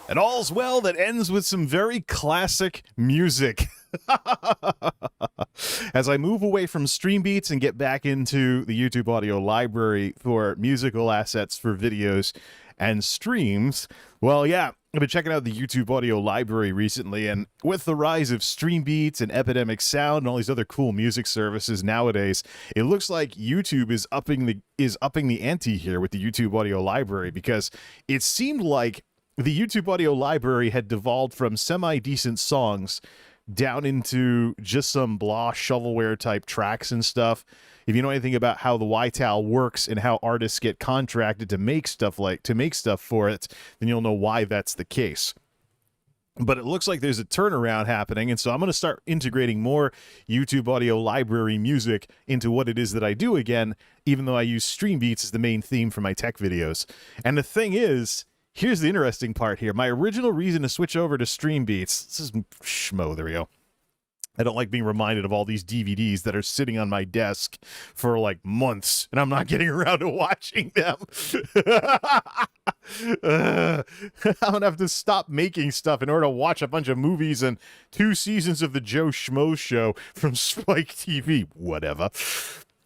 And all's well that ends with some very classic music. As I move away from Stream Beats and get back into the YouTube audio library for musical assets for videos and streams, well, yeah, I've been checking out the YouTube audio library recently, and with the rise of Stream Beats and Epidemic Sound and all these other cool music services nowadays, it looks like YouTube is upping the ante here with the YouTube audio library, because it seemed like the YouTube audio library had devolved from semi-decent songs down into just some blah shovelware type tracks and stuff. If you know anything about how the YTAL works and how artists get contracted to make stuff for it, then you'll know why that's the case. But it looks like there's a turnaround happening, and so I'm going to start integrating more YouTube audio library music into what it is that I do again, even though I use Stream Beats as the main theme for my tech videos. And the thing is, here's the interesting part here. My original reason to switch over to Stream Beats, this is schmo, there we go. I don't like being reminded of all these DVDs that are sitting on my desk for like months, and I'm not getting around to watching them. I'm going to have to stop making stuff in order to watch a bunch of movies and 2 seasons of the Joe Schmo Show from Spike TV. Whatever.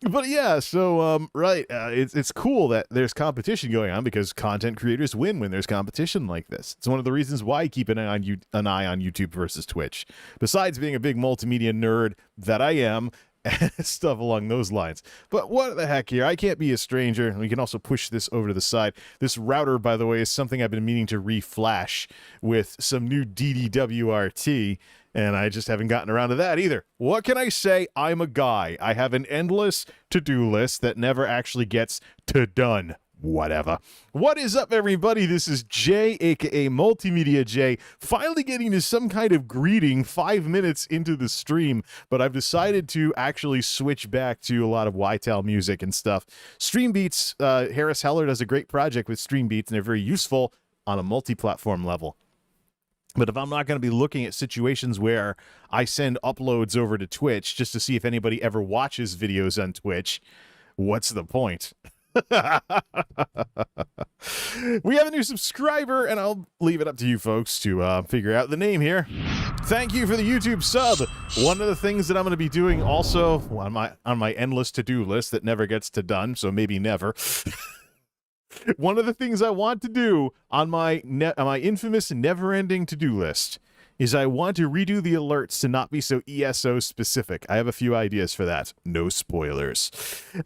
But yeah, so, it's cool that there's competition going on, because content creators win when there's competition like this. It's one of the reasons why I keep an eye on YouTube versus Twitch. Besides being a big multimedia nerd that I am, and stuff along those lines. But what the heck here? I can't be a stranger. We can also push this over to the side. This router, by the way, is something I've been meaning to reflash with some new DDWRT, and I just haven't gotten around to that either. What can I say? I'm a guy. I have an endless to-do list that never actually gets to done. Whatever. What is up, everybody? This is Jay, aka MultimediaJay, finally getting to some kind of greeting 5 minutes into the stream, but I've decided to actually switch back to a lot of YTAL music and stuff. Stream Beats, Harris Heller does a great project with Stream Beats, and they're very useful on a multi-platform level. But if I'm not going to be looking at situations where I send uploads over to Twitch just to see if anybody ever watches videos on Twitch, what's the point? We have a new subscriber, and I'll leave it up to you folks to figure out the name here. Thank you for the YouTube sub. One of the things that I'm going to be doing also on my endless to-do list that never gets to done, so maybe never. One of the things I want to do on my infamous never-ending to-do list is I want to redo the alerts to not be so ESO specific. I have a few ideas for that. No spoilers.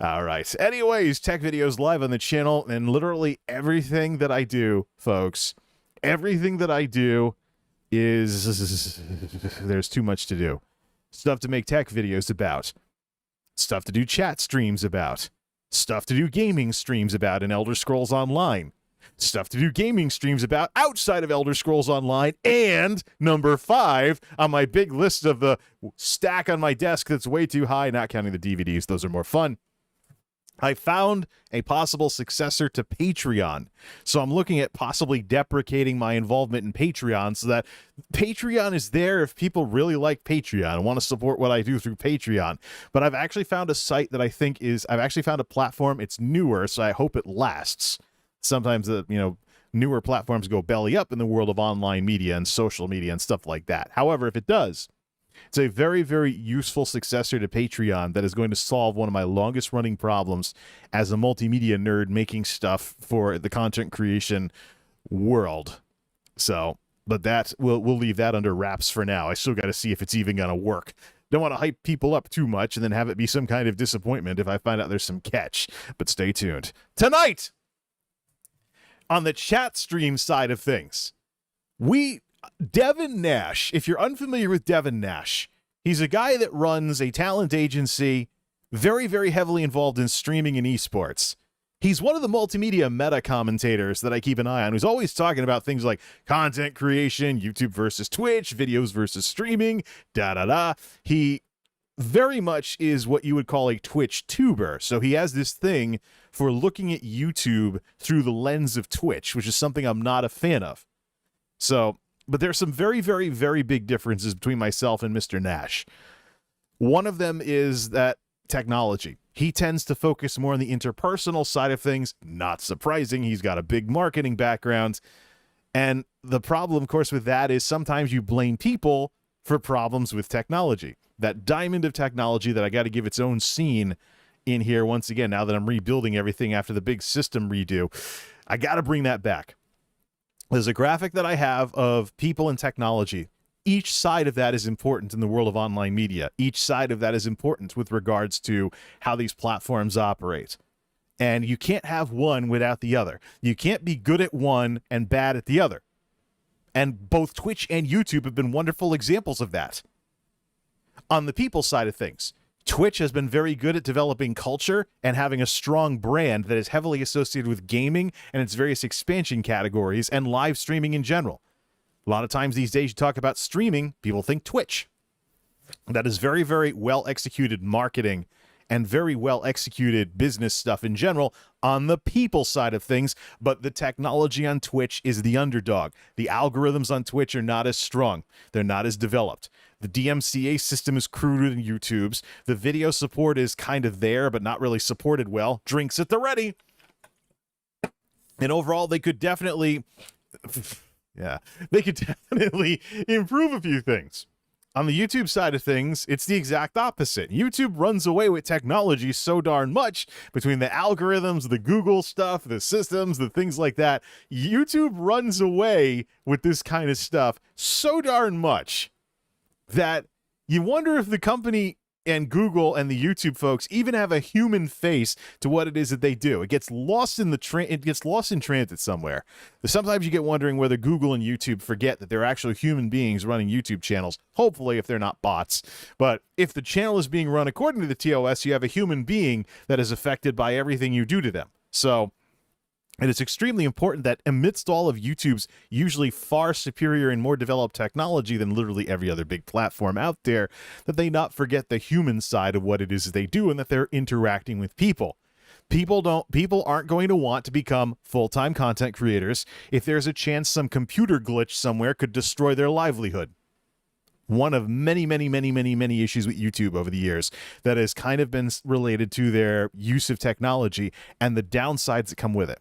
All right. Anyways, tech videos live on the channel, and literally everything that I do, folks, everything that I do is there's too much to do. Stuff to make tech videos about. Stuff to do chat streams about. Stuff to do gaming streams about in Elder Scrolls Online. Stuff to do gaming streams about outside of Elder Scrolls Online. And number 5 on my big list of the stack on my desk that's way too high, not counting the DVDs. Those are more fun. I found a possible successor to Patreon. So I'm looking at possibly deprecating my involvement in Patreon so that Patreon is there if people really like Patreon and want to support what I do through Patreon. But I've actually found a site that I think I've actually found a platform. It's newer, so I hope it lasts. Sometimes newer platforms go belly up in the world of online media and social media and stuff like that. However, if it does, it's a very, very useful successor to Patreon that is going to solve one of my longest running problems as a multimedia nerd making stuff for the content creation world. So, but we'll leave that under wraps for now. I still got to see if it's even going to work. Don't want to hype people up too much and then have it be some kind of disappointment if I find out there's some catch. But stay tuned. Tonight, on the chat stream side of things, Devin Nash, if you're unfamiliar with Devin Nash, he's a guy that runs a talent agency, very, very heavily involved in streaming and esports. He's one of the multimedia meta commentators that I keep an eye on, who's always talking about things like content creation, YouTube versus Twitch, videos versus streaming, da-da-da. He very much is what you would call a Twitch tuber. So he has this thing for looking at YouTube through the lens of Twitch, which is something I'm not a fan of. So, but there's some very, very, very big differences between myself and Mr. Nash. One of them is that technology. He tends to focus more on the interpersonal side of things. Not surprising. He's got a big marketing background. And the problem, of course, with that is sometimes you blame people for problems with technology. That diamond of technology that I got to give its own scene in here once again, now that I'm rebuilding everything after the big system redo, I got to bring that back. There's a graphic that I have of people and technology. Each side of that is important in the world of online media. Each side of that is important with regards to how these platforms operate. And you can't have one without the other. You can't be good at one and bad at the other. And both Twitch and YouTube have been wonderful examples of that. On the people side of things, Twitch has been very good at developing culture and having a strong brand that is heavily associated with gaming and its various expansion categories and live streaming in general. A lot of times these days you talk about streaming, people think Twitch. That is very, very well executed marketing and very well executed business stuff in general on the people side of things, but the technology on Twitch is the underdog. The algorithms on Twitch are not as strong. They're not as developed. The DMCA system is cruder than YouTube's. The video support is kind of there, but not really supported well. Drinks at the ready. And overall, they could definitely, they could definitely improve a few things. On the YouTube side of things, it's the exact opposite. YouTube runs away with technology so darn much between the algorithms, the Google stuff, the systems, the things like that. YouTube runs away with this kind of stuff so darn much that you wonder if the company and Google and the YouTube folks even have a human face to what it is that they do. It gets lost in transit somewhere. Sometimes you get wondering whether Google and YouTube forget that they're actually human beings running YouTube channels, hopefully if they're not bots. But if the channel is being run according to the TOS, you have a human being that is affected by everything you do to them. So it is extremely important that amidst all of YouTube's usually far superior and more developed technology than literally every other big platform out there, that they not forget the human side of what it is they do and that they're interacting with people. People aren't going to want to become full-time content creators if there's a chance some computer glitch somewhere could destroy their livelihood. One of many, many, many, many, many issues with YouTube over the years that has kind of been related to their use of technology and the downsides that come with it.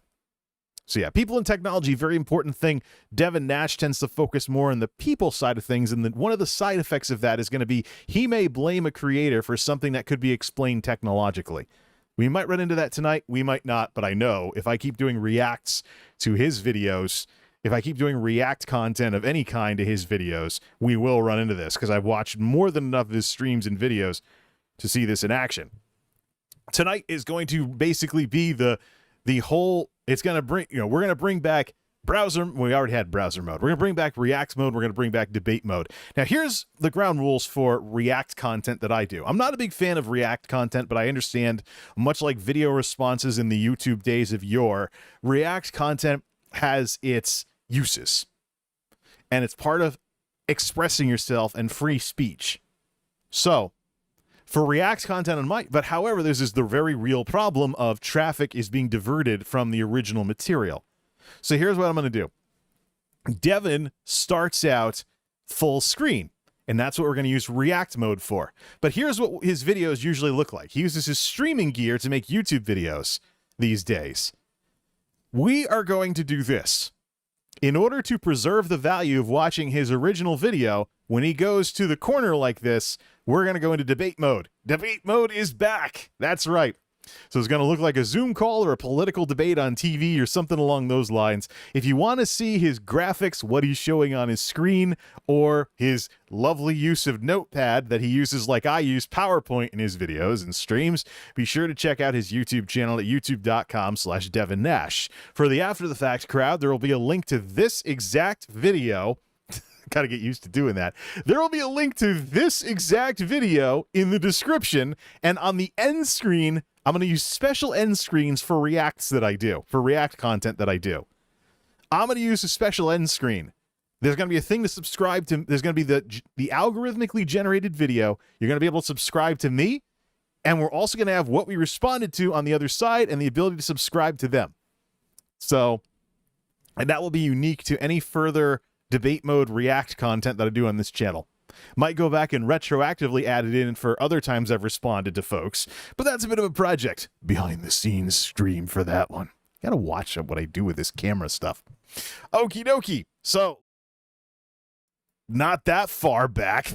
So yeah, people and technology, very important thing. Devin Nash tends to focus more on the people side of things, and one of the side effects of that is going to be he may blame a creator for something that could be explained technologically. We might run into that tonight, we might not, but I know if I keep doing reacts to his videos, if I keep doing react content of any kind to his videos, we will run into this, because I've watched more than enough of his streams and videos to see this in action. Tonight is going to basically be the whole, it's going to bring, we're going to bring back browser. We already had browser mode. We're going to bring back React mode. We're going to bring back debate mode. Now, here's the ground rules for React content that I do. I'm not a big fan of React content, but I understand, much like video responses in the YouTube days of yore, React content has its uses. And it's part of expressing yourself and free speech. So, for React content on my, but however, there's the very real problem of traffic is being diverted from the original material. So here's what I'm going to do. Devin starts out full screen, and that's what we're going to use React mode for. But here's what his videos usually look like. He uses his streaming gear to make YouTube videos these days. We are going to do this. In order to preserve the value of watching his original video, when he goes to the corner like this, we're going to go into debate mode. Debate mode is back. That's right. So it's going to look like a Zoom call or a political debate on TV or something along those lines. If you want to see his graphics, what he's showing on his screen, or his lovely use of Notepad that he uses like I use PowerPoint in his videos and streams, be sure to check out his YouTube channel at youtube.com/Devin Nash. For the after the fact crowd, there will be a link to this exact video. Gotta get used to doing that. There will be a link to this exact video in the description, and on the end screen, I'm going to use special end screens for Reacts that I do, for React content that I do. I'm going to use a special end screen. There's going to be a thing to subscribe to. There's going to be the algorithmically generated video. You're going to be able to subscribe to me, and we're also going to have what we responded to on the other side and the ability to subscribe to them. So, and that will be unique to any further debate mode React content that I do on this channel. Might go back and retroactively add it in for other times I've responded to folks, but that's a bit of a project. Behind the scenes stream for that one. Gotta watch what I do with this camera stuff. Okie dokie. So, not that far back.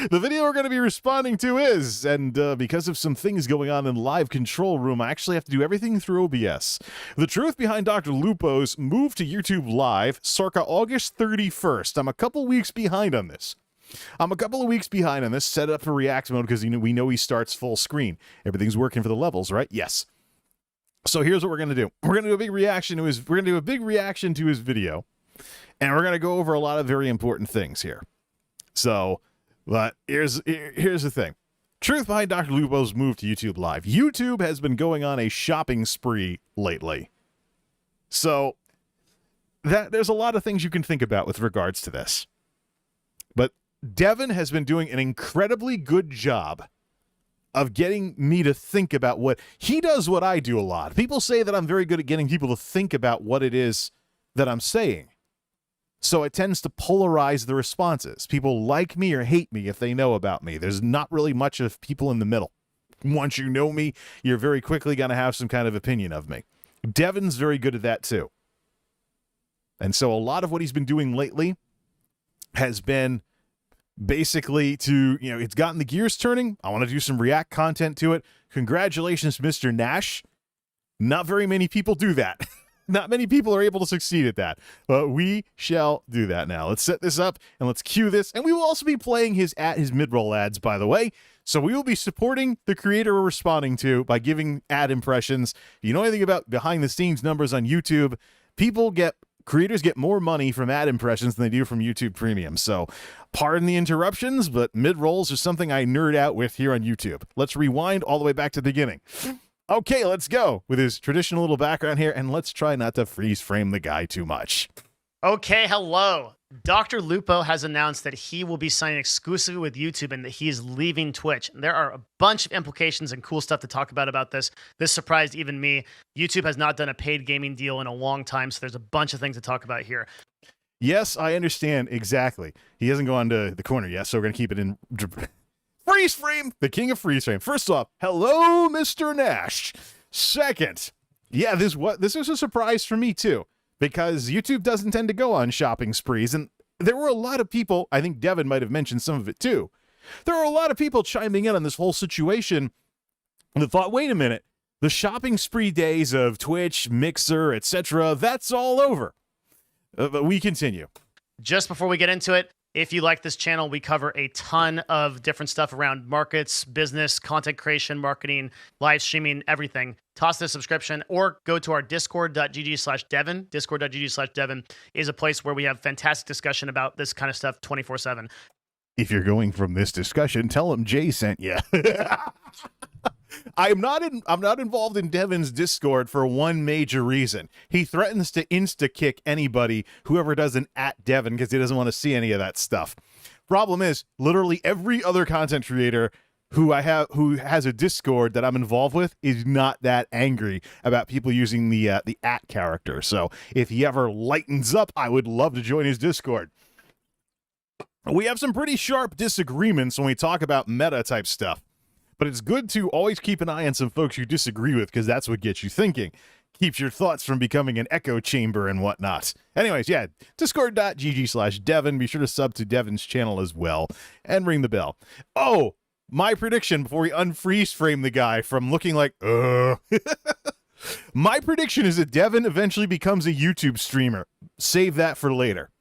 The video we're going to be responding to is, and because of some things going on in live control room, I actually have to do everything through OBS. The truth behind Dr. Lupo's move to YouTube Live circa August 31st. I'm a couple weeks behind on this. Set it up for react mode because we know he starts full screen. Everything's working for the levels, right? Yes. So here's what we're going to do. We're going to do a big reaction to his video, and we're going to go over a lot of very important things here. So, but here's the thing. Truth behind Dr. Lupo's move to YouTube Live. YouTube has been going on a shopping spree lately. So, there's a lot of things you can think about with regards to this. But Devin has been doing an incredibly good job of getting me to think about what he does. What I do a lot. People say that I'm very good at getting people to think about what it is that I'm saying. So it tends to polarize the responses. People like me or hate me if they know about me. There's not really much of people in the middle. Once you know me, you're very quickly going to have some kind of opinion of me. Devin's very good at that too. And so a lot of what he's been doing lately has been basically to, it's gotten the gears turning. I want to do some React content to it. Congratulations, Mr. Nash. Not very many people do that. Not many people are able to succeed at that, but we shall do that now. Let's set this up and let's cue this. And we will also be playing his mid-roll ads, by the way. So we will be supporting the creator we're responding to by giving ad impressions. If you know anything about behind the scenes numbers on YouTube, creators get more money from ad impressions than they do from YouTube Premium. So pardon the interruptions, but mid-rolls are something I nerd out with here on YouTube. Let's rewind all the way back to the beginning. Okay, let's go with his traditional little background here, and let's try not to freeze frame the guy too much. Okay, hello. Dr. Lupo has announced that he will be signing exclusively with YouTube and that he is leaving Twitch. There are a bunch of implications and cool stuff to talk about this. This surprised even me. YouTube has not done a paid gaming deal in a long time, so there's a bunch of things to talk about here. Yes, I understand exactly. He hasn't gone to the corner yet, so we're going to keep it in... Freeze frame, the king of freeze frame. First off, hello, Mr. Nash. Second, yeah, this was a surprise for me too, because YouTube doesn't tend to go on shopping sprees, and there were a lot of people, I think Devin might have mentioned some of it too. There were a lot of people chiming in on this whole situation that thought, wait a minute, the shopping spree days of Twitch, Mixer, etc., that's all over. But we continue. Just before we get into it, if you like this channel, we cover a ton of different stuff around markets, business, content creation, marketing, live streaming, everything. Toss the subscription or go to our discord.gg/Devin. Discord.gg/Devin is a place where we have fantastic discussion about this kind of stuff 24/7. If you're going from this discussion, tell him Jay sent you. I'm not involved in Devin's Discord for one major reason. He threatens to insta-kick anybody, whoever does an @Devin, because he doesn't want to see any of that stuff. Problem is, literally every other content creator who has a Discord that I'm involved with is not that angry about people using the @character. So if he ever lightens up, I would love to join his Discord. We have some pretty sharp disagreements when we talk about meta type stuff. But it's good to always keep an eye on some folks you disagree with, because that's what gets you thinking. Keeps your thoughts from becoming an echo chamber and whatnot. Anyways, yeah, discord.gg/Devin. Be sure to sub to Devin's channel as well and ring the bell. Oh, my prediction before we unfreeze frame the guy from looking like, my prediction is that Devin eventually becomes a YouTube streamer. Save that for later.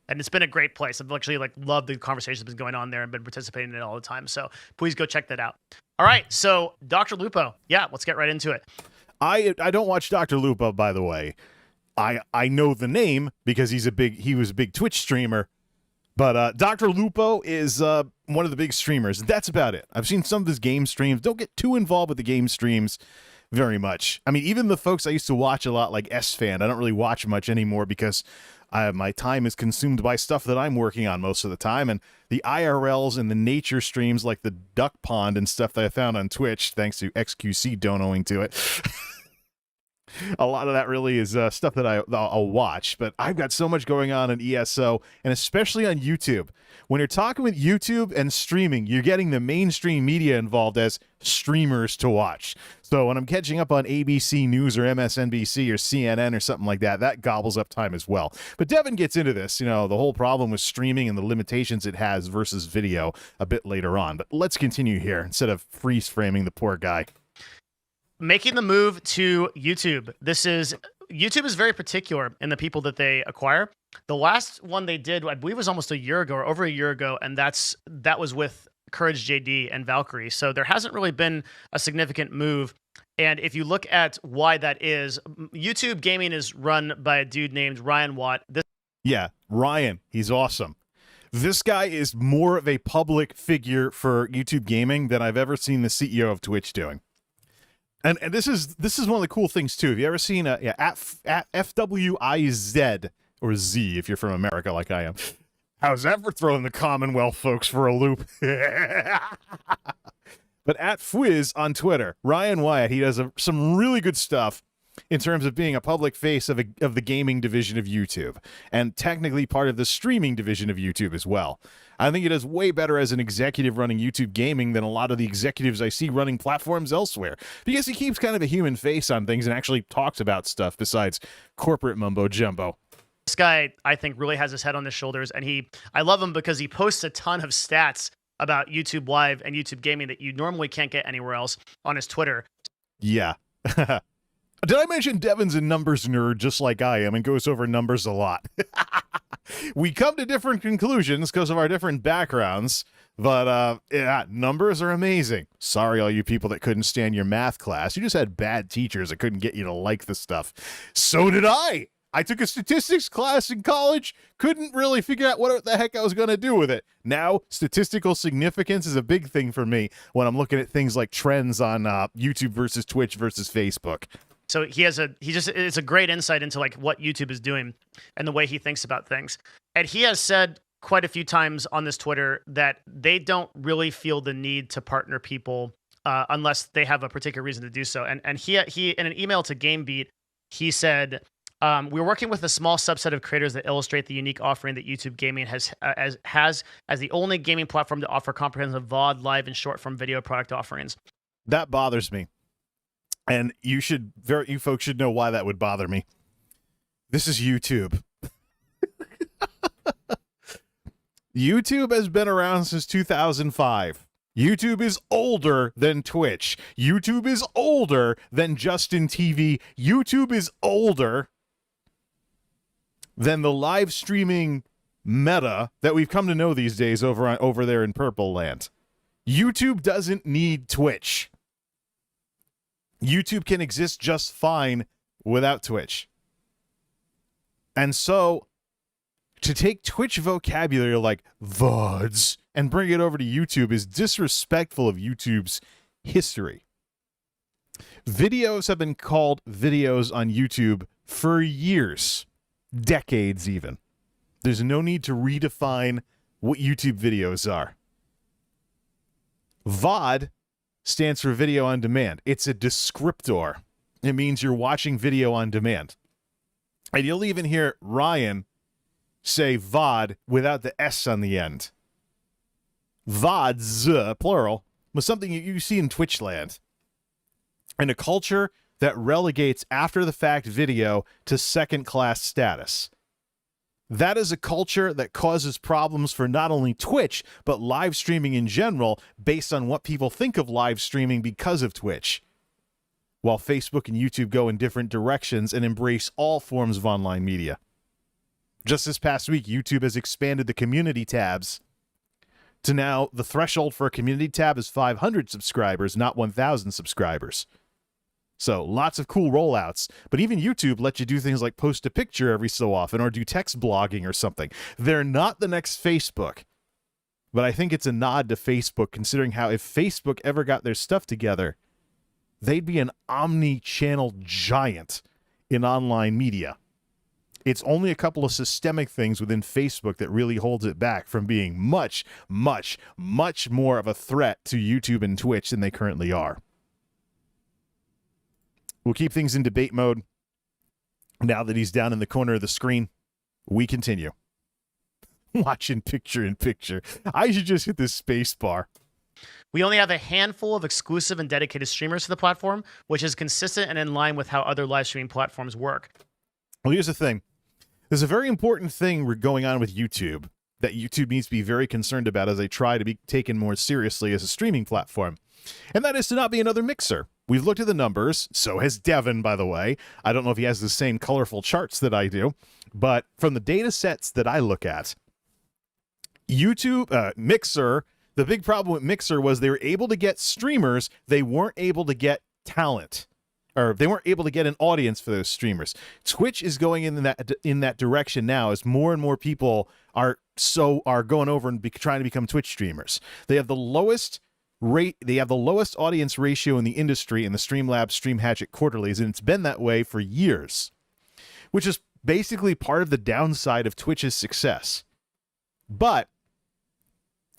And it's been a great place. I've actually loved the conversations that's been going on there and been participating in it all the time. So please go check that out. All right. So Dr. Lupo. Yeah, let's get right into it. I don't watch Dr. Lupo, by the way. I know the name because he was a big Twitch streamer. But Dr. Lupo is one of the big streamers. That's about it. I've seen some of his game streams. Don't get too involved with the game streams very much. I mean, even the folks I used to watch a lot, like S-Fan, I don't really watch much anymore because my time is consumed by stuff that I'm working on most of the time, and the IRLs and the nature streams like the duck pond and stuff that I found on Twitch, thanks to XQC donoing to it. A lot of that really is stuff that I'll watch, but I've got so much going on in ESO, and especially on YouTube. When you're talking with YouTube and streaming, you're getting the mainstream media involved as streamers to watch. So when I'm catching up on ABC News or MSNBC or CNN or something like that, that gobbles up time as well. But Devin gets into this, the whole problem with streaming and the limitations it has versus video a bit later on. But let's continue here instead of freeze framing the poor guy. Making the move to YouTube. YouTube is very particular in the people that they acquire. The last one they did, I believe, was almost a year ago or over a year ago, and that was with Courage JD and Valkyrie. So there hasn't really been a significant move. And if you look at why that is, YouTube gaming is run by a dude named Ryan Watt. Yeah, Ryan, he's awesome. This guy is more of a public figure for YouTube gaming than I've ever seen the CEO of Twitch doing. And this is one of the cool things too. Have you ever seen at FWIZ or Z if you're from America like I am? How's that for throwing the Commonwealth folks for a loop? But at Fwiz on Twitter, Ryan Wyatt, he does some really good stuff in terms of being a public face of the gaming division of YouTube, and technically part of the streaming division of YouTube as well. I think he does way better as an executive running YouTube gaming than a lot of the executives I see running platforms elsewhere, because he keeps kind of a human face on things and actually talks about stuff besides corporate mumbo jumbo. This guy, I think, really has his head on his shoulders, and I love him because he posts a ton of stats about YouTube Live and YouTube gaming that you normally can't get anywhere else on his Twitter. Yeah. Did I mention Devin's a numbers nerd just like I am and goes over numbers a lot? We come to different conclusions because of our different backgrounds, but yeah, numbers are amazing. Sorry, all you people that couldn't stand your math class. You just had bad teachers that couldn't get you to like the stuff. So did I. I took a statistics class in college, couldn't really figure out what the heck I was going to do with it. Now, statistical significance is a big thing for me when I'm looking at things like trends on YouTube versus Twitch versus Facebook. So it's a great insight into like what YouTube is doing and the way he thinks about things. And he has said quite a few times on this Twitter that they don't really feel the need to partner people unless they have a particular reason to do so. And he in an email to GameBeat, he said, we're working with a small subset of creators that illustrate the unique offering that YouTube Gaming has as the only gaming platform to offer comprehensive VOD, live, and short-form video product offerings. That bothers me. And you folks should know why that would bother me. This is YouTube. YouTube has been around since 2005. YouTube is older than Twitch. YouTube is older than Justin TV. YouTube is older than the live streaming meta that we've come to know these days over there in Purple Land. YouTube doesn't need Twitch. YouTube can exist just fine without Twitch. And so, to take Twitch vocabulary like VODs and bring it over to YouTube is disrespectful of YouTube's history. Videos have been called videos on YouTube for years, decades even. There's no need to redefine what YouTube videos are. VOD stands for video on demand. It's a descriptor. It means you're watching video on demand. And you'll even hear Ryan say VOD without the S on the end. VODs, plural, was something you see in Twitch land. And a culture that relegates after-the-fact video to second-class status. That is a culture that causes problems for not only Twitch, but live streaming in general, based on what people think of live streaming because of Twitch. While Facebook and YouTube go in different directions and embrace all forms of online media. Just this past week, YouTube has expanded the community tabs to now the threshold for a community tab is 500 subscribers, not 1,000 subscribers. So lots of cool rollouts, but even YouTube lets you do things like post a picture every so often or do text blogging or something. They're not the next Facebook, but I think it's a nod to Facebook, considering how if Facebook ever got their stuff together, they'd be an omni-channel giant in online media. It's only a couple of systemic things within Facebook that really holds it back from being much, much, much more of a threat to YouTube and Twitch than they currently are. We'll keep things in debate mode. Now that he's down in the corner of the screen, we continue. Watching picture-in-picture. I should just hit this space bar. We only have a handful of exclusive and dedicated streamers to the platform, which is consistent and in line with how other live streaming platforms work. Well, here's the thing. There's a very important thing going on with YouTube that YouTube needs to be very concerned about as they try to be taken more seriously as a streaming platform. And that is to not be another Mixer. We've looked at the numbers. So has Devin, by the way. I don't know if he has the same colorful charts that I do. But from the data sets that I look at, YouTube, Mixer, the big problem with Mixer was they were able to get streamers. They weren't able to get talent. Or they weren't able to get an audience for those streamers. Twitch is going in that direction now as more and more people are going over and trying to become Twitch streamers. They have the lowest rate. They have the lowest audience ratio in the industry in the Streamlabs Stream Hatchet quarterlies, and it's been that way for years, which is basically part of the downside of Twitch's success. But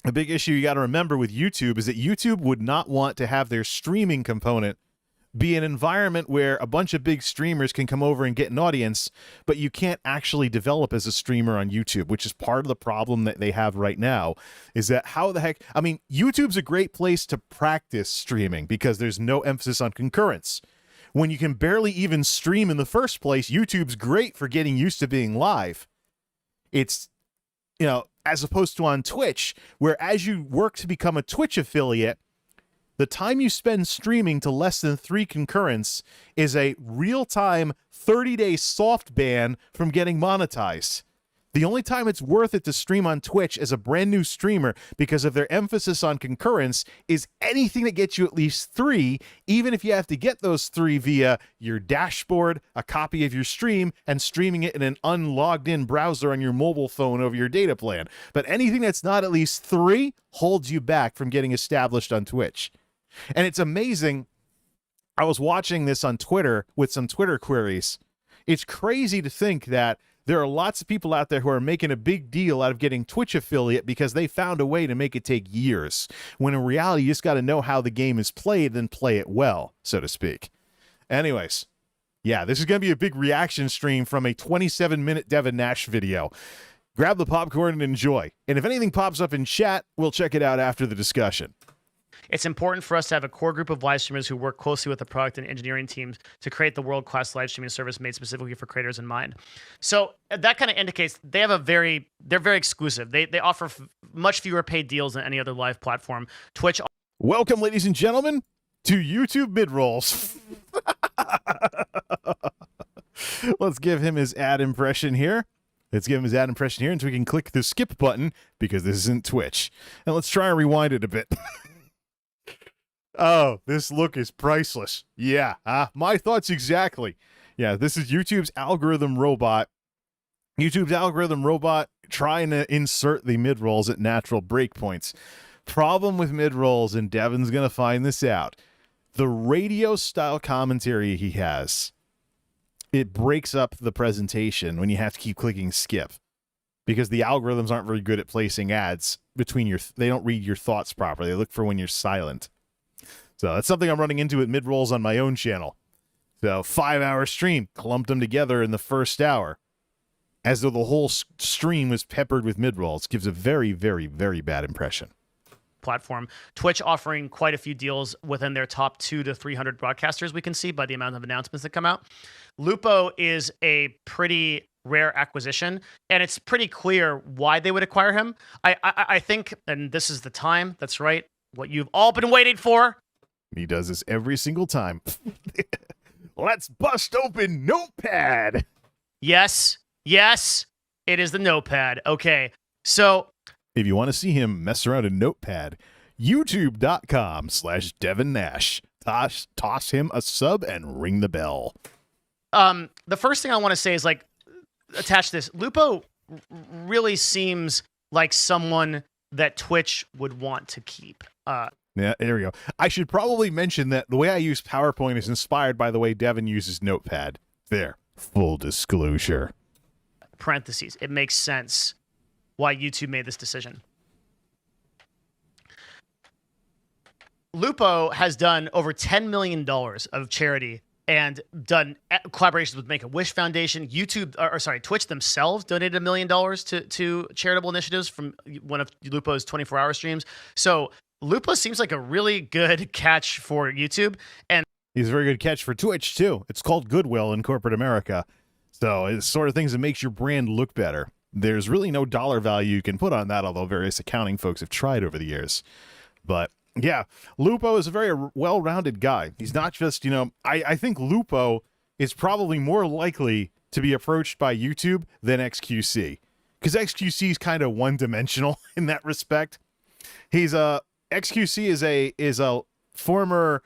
a big issue you got to remember with YouTube is that YouTube would not want to have their streaming component be an environment where a bunch of big streamers can come over and get an audience, but you can't actually develop as a streamer on YouTube, which is part of the problem that they have right now, is that how the heck... I mean, YouTube's a great place to practice streaming because there's no emphasis on concurrence. When you can barely even stream in the first place, YouTube's great for getting used to being live. It's, you know, as opposed to on Twitch, where as you work to become a Twitch affiliate, the time you spend streaming to less than 3 concurrents is a real-time 30-day soft ban from getting monetized. The only time it's worth it to stream on Twitch as a brand new streamer because of their emphasis on concurrence is anything that gets you at least 3, even if you have to get those 3 via your dashboard, a copy of your stream, and streaming it in an unlogged-in browser on your mobile phone over your data plan. But anything that's not at least 3 holds you back from getting established on Twitch. And it's amazing. I was watching this on Twitter with some Twitter queries. It's crazy to think that there are lots of people out there who are making a big deal out of getting Twitch affiliate because they found a way to make it take years. When in reality, you just got to know how the game is played and play it well, so to speak. Anyways, yeah, this is going to be a big reaction stream from a 27-minute Devin Nash video. Grab the popcorn and enjoy. And if anything pops up in chat, we'll check it out after the discussion. It's important for us to have a core group of live streamers who work closely with the product and engineering teams to create the world-class live streaming service made specifically for creators in mind. So that kind of indicates they have they're very exclusive. They offer much fewer paid deals than any other live platform. Twitch. Welcome, ladies and gentlemen, to YouTube mid-rolls. Let's give him his ad impression here. Let's give him his ad impression here until we can click the skip button because this isn't Twitch. And let's try and rewind it a bit. Oh, this look is priceless. Yeah, my thoughts exactly. Yeah, this is YouTube's algorithm robot. YouTube's algorithm robot trying to insert the mid-rolls at natural breakpoints. Problem with mid-rolls, and Devin's going to find this out. The radio-style commentary he has, it breaks up the presentation when you have to keep clicking skip. Because the algorithms aren't very good at placing ads between they don't read your thoughts properly. They look for when you're silent. So that's something I'm running into with mid-rolls on my own channel. So 5-hour stream, clumped them together in the first hour. As though the whole stream was peppered with mid-rolls. Gives a very, very, very bad impression. Platform. Twitch offering quite a few deals within their top 200 to 300 broadcasters we can see by the amount of announcements that come out. Lupo is a pretty rare acquisition, and it's pretty clear why they would acquire him. I think, and this is the time, that's right, what you've all been waiting for. He does this every single time. Let's bust open Notepad. Yes, it is the Notepad. Okay, so if you want to see him mess around in Notepad, youtube.com/Devin Nash. Toss him a sub and ring the bell. The first thing I want to say is, like, attach this. Lupo really seems like someone that Twitch would want to keep. Yeah, there we go. I should probably mention that the way I use PowerPoint is inspired by the way Devin uses Notepad. There. Full disclosure. Parentheses. It makes sense why YouTube made this decision. Lupo has done over $10 million of charity and done collaborations with Make-A-Wish Foundation. Twitch themselves donated $1 million to charitable initiatives from one of Lupo's 24-hour streams. So Lupo seems like a really good catch for YouTube. And he's a very good catch for Twitch, too. It's called goodwill in corporate America. So it's sort of things that makes your brand look better. There's really no dollar value you can put on that, although various accounting folks have tried over the years. But yeah, Lupo is a very well-rounded guy. He's not just, I think Lupo is probably more likely to be approached by YouTube than XQC, because XQC is kind of one-dimensional in that respect. XQC is a former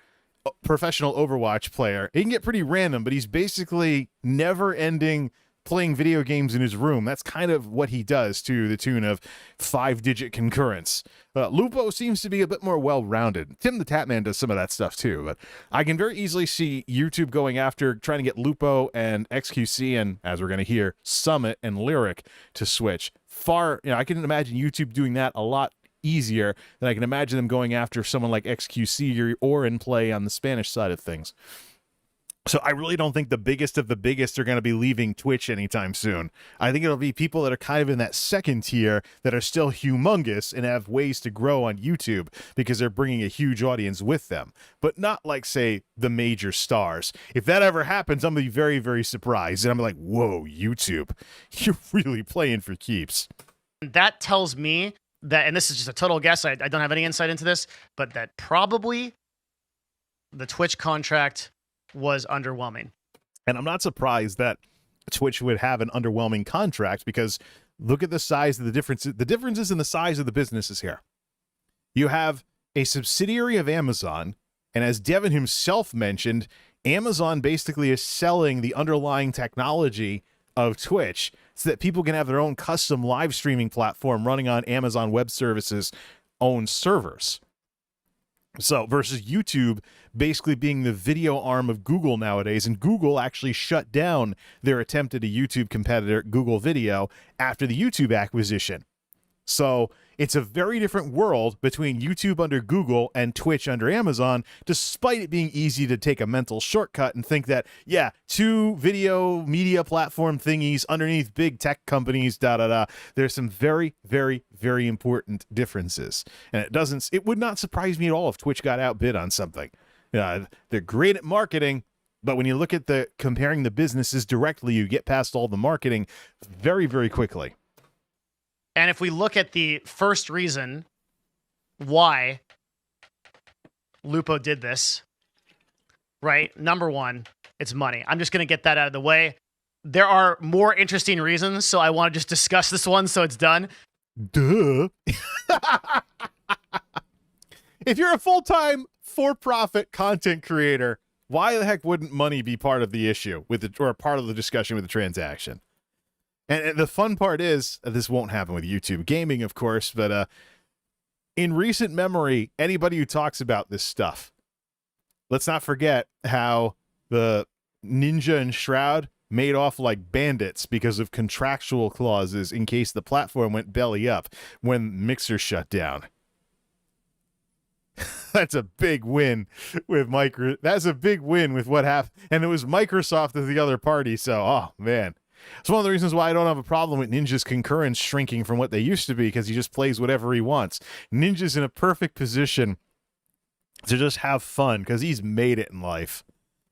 professional Overwatch player. He can get pretty random, but he's basically never-ending playing video games in his room. That's kind of what he does, to the tune of 5-digit concurrence. Lupo seems to be a bit more well-rounded. Tim the Tatman does some of that stuff too, but I can very easily see YouTube going after trying to get Lupo and XQC and, as we're going to hear, Summit and Lyric to switch. I can imagine YouTube doing that a lot easier than I can imagine them going after someone like XQC or In Play on the Spanish side of things. So I really don't think the biggest of the biggest are going to be leaving Twitch anytime soon. I think it'll be people that are kind of in that second tier that are still humongous and have ways to grow on YouTube because they're bringing a huge audience with them. But not like, say, the major stars. If that ever happens, I'm going to be very, very surprised. And I'm like, whoa, YouTube, you're really playing for keeps. That tells me that, and this is just a total guess, I don't have any insight into this, but that probably the Twitch contract was underwhelming. And I'm not surprised that Twitch would have an underwhelming contract, because look at the size of the differences in the size of the businesses here. You have a subsidiary of Amazon, and as Devin himself mentioned, Amazon basically is selling the underlying technology of Twitch so that people can have their own custom live streaming platform running on Amazon Web Services' own servers. So versus YouTube basically being the video arm of Google nowadays, and Google actually shut down their attempt at a YouTube competitor, Google Video, after the YouTube acquisition. So it's a very different world between YouTube under Google and Twitch under Amazon, despite it being easy to take a mental shortcut and think that, yeah, two video media platform thingies underneath big tech companies, There's some very, very, very important differences. And it would not surprise me at all if Twitch got outbid on something. They're great at marketing, but when you look at comparing the businesses directly, you get past all the marketing very, very quickly. And if we look at the first reason why Lupo did this, right? Number one, it's money. I'm just going to get that out of the way. There are more interesting reasons, so I want to just discuss this one so it's done. Duh. If you're a full-time, for-profit content creator, why the heck wouldn't money be part of the issue or part of the discussion with the transaction? And the fun part is, this won't happen with YouTube gaming, of course, but in recent memory, anybody who talks about this stuff, let's not forget how the Ninja and Shroud made off like bandits because of contractual clauses in case the platform went belly up when Mixer shut down. That's a big win with That's a big win with what happened. And it was Microsoft as the other party, so, oh, man. It's one of the reasons why I don't have a problem with Ninja's concurrence shrinking from what they used to be, because he just plays whatever he wants. Ninja's in a perfect position to just have fun because he's made it in life.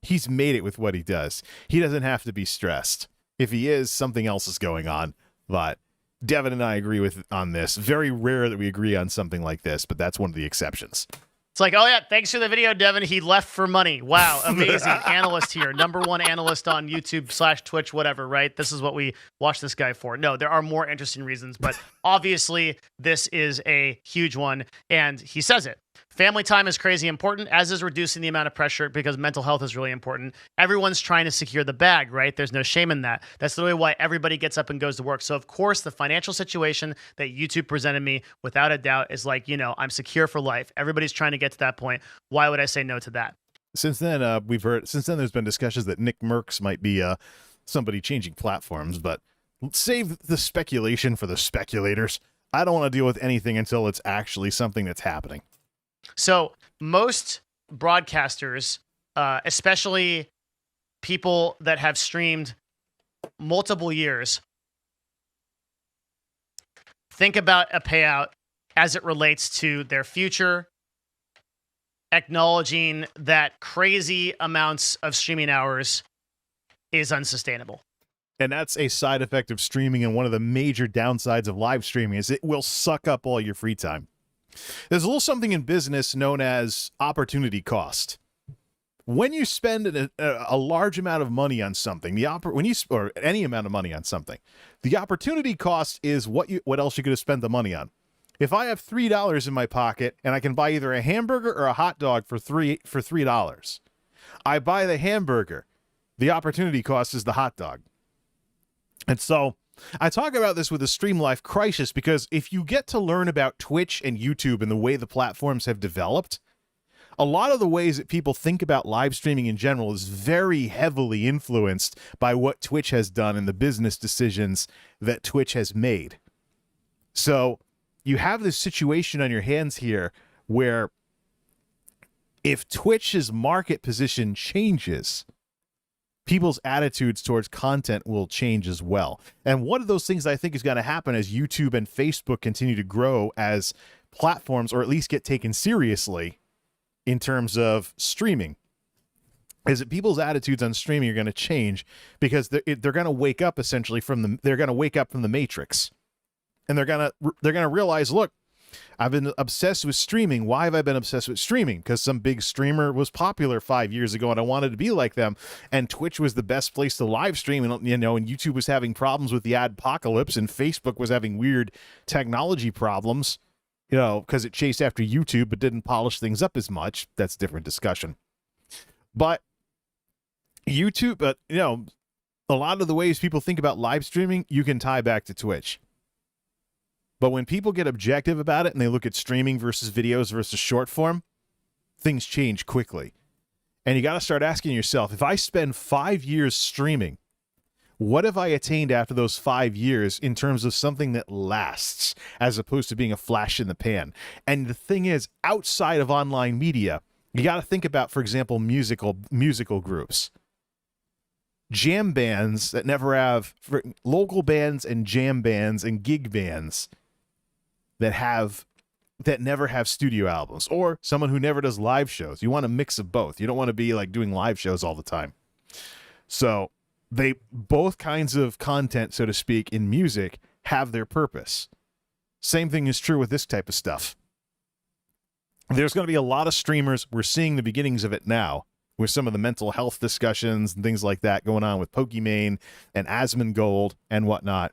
He's made it with what he does. He doesn't have to be stressed. If he is, something else is going on. But Devin and I agree on this. Very rare that we agree on something like this, but that's one of the exceptions. It's like, oh yeah, thanks for the video, Devin. He left for money. Wow, amazing. Analyst here. #1 analyst on YouTube/Twitch, whatever, right? This is what we watch this guy for. No, there are more interesting reasons, but obviously this is a huge one, and he says it. Family time is crazy important, as is reducing the amount of pressure, because mental health is really important. Everyone's trying to secure the bag, right? There's no shame in that. That's literally why everybody gets up and goes to work. So, of course, the financial situation that YouTube presented me, without a doubt, is like, I'm secure for life. Everybody's trying to get to that point. Why would I say no to that? Since then, there's been discussions that Nick Merckx might be somebody changing platforms, but save the speculation for the speculators. I don't want to deal with anything until it's actually something that's happening. So most broadcasters, especially people that have streamed multiple years, think about a payout as it relates to their future, acknowledging that crazy amounts of streaming hours is unsustainable. And that's a side effect of streaming, and one of the major downsides of live streaming is it will suck up all your free time. There's a little something in business known as opportunity cost. When you spend a large amount of money on something, or any amount of money on something, the opportunity cost is what else you could have spent the money on. If I have $3 in my pocket and I can buy either a hamburger or a hot dog for $3, I buy the hamburger. The opportunity cost is the hot dog. And so I talk about this with the Stream Life Crisis because if you get to learn about Twitch and YouTube and the way the platforms have developed, a lot of the ways that people think about live streaming in general is very heavily influenced by what Twitch has done and the business decisions that Twitch has made. So you have this situation on your hands here where if Twitch's market position changes, people's attitudes towards content will change as well. And one of those things I think is going to happen as YouTube and Facebook continue to grow as platforms, or at least get taken seriously in terms of streaming, is that people's attitudes on streaming are going to change because they're going to wake up essentially from the matrix, and they're going to realize, look, I've been obsessed with streaming. Why have I been obsessed with streaming? Because some big streamer was popular 5 years ago and I wanted to be like them. And Twitch was the best place to live stream. And, and YouTube was having problems with the adpocalypse, and Facebook was having weird technology problems, because it chased after YouTube but didn't polish things up as much. That's a different discussion. But YouTube, a lot of the ways people think about live streaming, you can tie back to Twitch. But when people get objective about it and they look at streaming versus videos versus short form, things change quickly. And you got to start asking yourself, if I spend 5 years streaming, what have I attained after those 5 years in terms of something that lasts as opposed to being a flash in the pan? And the thing is, outside of online media, you got to think about, for example, musical groups. Jam bands that never have local bands and jam bands and gig bands that never have studio albums, or someone who never does live shows. You want a mix of both. You don't want to be like doing live shows all the time. So both kinds of content, so to speak, in music have their purpose. Same thing is true with this type of stuff. There's going to be a lot of streamers. We're seeing the beginnings of it now with some of the mental health discussions and things like that going on with Pokimane and Asmongold and whatnot.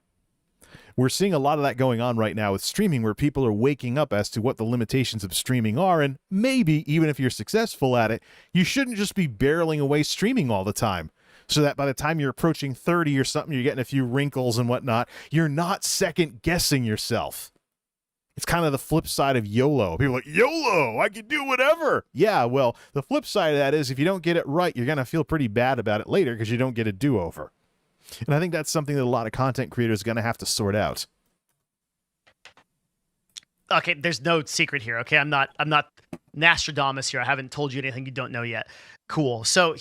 We're seeing a lot of that going on right now with streaming, where people are waking up as to what the limitations of streaming are, and maybe, even if you're successful at it, you shouldn't just be barreling away streaming all the time, so that by the time you're approaching 30 or something, you're getting a few wrinkles and whatnot, you're not second-guessing yourself. It's kind of the flip side of YOLO. People are like, YOLO, I can do whatever. Yeah, well, the flip side of that is if you don't get it right, you're going to feel pretty bad about it later because you don't get a do-over. And I think that's something that a lot of content creators are going to have to sort out. Okay, there's no secret here. Okay, I'm not Nostradamus here. I haven't told you anything you don't know yet. Cool. So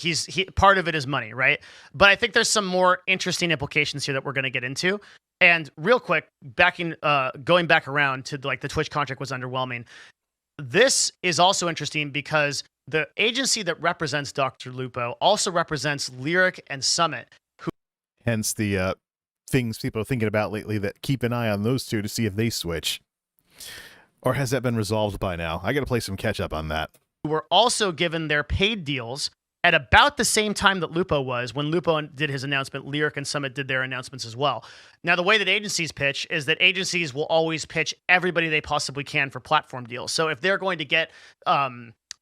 part of it is money, right? But I think there's some more interesting implications here that we're going to get into. And real quick, going back around to the Twitch contract was underwhelming. This is also interesting because the agency that represents Dr. Lupo also represents Lyric and Summit. Hence the things people are thinking about lately, that keep an eye on those two to see if they switch. Or has that been resolved by now? I got to play some catch up on that. Who were also given their paid deals at about the same time that Lupo was. When Lupo did his announcement, Lyric and Summit did their announcements as well. Now, the way that agencies pitch is that agencies will always pitch everybody they possibly can for platform deals. So if they're going to get...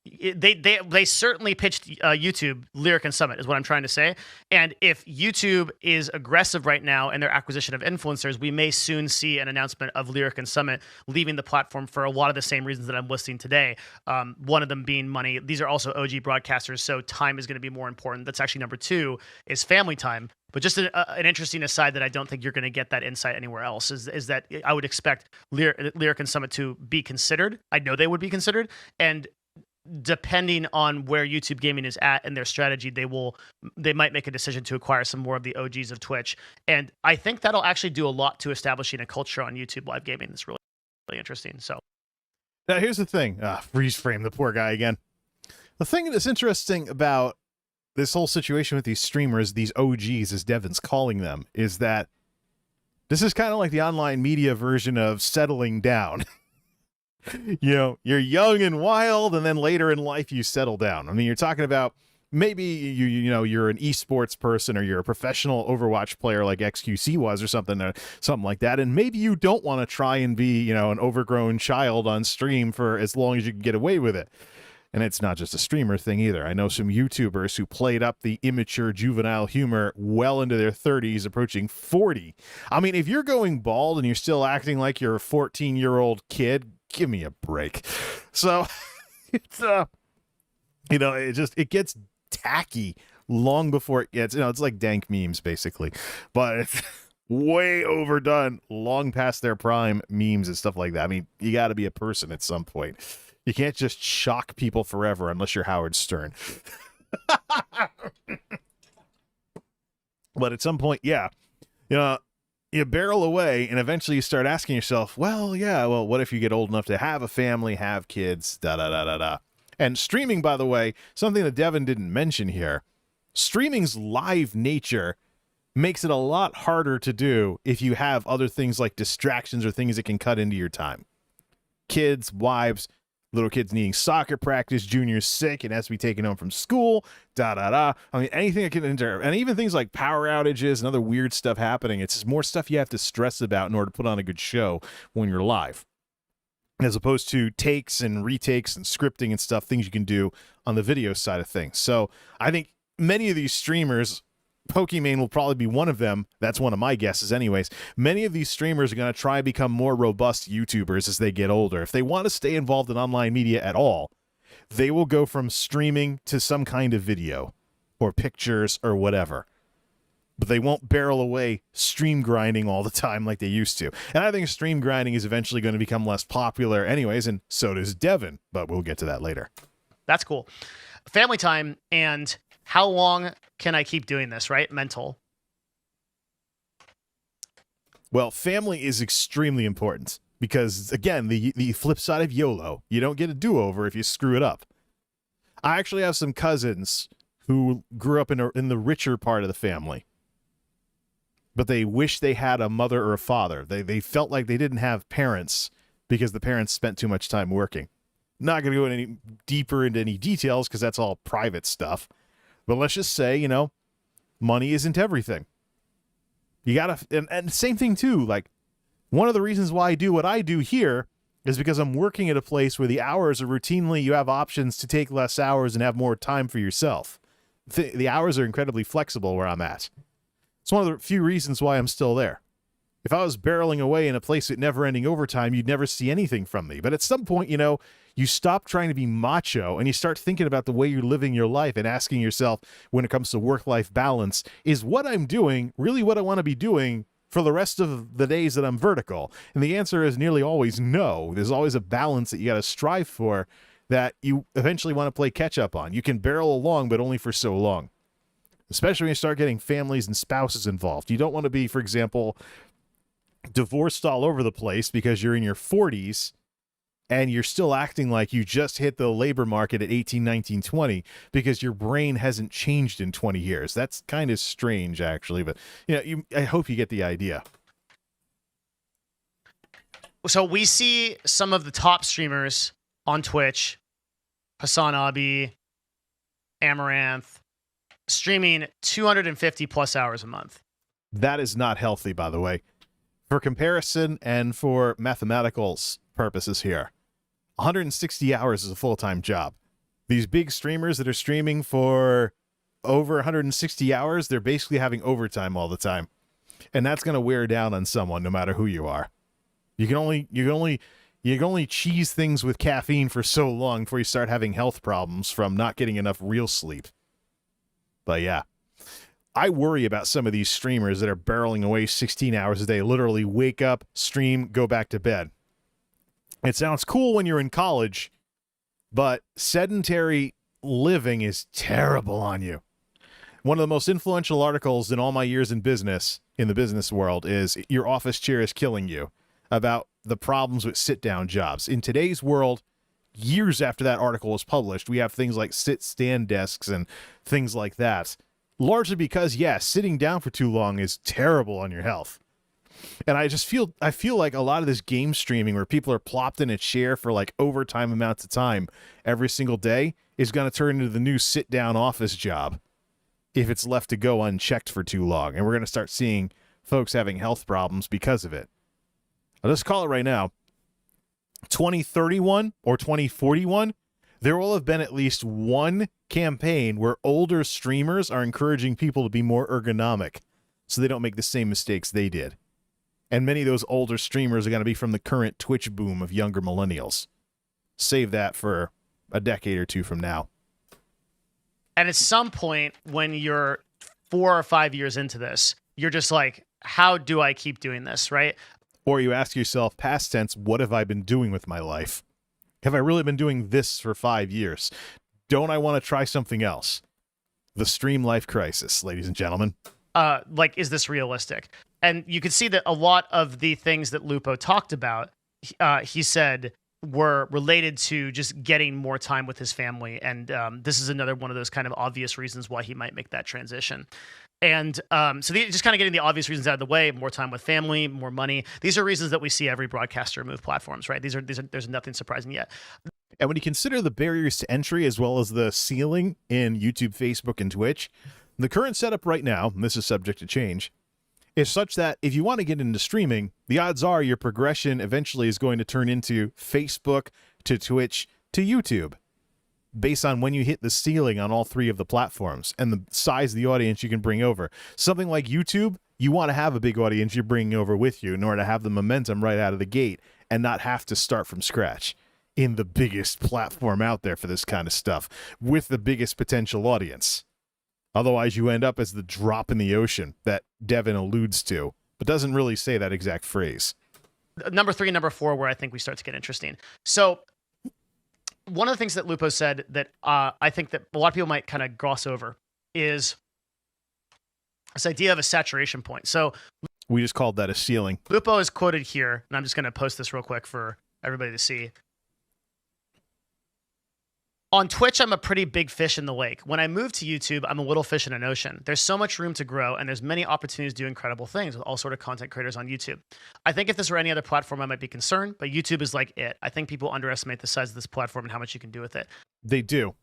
They certainly pitched YouTube, Lyric, and Summit is what I'm trying to say. And if YouTube is aggressive right now in their acquisition of influencers, we may soon see an announcement of Lyric and Summit leaving the platform for a lot of the same reasons that I'm listing today. One of them being money. These are also OG broadcasters, so time is going to be more important. That's actually number 2 is family time. But just an interesting aside that I don't think you're going to get that insight anywhere else is that I would expect Lyric and Summit to be considered. I know they would be considered. And depending on where YouTube gaming is at and their strategy, they might make a decision to acquire some more of the OGs of Twitch. And I think that'll actually do a lot to establishing a culture on YouTube live gaming. That's really, really interesting. So now here's the thing. Freeze frame the poor guy again. The thing that's interesting about this whole situation with these streamers, these OGs, as Devin's calling them, is that this is kind of like the online media version of settling down. You know, you're young and wild, and then later in life you settle down. I mean, you're talking about maybe you're an esports person, or you're a professional Overwatch player like XQC was, or something like that, and maybe you don't want to try and be, an overgrown child on stream for as long as you can get away with it. And it's not just a streamer thing either. I know some YouTubers who played up the immature juvenile humor well into their 30s, approaching 40. I mean, if you're going bald and you're still acting like you're a 14-year-old kid, give me a break. So it's it gets tacky long before it gets, it's like dank memes basically, but it's way overdone, long past their prime memes and stuff like that. I mean, you got to be a person at some point. You can't just shock people forever unless you're Howard Stern. But at some point, yeah, you barrel away, and eventually you start asking yourself, well, what if you get old enough to have a family, have kids, da-da-da-da-da. And streaming, by the way, something that Devin didn't mention here, streaming's live nature makes it a lot harder to do if you have other things like distractions or things that can cut into your time. Kids, wives, little kids needing soccer practice, juniors sick and has to be taken home from school, da-da-da. I mean, anything that can and even things like power outages and other weird stuff happening. It's just more stuff you have to stress about in order to put on a good show when you're live, as opposed to takes and retakes and scripting and stuff, things you can do on the video side of things. So I think many of these streamers, Pokimane will probably be one of them. That's one of my guesses anyways. Many of these streamers are going to try and become more robust YouTubers as they get older. If they want to stay involved in online media at all, they will go from streaming to some kind of video or pictures or whatever. But they won't barrel away stream grinding all the time like they used to. And I think stream grinding is eventually going to become less popular anyways, and so does Devin, but we'll get to that later. That's cool. Family time, and how long can I keep doing this, right? Mental. Well, family is extremely important because, again, the flip side of YOLO, you don't get a do-over if you screw it up. I actually have some cousins who grew up in the richer part of the family, but they wish they had a mother or a father. They felt like they didn't have parents because the parents spent too much time working. Not going to go any deeper into any details because that's all private stuff. But let's just say, money isn't everything. You gotta, and same thing too, like, one of the reasons why I do what I do here is because I'm working at a place where the hours are routinely, you have options to take less hours and have more time for yourself. The hours are incredibly flexible where I'm at. It's one of the few reasons why I'm still there. If I was barreling away in a place with never-ending overtime, you'd never see anything from me. But at some point, you stop trying to be macho and you start thinking about the way you're living your life and asking yourself, when it comes to work-life balance, is what I'm doing really what I want to be doing for the rest of the days that I'm vertical? And the answer is nearly always no. There's always a balance that you got to strive for that you eventually want to play catch-up on. You can barrel along, but only for so long. Especially when you start getting families and spouses involved. You don't want to be, for example, divorced all over the place because you're in your 40s and you're still acting like you just hit the labor market at 18, 19, 20 because your brain hasn't changed in 20 years. That's kind of strange, actually, but I hope you get the idea. So we see some of the top streamers on Twitch, Hassan Abi, Amaranth, streaming 250 plus hours a month. That is not healthy, by the way. For comparison and for mathematical purposes here, 160 hours is a full-time job. These big streamers that are streaming for over 160 hours, they're basically having overtime all the time. And that's going to wear down on someone no matter who you are. You can only cheese things with caffeine for so long before you start having health problems from not getting enough real sleep. But yeah. I worry about some of these streamers that are barreling away 16 hours a day, literally wake up, stream, go back to bed. It sounds cool when you're in college, but sedentary living is terrible on you. One of the most influential articles in all my years in business, in the business world, is Your Office Chair is Killing You, about the problems with sit-down jobs. In today's world, years after that article was published, we have things like sit-stand desks and things like that, largely because, yes, sitting down for too long is terrible on your health. And I feel like a lot of this game streaming where people are plopped in a chair for like overtime amounts of time every single day is going to turn into the new sit-down office job if it's left to go unchecked for too long. And we're going to start seeing folks having health problems because of it. I'll just call it right now. 2031 or 2041, there will have been at least one campaign where older streamers are encouraging people to be more ergonomic so they don't make the same mistakes they did. And many of those older streamers are going to be from the current Twitch boom of younger millennials. Save that for a decade or two from now. And at some point when you're 4 or 5 years into this, you're just like, how do I keep doing this, right? Or you ask yourself, past tense, what have I been doing with my life? Have I really been doing this for 5 years? Don't I want to try something else? The stream life crisis, ladies and gentlemen. Like, is this realistic? And you can see that a lot of the things that Lupo talked about, he said, were related to just getting more time with his family. And this is another one of those kind of obvious reasons why he might make that transition. And just kind of getting the obvious reasons out of the way: more time with family, more money. These are reasons that we see every broadcaster move platforms, right? There's nothing surprising yet. And when you consider the barriers to entry as well as the ceiling in YouTube, Facebook, and Twitch, the current setup right now, and this is subject to change, is such that if you want to get into streaming, the odds are your progression eventually is going to turn into Facebook to Twitch to YouTube, based on when you hit the ceiling on all three of the platforms and the size of the audience you can bring over. Something like YouTube, you want to have a big audience you're bringing over with you in order to have the momentum right out of the gate and not have to start from scratch in the biggest platform out there for this kind of stuff with the biggest potential audience. Otherwise, you end up as the drop in the ocean that Devin alludes to, but doesn't really say that exact phrase. Number 3 and number 4, where I think we start to get interesting. So one of the things that Lupo said that I think that a lot of people might kind of gloss over is this idea of a saturation point. So we just called that a ceiling. Lupo is quoted here, and I'm just going to post this real quick for everybody to see. On Twitch, I'm a pretty big fish in the lake. When I moved to YouTube, I'm a little fish in an ocean. There's so much room to grow, and there's many opportunities to do incredible things with all sort of content creators on YouTube. I think if this were any other platform, I might be concerned, but YouTube is like it. I think people underestimate the size of this platform and how much you can do with it. They do.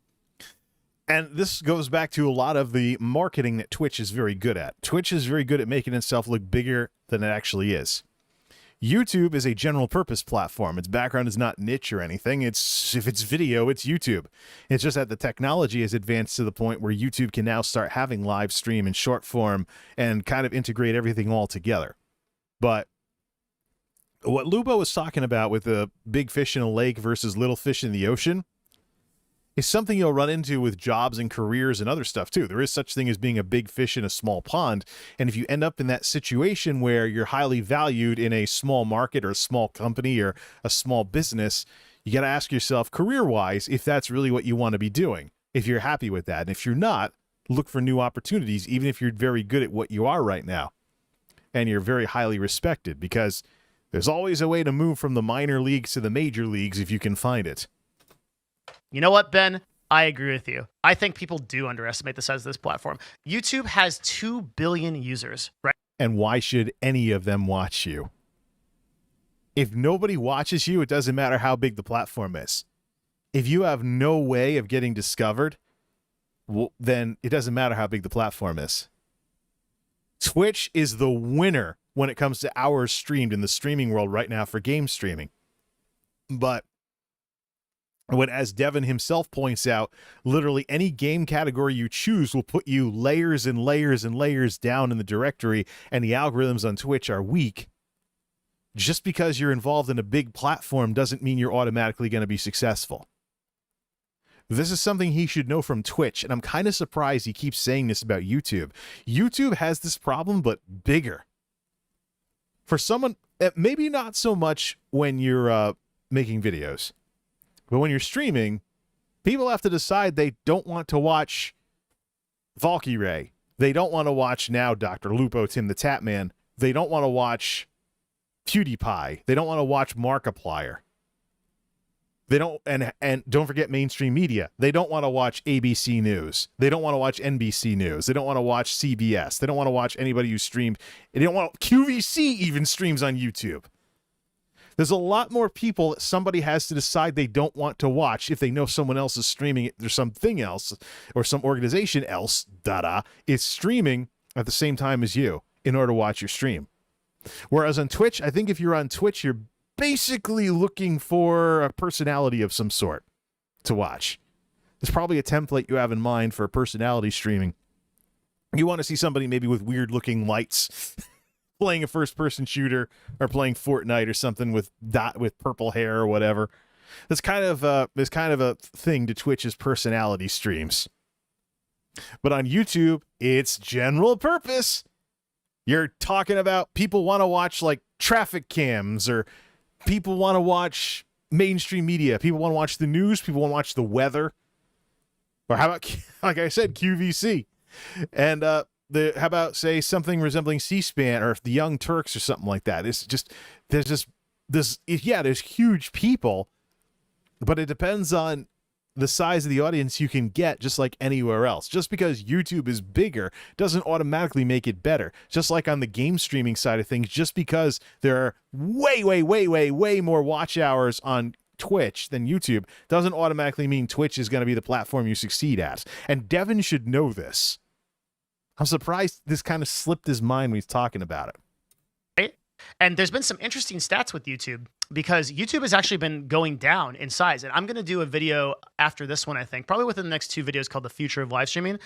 And this goes back to a lot of the marketing that Twitch is very good at. Twitch is very good at making itself look bigger than it actually is. YouTube is a general purpose platform. Its background is not niche or anything. If it's video, it's YouTube. It's just that the technology has advanced to the point where YouTube can now start having live stream and short form and kind of integrate everything all together. But what Lupo was talking about with the big fish in a lake versus little fish in the ocean is something you'll run into with jobs and careers and other stuff too. There is such thing as being a big fish in a small pond. And if you end up in that situation where you're highly valued in a small market or a small company or a small business, you got to ask yourself career-wise if that's really what you want to be doing, if you're happy with that. And if you're not, look for new opportunities, even if you're very good at what you are right now and you're very highly respected, because there's always a way to move from the minor leagues to the major leagues if you can find it. You know what, Ben? I agree with you. I think people do underestimate the size of this platform. YouTube has 2 billion users, right? And why should any of them watch you? If nobody watches you, it doesn't matter how big the platform is. If you have no way of getting discovered, well, then it doesn't matter how big the platform is. Twitch is the winner when it comes to hours streamed in the streaming world right now for game streaming. But when, as Devin himself points out, literally any game category you choose will put you layers and layers and layers down in the directory, and the algorithms on Twitch are weak. Just because you're involved in a big platform doesn't mean you're automatically going to be successful. This is something he should know from Twitch, and I'm kind of surprised he keeps saying this about YouTube. YouTube has this problem, but bigger. For someone, maybe not so much when you're making videos, but when you're streaming, People have to decide they don't want to watch Valkyrie. They don't want to watch now Dr. Lupo, Tim the Tatman. They don't want to watch PewDiePie. They don't want to watch Markiplier. They don't, and don't forget mainstream media. They don't want to watch ABC News. They don't want to watch NBC News. They don't want to watch CBS. They don't want to watch anybody who streamed. They don't want QVC even streams on YouTube. There's a lot more people that somebody has to decide they don't want to watch if they know someone else is streaming it. There's something else or some organization else, is streaming at the same time as you in order to watch your stream. Whereas on Twitch, I think if you're on Twitch, you're basically looking for a personality of some sort to watch. There's probably a template you have in mind for personality streaming. You want to see somebody maybe with weird looking lights playing a first person shooter or playing Fortnite or something with purple hair or whatever. That's kind of a thing to Twitch's personality streams. But on YouTube, it's general purpose. You're talking about people want to watch like traffic cams, or people want to watch mainstream media. People want to watch the news. People want to watch the weather. Or how about, like I said, QVC? And how about, say, something resembling C-SPAN or the Young Turks or something like that? It's just, there's huge people, but it depends on the size of the audience you can get, just like anywhere else. Just because YouTube is bigger doesn't automatically make it better. Just like on the game streaming side of things, just because there are way more watch hours on Twitch than YouTube doesn't automatically mean Twitch is going to be the platform you succeed at. And Devin should know this. I'm surprised this kind of slipped his mind when he's talking about it. Right? And there's been some interesting stats with YouTube, because YouTube has actually been going down in size. And I'm going to do a video after this one, I think, probably within the next 2 videos, called The Future of Live Streaming.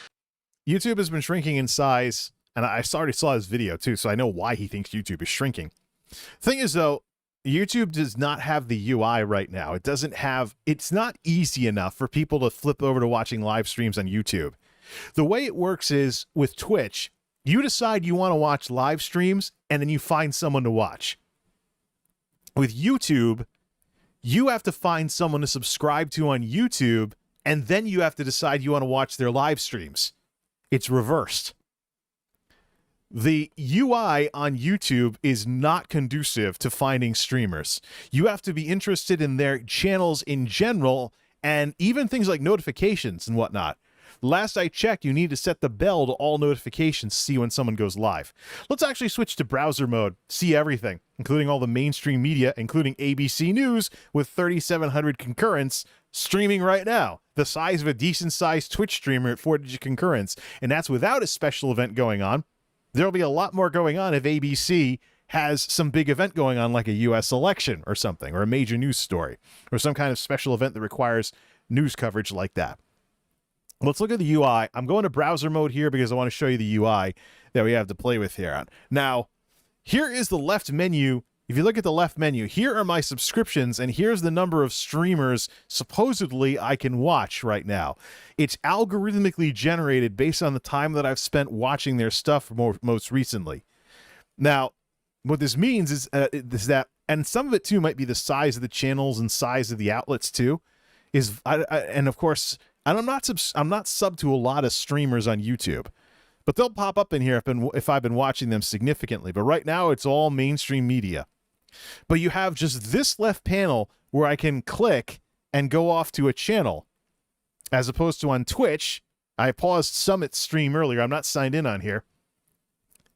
YouTube has been shrinking in size, and I already saw his video too, so I know why he thinks YouTube is shrinking. Thing is, though, YouTube does not have the UI right now. It's not easy enough for people to flip over to watching live streams on YouTube. The way it works is with Twitch, you decide you want to watch live streams, and then you find someone to watch. With YouTube, you have to find someone to subscribe to on YouTube, and then you have to decide you want to watch their live streams. It's reversed. The UI on YouTube is not conducive to finding streamers. You have to be interested in their channels in general, and even things like notifications and whatnot. Last I checked, you need to set the bell to all notifications to see when someone goes live. Let's actually switch to browser mode, see everything, including all the mainstream media, including ABC News with 3,700 concurrents streaming right now. The size of a decent-sized Twitch streamer at 4-digit concurrents, and that's without a special event going on. There'll be a lot more going on if ABC has some big event going on, like a U.S. election or something, or a major news story, or some kind of special event that requires news coverage like that. Let's look at the UI. I'm going to browser mode here because I want to show you the UI that we have to play with here. Now, here is the left menu. If you look at the left menu, here are my subscriptions, and here's the number of streamers supposedly I can watch right now. It's algorithmically generated based on the time that I've spent watching their stuff most recently. Now, what this means is that, and some of it too might be the size of the channels and size of the outlets too, and of course, and I'm not sub to a lot of streamers on YouTube, but they'll pop up in here if I've been watching them significantly. But right now, it's all mainstream media. But you have just this left panel where I can click and go off to a channel, as opposed to on Twitch. I paused Summit's stream earlier. I'm not signed in on here.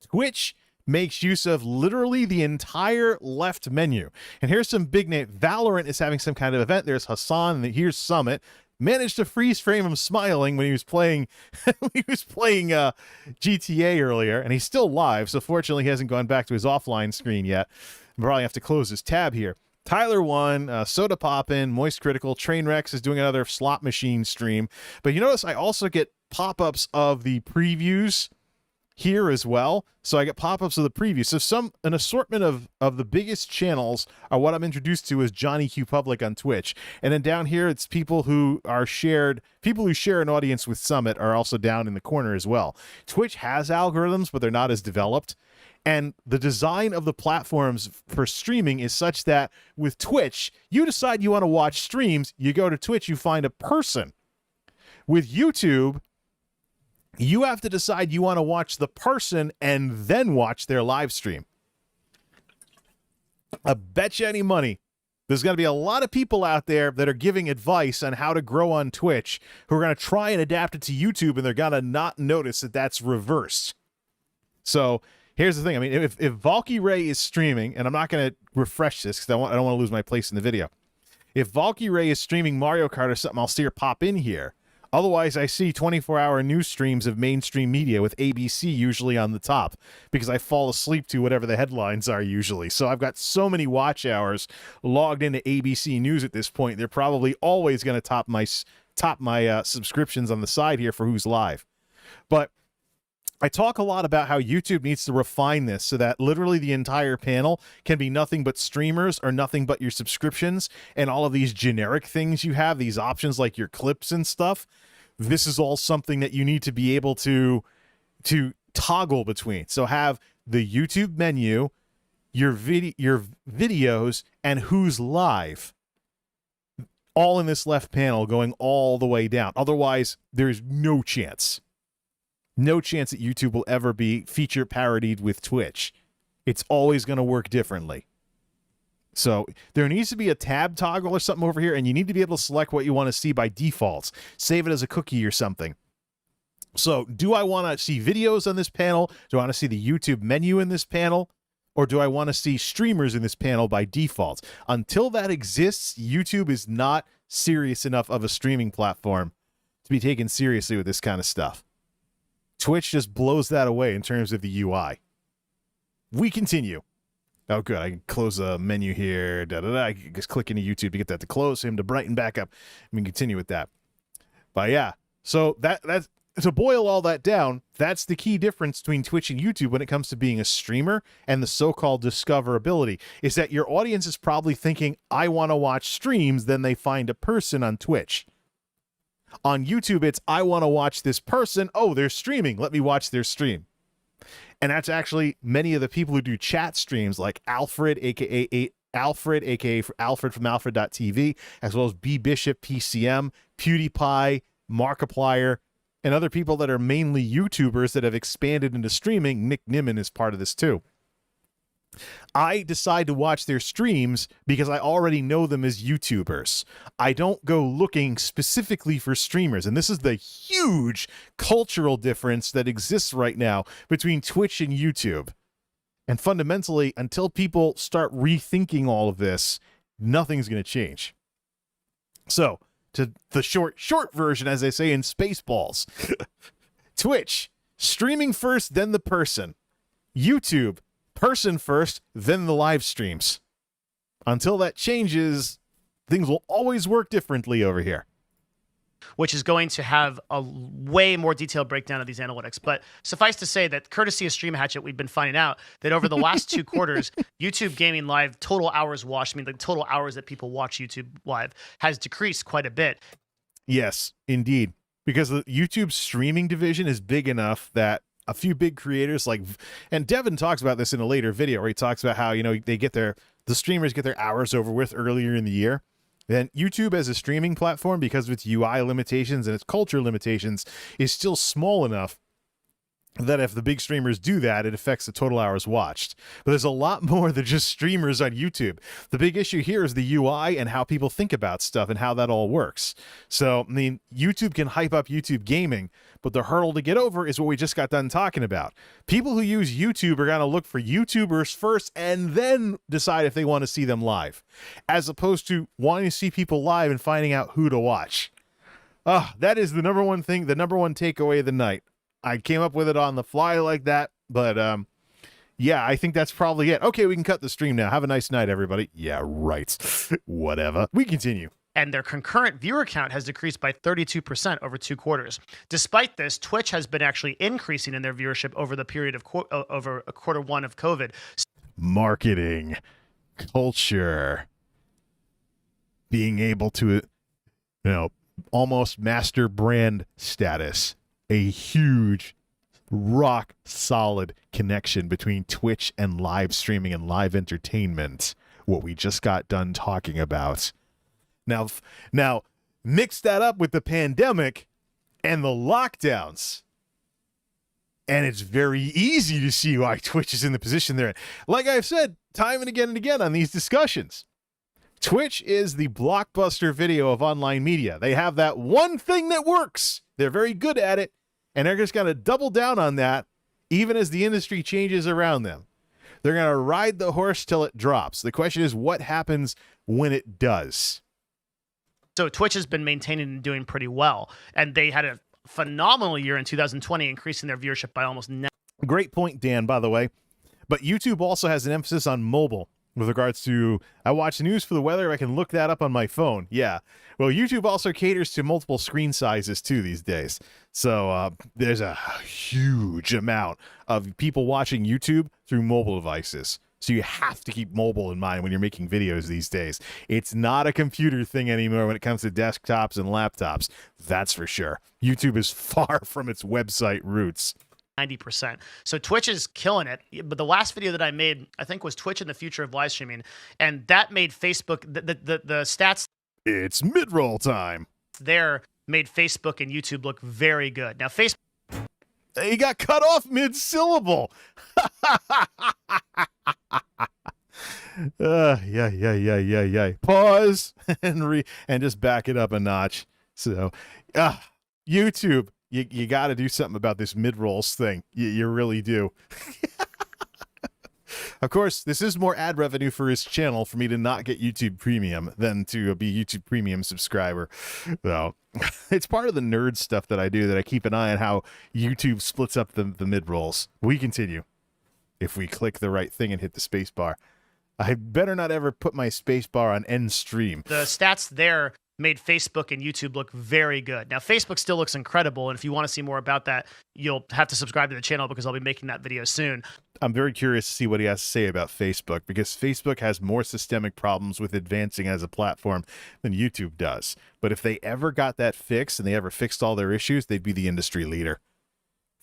Twitch makes use of literally the entire left menu. And here's some big name. Valorant is having some kind of event. There's Hassan, and here's Summit. Managed to freeze frame him smiling when he was playing GTA earlier, and he's still live, so fortunately he hasn't gone back to his offline screen yet. I'll probably have to close his tab here. Tyler won, Soda Poppin', Moist Critical, Trainwrecks is doing another slot machine stream. But you notice I also get pop-ups of the previews here as well. So I get pop-ups of the previews. So an assortment of the biggest channels are what I'm introduced to as Johnny Q Public on Twitch. And then down here, it's people who share an audience with Summit are also down in the corner as well. Twitch has algorithms, but they're not as developed. And the design of the platforms for streaming is such that with Twitch, you decide you want to watch streams, you go to Twitch, you find a person. With YouTube, you have to decide you want to watch the person and then watch their live stream. I bet you any money there's going to be a lot of people out there that are giving advice on how to grow on Twitch who are going to try and adapt it to YouTube, and they're going to not notice that that's reversed. So here's the thing. I mean, if Valky Ray is streaming, and I'm not going to refresh this because I don't want to lose my place in the video. If Valky Ray is streaming Mario Kart or something, I'll see her pop in here. Otherwise, I see 24-hour news streams of mainstream media with ABC usually on the top because I fall asleep to whatever the headlines are usually. So I've got so many watch hours logged into ABC News at this point. They're probably always going to top my subscriptions on the side here for who's live. But I talk a lot about how YouTube needs to refine this so that literally the entire panel can be nothing but streamers or nothing but your subscriptions, and all of these generic things you have, these options like your clips and stuff. This is all something that you need to be able to toggle between. So have the YouTube menu, your videos, and who's live all in this left panel going all the way down. Otherwise, there's no chance. No chance that YouTube will ever be feature parodied with Twitch. It's always going to work differently. So there needs to be a tab toggle or something over here, and you need to be able to select what you want to see by default. Save it as a cookie or something. So do I want to see videos on this panel? Do I want to see the YouTube menu in this panel? Or do I want to see streamers in this panel by default? Until that exists, YouTube is not serious enough of a streaming platform to be taken seriously with this kind of stuff. Twitch just blows that away in terms of the UI. We continue. Oh, good. I can close a menu here. I can just click into YouTube to get that to close, him to brighten back up. We can continue with that. But yeah, so that's to boil all that down, that's the key difference between Twitch and YouTube when it comes to being a streamer and the so-called discoverability, is that your audience is probably thinking, I want to watch streams, then they find a person on Twitch. On YouTube, it's, I want to watch this person. Oh, they're streaming. Let me watch their stream. And that's actually many of the people who do chat streams, like Alfred, aka Alfred from Alfred.tv, as well as B Bishop, PCM, PewDiePie, Markiplier, and other people that are mainly YouTubers that have expanded into streaming. Nick Nimmin is part of this too. I decide to watch their streams because I already know them as YouTubers. I don't go looking specifically for streamers. And this is the huge cultural difference that exists right now between Twitch and YouTube. And fundamentally, until people start rethinking all of this, nothing's going to change. So, to the short version, as they say in Spaceballs. Twitch, streaming first, then the person. YouTube, person first, then the live streams. Until that changes, things will always work differently over here. Which is going to have a way more detailed breakdown of these analytics. But suffice to say that courtesy of Stream Hatchet, we've been finding out that over the last 2 quarters, YouTube Gaming Live total hours watched, I mean the total hours that people watch YouTube Live, has decreased quite a bit. Yes, indeed. Because the YouTube streaming division is big enough that a few big creators like, and Devin talks about this in a later video where he talks about how, you know, the streamers get their hours over with earlier in the year. Then YouTube as a streaming platform, because of its UI limitations and its culture limitations, is still small enough that if the big streamers do that, it affects the total hours watched. But there's a lot more than just streamers on YouTube. The big issue here is the UI and how people think about stuff and how that all works. So, I mean, YouTube can hype up YouTube gaming, but the hurdle to get over is what we just got done talking about. People who use YouTube are going to look for YouTubers first and then decide if they want to see them live, as opposed to wanting to see people live and finding out who to watch. That is the number one thing, the number one takeaway of the night. I came up with it on the fly like that, but yeah, I think that's probably it. Okay, we can cut the stream now. Have a nice night, everybody. Yeah, right. Whatever. We continue. And their concurrent viewer count has decreased by 32% over 2 quarters. Despite this, Twitch has been actually increasing in their viewership over the period of over quarter 1 of COVID. Marketing, culture, being able to, you know, almost master brand status. A huge rock solid connection between Twitch and live streaming and live entertainment, what we just got done talking about. Now mix that up with the pandemic and the lockdowns, and it's very easy to see why Twitch is in the position they're in. Like I've said time and again on these discussions, Twitch is the blockbuster video of online media. They have that one thing that works. They're very good at it, and they're just going to double down on that even as the industry changes around them. They're going to ride the horse till it drops. The question is, what happens when it does? So Twitch has been maintaining and doing pretty well, and they had a phenomenal year in 2020, increasing their viewership by almost 9. Great point, Dan, by the way. But YouTube also has an emphasis on mobile with regards to, I watch the news for the weather, I can look that up on my phone. Yeah. Well, YouTube also caters to multiple screen sizes too these days. So there's a huge amount of people watching YouTube through mobile devices. So you have to keep mobile in mind when you're making videos these days. It's not a computer thing anymore when it comes to desktops and laptops. That's for sure. YouTube is far from its website roots. 90%. So Twitch is killing it. But the last video that I made, I think, was Twitch in the future of live streaming. And that made Facebook, the stats. It's mid-roll time. There made Facebook and YouTube look very good. Now, Facebook. He got cut off mid-syllable. Yeah. Pause and just back it up a notch. So, YouTube, you got to do something about this mid-rolls thing. You really do. Of course, this is more ad revenue for his channel for me to not get YouTube Premium than to be YouTube Premium subscriber. So, it's part of the nerd stuff that I do, that I keep an eye on how YouTube splits up the mid-rolls. We continue. If we click the right thing and hit the space bar. I better not ever put my space bar on end stream. The stats there made Facebook and YouTube look very good. Now, Facebook still looks incredible, and if you want to see more about that, you'll have to subscribe to the channel because I'll be making that video soon. I'm very curious to see what he has to say about Facebook, because Facebook has more systemic problems with advancing as a platform than YouTube does. But if they ever got that fixed and they ever fixed all their issues, they'd be the industry leader.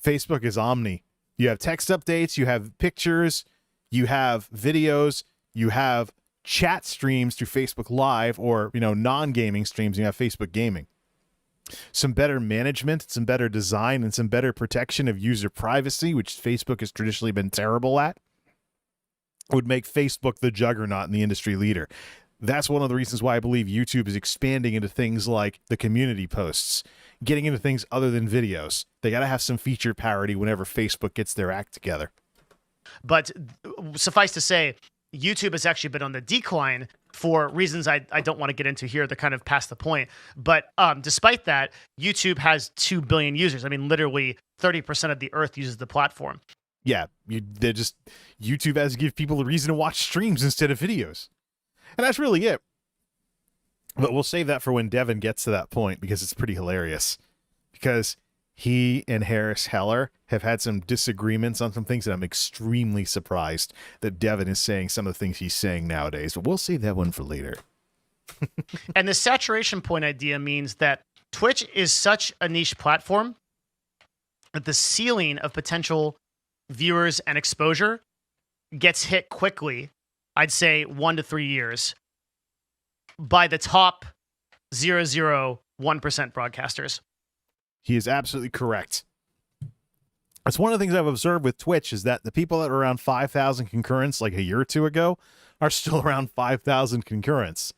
Facebook is omni. You have text updates, you have pictures, you have videos, you have chat streams through Facebook Live, or, non-gaming streams, you have Facebook Gaming. Some better management, some better design, and some better protection of user privacy, which Facebook has traditionally been terrible at, would make Facebook the juggernaut and the industry leader. That's one of the reasons why I believe YouTube is expanding into things like the community posts, getting into things other than videos. They got to have some feature parity whenever Facebook gets their act together. But suffice to say, YouTube has actually been on the decline for reasons I don't want to get into here. They're kind of past the point. But despite that, YouTube has 2 billion users. I mean, literally 30% of the earth uses the platform. Yeah, YouTube has to give people a reason to watch streams instead of videos. And that's really it. But we'll save that for when Devin gets to that point, because it's pretty hilarious. Because he and Harris Heller have had some disagreements on some things, and I'm extremely surprised that Devin is saying some of the things he's saying nowadays. But we'll save that one for later. And the saturation point idea means that Twitch is such a niche platform that the ceiling of potential viewers and exposure gets hit quickly, I'd say 1 to 3 years, by the top 0.001% broadcasters. He is absolutely correct. That's one of the things I've observed with Twitch, is that the people that are around 5,000 concurrents like a year or two ago are still around 5,000 concurrents.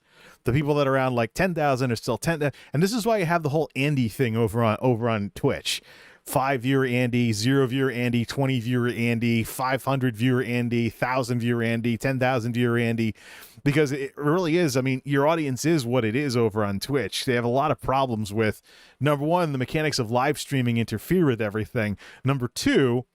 The people that are around like 10,000 are still 10,000. And this is why you have the whole Andy thing over on Twitch. 5 viewer Andy, 0 viewer Andy, 20 viewer Andy, 500 viewer Andy, 1,000 viewer Andy, 10,000 viewer Andy, because it really is. I mean, your audience is what it is over on Twitch. They have a lot of problems with, number one, the mechanics of live streaming interfere with everything. Number two,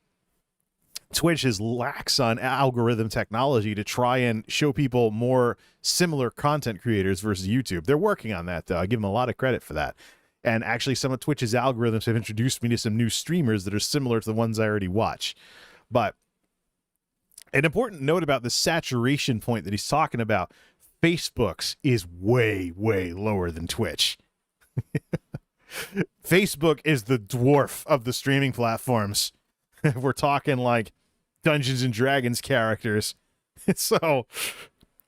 Twitch is lax on algorithm technology to try and show people more similar content creators versus YouTube. They're working on that, though. I give them a lot of credit for that. And actually, some of Twitch's algorithms have introduced me to some new streamers that are similar to the ones I already watch. But an important note about the saturation point that he's talking about, Facebook's is way, way lower than Twitch. Facebook is the dwarf of the streaming platforms. We're talking like Dungeons and Dragons characters. So,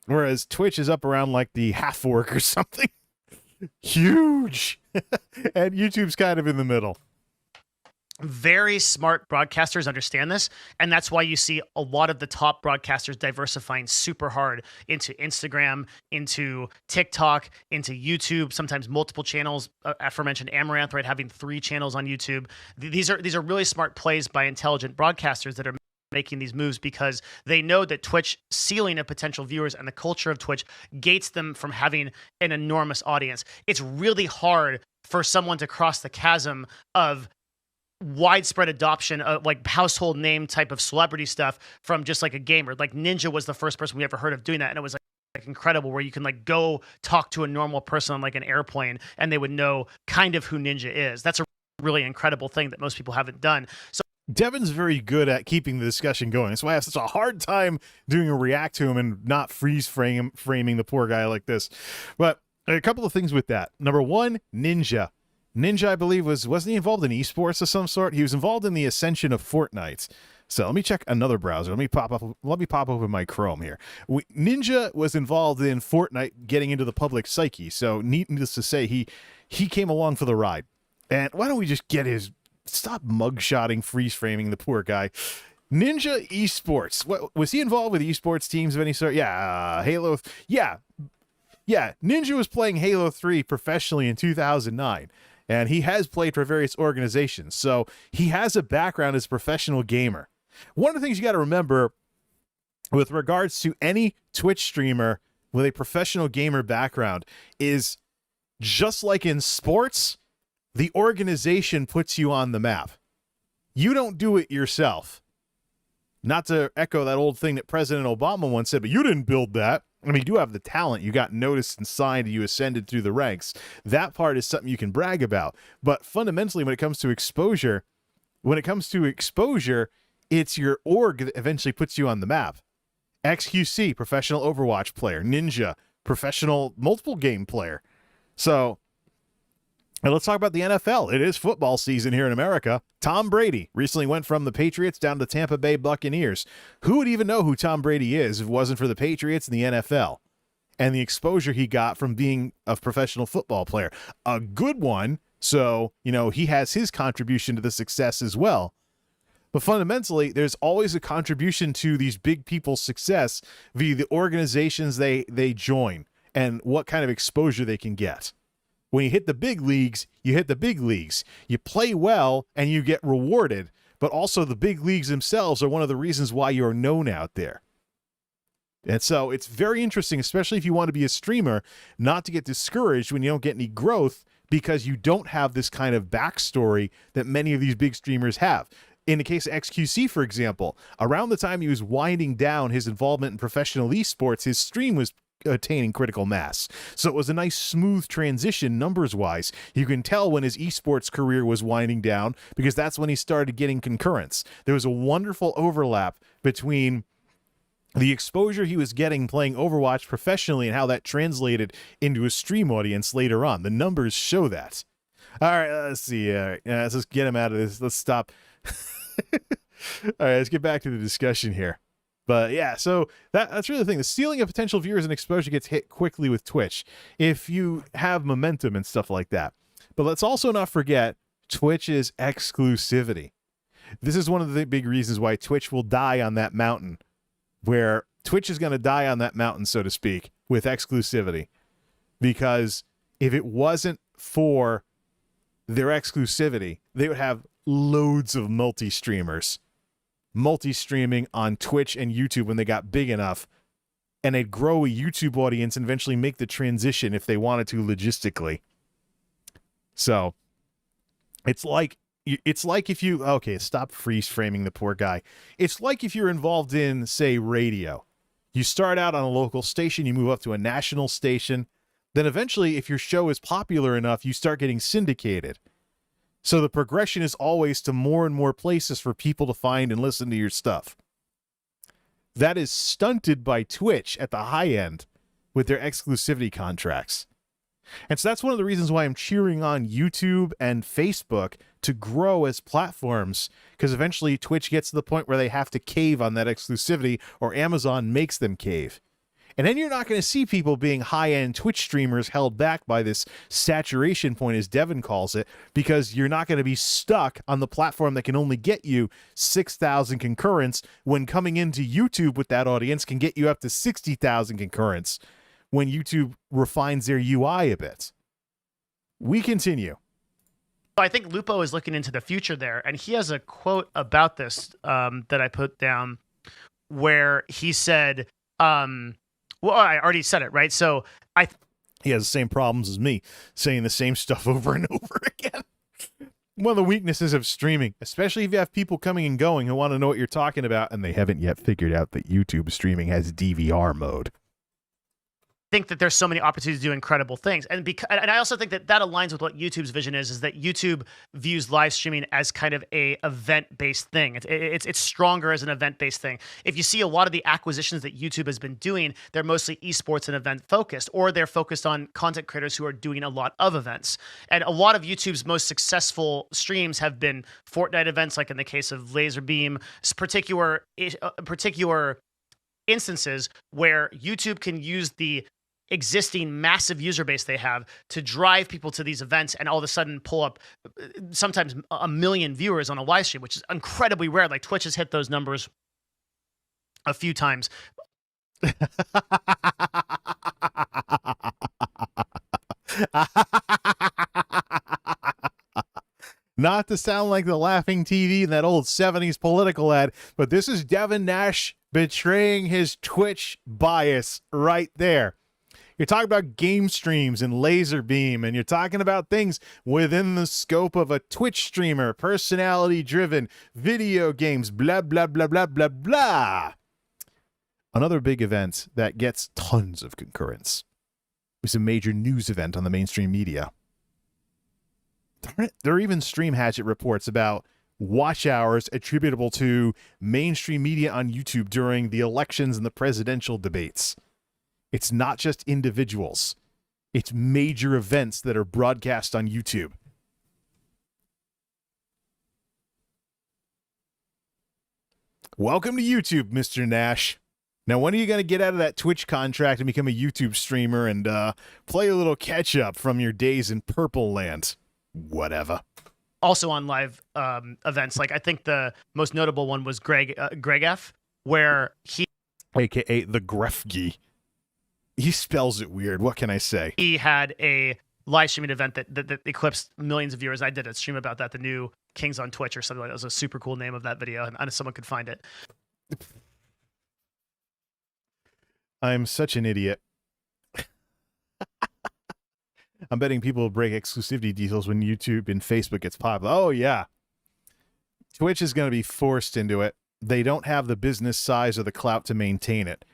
whereas Twitch is up around like the half orc or something. Huge. And YouTube's kind of in the middle. Very smart broadcasters understand this, and that's why you see a lot of the top broadcasters diversifying super hard into Instagram, into TikTok, into YouTube, sometimes multiple channels. Aforementioned Amaranth, right, having 3 channels on YouTube. These are really smart plays by intelligent broadcasters that are making these moves because they know that Twitch ceiling of potential viewers and the culture of Twitch gates them from having an enormous audience. It's really hard for someone to cross the chasm of widespread adoption of like household name type of celebrity stuff from just like a gamer. Like Ninja was the first person we ever heard of doing that, and it was like incredible, where you can like go talk to a normal person on like an airplane and they would know kind of who Ninja is. That's a really incredible thing that most people haven't done. So Devin's very good at keeping the discussion going. That's why I have such a hard time doing a react to him and not framing the poor guy like this. But a couple of things with that. Number one, Ninja. Ninja, I believe, wasn't he involved in esports of some sort? He was involved in the ascension of Fortnite. So let me check another browser. Let me pop open my Chrome here. Ninja was involved in Fortnite getting into the public psyche. So needless to say, he came along for the ride. And why don't we just get his... Stop mugshotting, freeze framing the poor guy. Ninja Esports. What, was he involved with esports teams of any sort? Yeah, Halo. Yeah. Ninja was playing Halo 3 professionally in 2009. And he has played for various organizations. So he has a background as a professional gamer. One of the things you got to remember with regards to any Twitch streamer with a professional gamer background is just like in sports, the organization puts you on the map. You don't do it yourself. Not to echo that old thing that President Obama once said, but you didn't build that. I mean, you do have the talent. You got noticed and signed, and you ascended through the ranks. That part is something you can brag about. But fundamentally, when it comes to exposure, it's your org that eventually puts you on the map. XQC, professional Overwatch player. Ninja, professional multiple game player. So, and let's talk about the NFL. It is football season here in America. Tom Brady recently went from the Patriots down to the Tampa Bay Buccaneers. Who would even know who Tom Brady is if it wasn't for the Patriots and the NFL and the exposure he got from being a professional football player? A good one. So, he has his contribution to the success as well. But fundamentally, there's always a contribution to these big people's success via the organizations they join and what kind of exposure they can get. When you hit the big leagues, you hit the big leagues. You play well and you get rewarded, but also the big leagues themselves are one of the reasons why you're known out there. And so it's very interesting, especially if you want to be a streamer, not to get discouraged when you don't get any growth because you don't have this kind of backstory that many of these big streamers have. In the case of XQC, for example, around the time he was winding down his involvement in professional esports, his stream was attaining critical mass. So it was a nice smooth transition numbers-wise. You can tell when his esports career was winding down because that's when he started getting concurrence. There was a wonderful overlap between the exposure he was getting playing Overwatch professionally and how that translated into a stream audience later on. The numbers show that. All right, let's see. Let's just get him out of this. Let's stop. All right, let's get back to the discussion here. But yeah, so that's really the thing. The ceiling of potential viewers and exposure gets hit quickly with Twitch if you have momentum and stuff like that. But let's also not forget Twitch's exclusivity. This is one of the big reasons why Twitch will die on that mountain, where Twitch is going to die on that mountain, so to speak, with exclusivity. Because if it wasn't for their exclusivity, they would have loads of multi-streamers. Multi-streaming on Twitch and YouTube when they got big enough, and they'd grow a YouTube audience and eventually make the transition if they wanted to logistically. So it's like if you stop freeze framing the poor guy. It's like if you're involved in, say, radio. You start out on a local station, you move up to a national station, then eventually if your show is popular enough, you start getting syndicated. So the progression is always to more and more places for people to find and listen to your stuff. That is stunted by Twitch at the high end with their exclusivity contracts. And so that's one of the reasons why I'm cheering on YouTube and Facebook to grow as platforms, because eventually Twitch gets to the point where they have to cave on that exclusivity, or Amazon makes them cave. And then you're not going to see people being high-end Twitch streamers held back by this saturation point, as Devin calls it, because you're not going to be stuck on the platform that can only get you 6,000 concurrents, when coming into YouTube with that audience can get you up to 60,000 concurrents when YouTube refines their UI a bit. We continue. I think Lupo is looking into the future there, and he has a quote about this that I put down where he said, well, I already said it, right? So he has the same problems as me, saying the same stuff over and over again. One of the weaknesses of streaming, especially if you have people coming and going who want to know what you're talking about, and they haven't yet figured out that YouTube streaming has DVR mode. Think that there's so many opportunities to do incredible things, and I also think that aligns with what YouTube's vision is that YouTube views live streaming as kind of a event-based thing. It's stronger as an event-based thing. If you see a lot of the acquisitions that YouTube has been doing, they're mostly esports and event focused, or they're focused on content creators who are doing a lot of events. And a lot of YouTube's most successful streams have been Fortnite events, like in the case of Laserbeam, particular instances where YouTube can use the existing massive user base they have to drive people to these events, and all of a sudden pull up sometimes 1 million viewers on a live stream, which is incredibly rare. Like Twitch has hit those numbers a few times. Not to sound like the laughing TV in that old 70s political ad, but this is Devin Nash betraying his Twitch bias right there. You're talking about game streams and Laserbeam, and you're talking about things within the scope of a Twitch streamer, personality-driven, video games, blah, blah, blah, blah, blah, blah. Another big event that gets tons of concurrence is a major news event on the mainstream media. There are even Stream Hatchet reports about watch hours attributable to mainstream media on YouTube during the elections and the presidential debates. It's not just individuals. It's major events that are broadcast on YouTube. Welcome to YouTube, Mr. Nash. Now, when are you going to get out of that Twitch contract and become a YouTube streamer and play a little catch-up from your days in Purple Land? Whatever. Also on live events, like I think the most notable one was Greg F, where he, AKA the Grefgy. He spells it weird. What can I say? He had a live streaming event that eclipsed millions of viewers. I did a stream about that, the new Kings on Twitch or something like that. It was a super cool name of that video, and someone could find it. I'm such an idiot. I'm betting people will break exclusivity deals when YouTube and Facebook gets popular. Oh, yeah. Twitch is going to be forced into it. They don't have the business size or the clout to maintain it.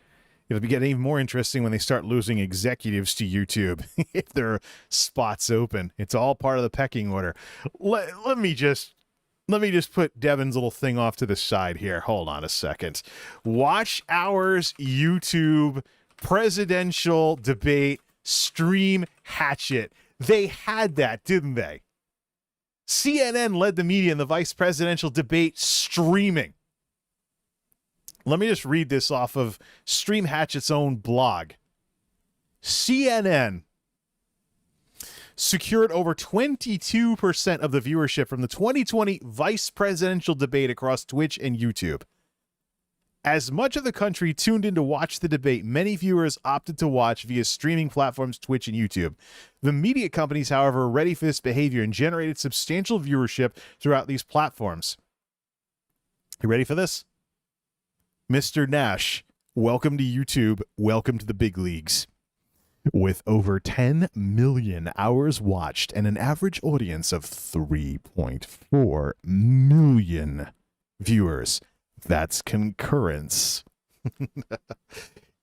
It'll be getting even more interesting when they start losing executives to YouTube if there are spots open. It's all part of the pecking order. Let me just put Devin's little thing off to the side here. Hold on a second. Watch hours, YouTube, presidential debate, Stream Hatchet. They had that, didn't they? CNN led the media in the vice presidential debate streaming. Let me just read this off of Stream Hatchet's own blog. CNN secured over 22% of the viewership from the 2020 vice presidential debate across Twitch and YouTube. As much of the country tuned in to watch the debate, many viewers opted to watch via streaming platforms Twitch and YouTube. The media companies, however, were ready for this behavior and generated substantial viewership throughout these platforms. You ready for this? Mr. Nash, welcome to YouTube. Welcome to the big leagues. With over 10 million hours watched and an average audience of 3.4 million viewers. That's concurrence.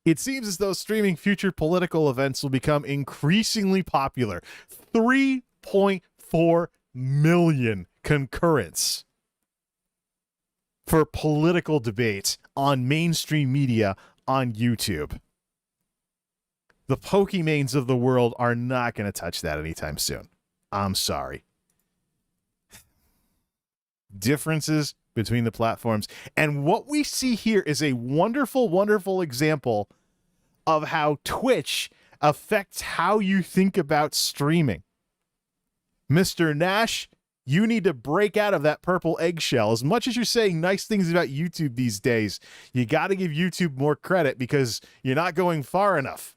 It seems as though streaming future political events will become increasingly popular. 3.4 million concurrence for political debates on mainstream media on YouTube. The Pokemanes of the world are not going to touch that anytime soon. I'm sorry. Differences between the platforms. And what we see here is a wonderful, wonderful example of how Twitch affects how you think about streaming. Mr. Nash, you need to break out of that purple eggshell. As much as you're saying nice things about YouTube these days, you got to give YouTube more credit because you're not going far enough.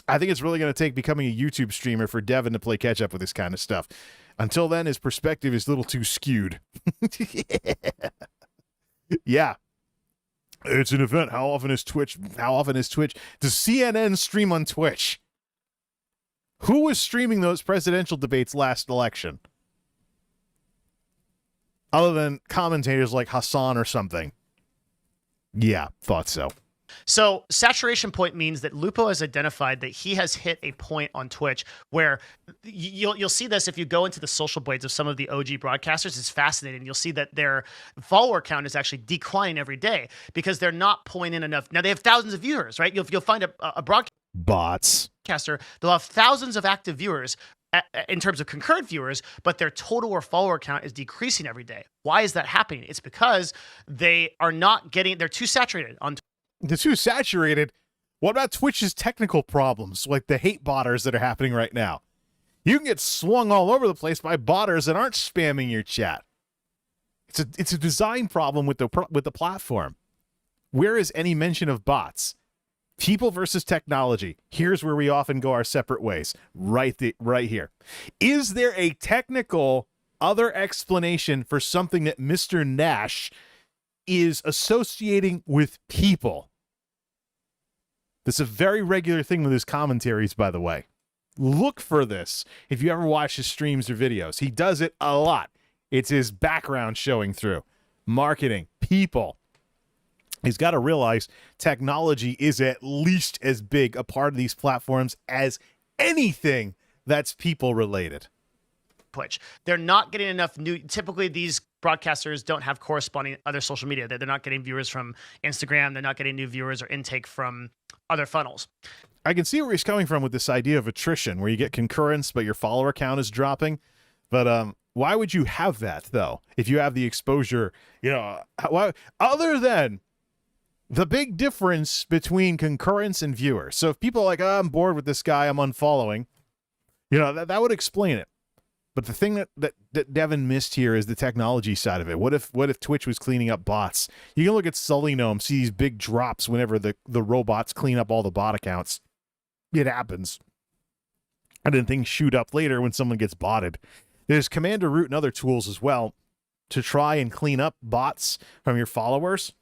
I think it's really going to take becoming a YouTube streamer for Devin to play catch up with this kind of stuff. Until then, his perspective is a little too skewed. Yeah. It's an event. How often is Twitch? Does CNN stream on Twitch? Who was streaming those presidential debates last election? Other than commentators like Hassan or something. Yeah, thought so. So saturation point means that Lupo has identified that he has hit a point on Twitch where you'll see this if you go into the social blades of some of the OG broadcasters. It's fascinating. You'll see that their follower count is actually declining every day because they're not pulling in enough. Now they have thousands of viewers, right? You'll find a broadcaster. They'll have thousands of active viewers in terms of concurrent viewers, but their total or follower count is decreasing every day. Why is that happening? It's because they're too saturated on Twitch. They're too saturated. What about Twitch's technical problems, like the hate botters that are happening right now? You can get swung all over the place by botters that aren't spamming your chat. It's a design problem with the platform. Where is any mention of bots? People versus technology. Here's where we often go our separate ways. Right here. Is there a technical other explanation for something that Mr. Nash is associating with people? This is a very regular thing with his commentaries, by the way. Look for this if you ever watch his streams or videos. He does it a lot. It's his background showing through. Marketing, people. He's got to realize technology is at least as big a part of these platforms as anything that's people related. Twitch. They're not getting enough typically these broadcasters don't have corresponding other social media. They're not getting viewers from Instagram. They're not getting new viewers or intake from other funnels. I can see where he's coming from with this idea of attrition, where you get concurrence, but your follower count is dropping. But why would you have that, though, if you have the exposure? Why, other than the big difference between concurrence and viewers. So if people are like, I'm bored with this guy, I'm unfollowing, that would explain it. But the thing that Devin missed here is the technology side of it. What if Twitch was cleaning up bots? You can look at Sully Gnome, see these big drops whenever the robots clean up all the bot accounts. It happens. And then things shoot up later when someone gets botted. There's Commander Root and other tools as well to try and clean up bots from your followers.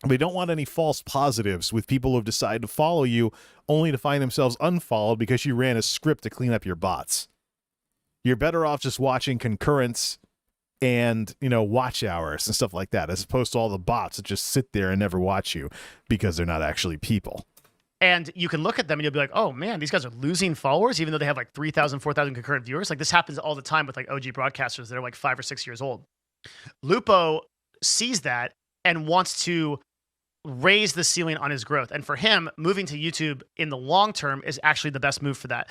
We don't want any false positives with people who have decided to follow you only to find themselves unfollowed because you ran a script to clean up your bots. You're better off just watching concurrence and, watch hours and stuff like that, as opposed to all the bots that just sit there and never watch you because they're not actually people. And you can look at them and you'll be like, oh man, these guys are losing followers, even though they have like 3,000, 4,000 concurrent viewers. Like this happens all the time with like OG broadcasters that are like 5 or 6 years old. Lupo sees that and wants to raise the ceiling on his growth. And for him, moving to YouTube in the long term is actually the best move for that.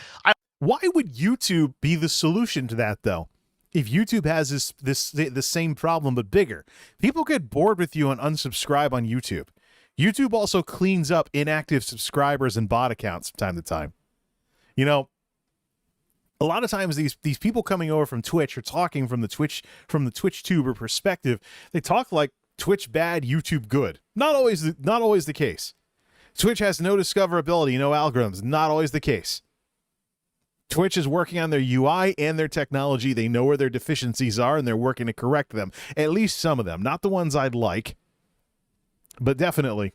Why would YouTube be the solution to that, though? If YouTube has the same problem but bigger, people get bored with you and unsubscribe on YouTube. YouTube also cleans up inactive subscribers and bot accounts from time to time. A lot of times these people coming over from Twitch are talking from the Twitch tuber perspective. They talk like Twitch bad, YouTube good. Not always the case. Twitch has no discoverability, no algorithms. Not always the case. Twitch is working on their UI and their technology. They know where their deficiencies are, and they're working to correct them. At least some of them. Not the ones I'd like, but definitely.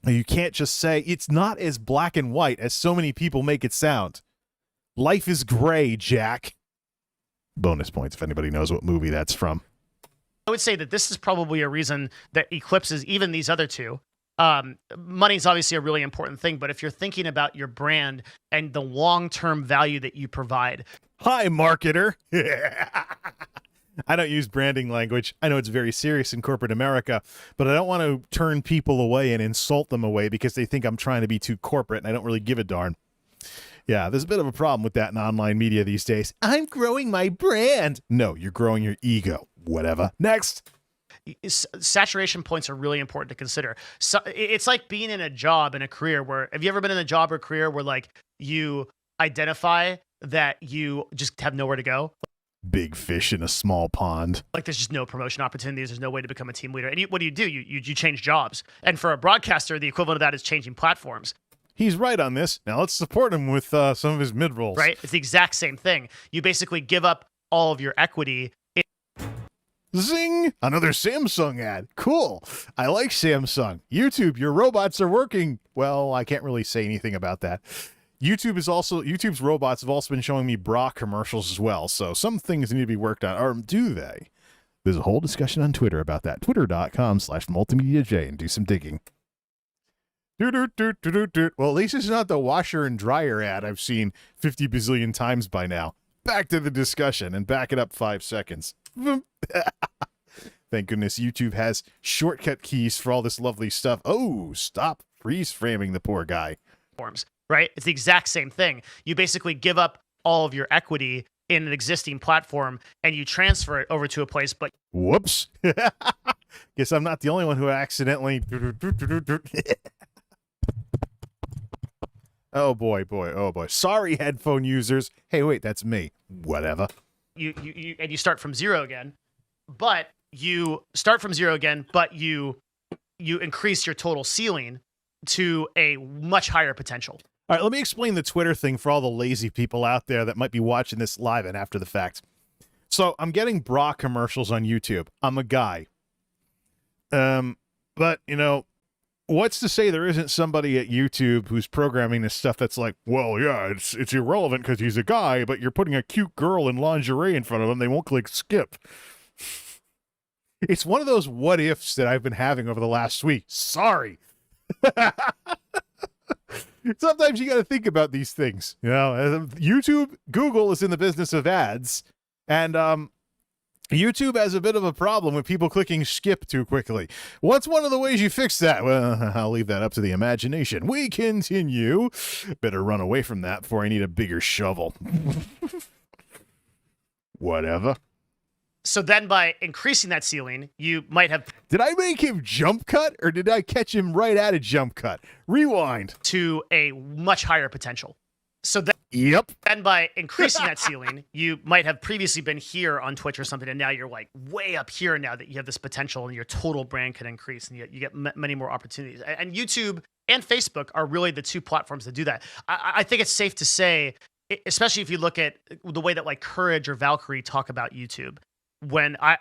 You can't just say it's not as black and white as so many people make it sound. Life is gray, Jack. Bonus points if anybody knows what movie that's from. I would say that this is probably a reason that eclipses even these other two. Money is obviously a really important thing, but if you're thinking about your brand and the long-term value that you provide. Hi, marketer. I don't use branding language. I know it's very serious in corporate America, but I don't want to turn people away and insult them away because they think I'm trying to be too corporate and I don't really give a darn. Yeah, there's a bit of a problem with that in online media these days. I'm growing my brand. No, you're growing your ego. Whatever. Next. Saturation points are really important to consider. So it's like being in a job and a career where, have you ever been in a job or career where like you identify that you just have nowhere to go? Big fish in a small pond. Like there's just no promotion opportunities. There's no way to become a team leader. And what do? You change jobs. And for a broadcaster, the equivalent of that is changing platforms. He's right on this. Now let's support him with some of his mid-rolls. Right? It's the exact same thing. You basically give up all of your equity. Zing! Another Samsung ad. Cool. I like Samsung. YouTube, your robots are working. Well, I can't really say anything about that. YouTube's robots have also been showing me bra commercials as well, so some things need to be worked on. Or do they? There's a whole discussion on Twitter about that. Twitter.com/MultimediaJay and do some digging. Well, at least it's not the washer and dryer ad I've seen 50 bazillion times by now. Back to the discussion and back it up 5 seconds. Thank goodness YouTube has shortcut keys for all this lovely stuff. Oh, stop freeze framing the poor guy. Right? It's the exact same thing. You basically give up all of your equity in an existing platform and you transfer it over to a place, but whoops. Guess I'm not the only one who accidentally oh boy. Sorry, headphone users. Hey, wait, that's me. Whatever. You start from zero again, but you increase your total ceiling to a much higher potential. All right, let me explain the Twitter thing for all the lazy people out there that might be watching this live and after the fact. So I'm getting bra commercials on YouTube. I'm a guy. But, you know, what's to say there isn't somebody at YouTube who's programming this stuff that's like, well, yeah, it's irrelevant because he's a guy, but you're putting a cute girl in lingerie in front of them. They won't click skip. It's one of those what ifs that I've been having over the last week. Sorry. Sometimes you got to think about these things. You know, YouTube, Google is in the business of ads, and YouTube has a bit of a problem with people clicking skip too quickly. What's one of the ways you fix that? Well, I'll leave that up to the imagination. We continue. Better run away from that before I need a bigger shovel. Whatever. So then by increasing that ceiling, you might have... Did I make him jump cut, or did I catch him right at a jump cut? Rewind. To a much higher potential. So then... Yep. And by increasing that ceiling, you might have previously been here on Twitch or something, and now you're like way up here now that you have this potential and your total brand can increase and you get many more opportunities. And YouTube and Facebook are really the two platforms that do that. I think it's safe to say, especially if you look at the way that like Courage or Valkyrie talk about YouTube. When I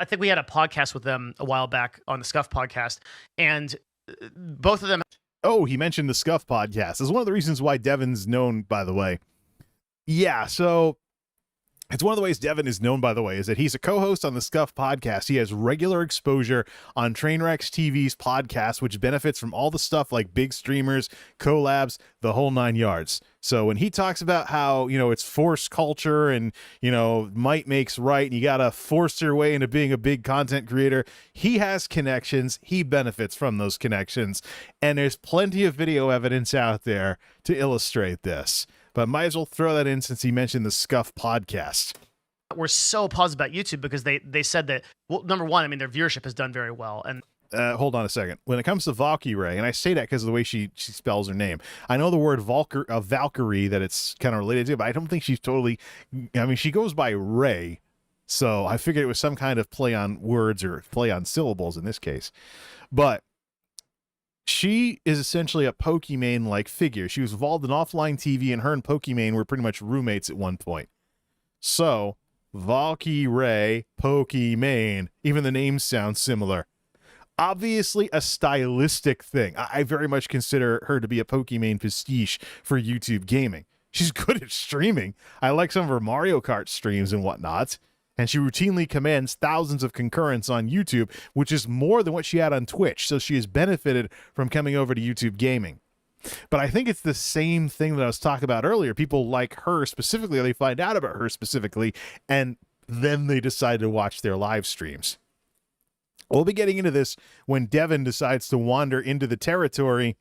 think we had a podcast with them a while back on the Scuff podcast, and both of them. Oh, he mentioned the Scuff podcast. It's one of the reasons why Devin's known, by the way. Yeah, so it's one of the ways Devin is known, by the way, is that he's a co-host on the Scuff podcast. He has regular exposure on Trainwrecks TV's podcast, which benefits from all the stuff like big streamers, collabs, the whole 9 yards. So when he talks about how, you know, it's forced culture and, you know, might makes right, and you got to force your way into being a big content creator, he has connections. He benefits from those connections. And there's plenty of video evidence out there to illustrate this. But might as well throw that in since he mentioned the Scuff podcast. We're so positive about YouTube because they said that, well, number one, I mean, their viewership has done very well. And hold on a second. When it comes to Valkyrie, and I say that because of the way she spells her name, I know the word Valkyrie that it's kind of related to, but I don't think she's totally, I mean, she goes by Ray, so I figured it was some kind of play on words or play on syllables in this case. But she is essentially a Pokimane-like figure. She was involved in offline TV, and her and Pokimane were pretty much roommates at one point. So, Valkyrie, Pokimane, even the names sound similar. Obviously a stylistic thing. I very much consider her to be a Pokimane pastiche for YouTube gaming. She's good at streaming. I like some of her Mario Kart streams and whatnot. And she routinely commands thousands of concurrents on YouTube, which is more than what she had on Twitch. So she has benefited from coming over to YouTube gaming. But I think it's the same thing that I was talking about earlier. People like her specifically, or they find out about her specifically, and Then they decide to watch their live streams. We'll be getting into this when Devin decides to wander into the territory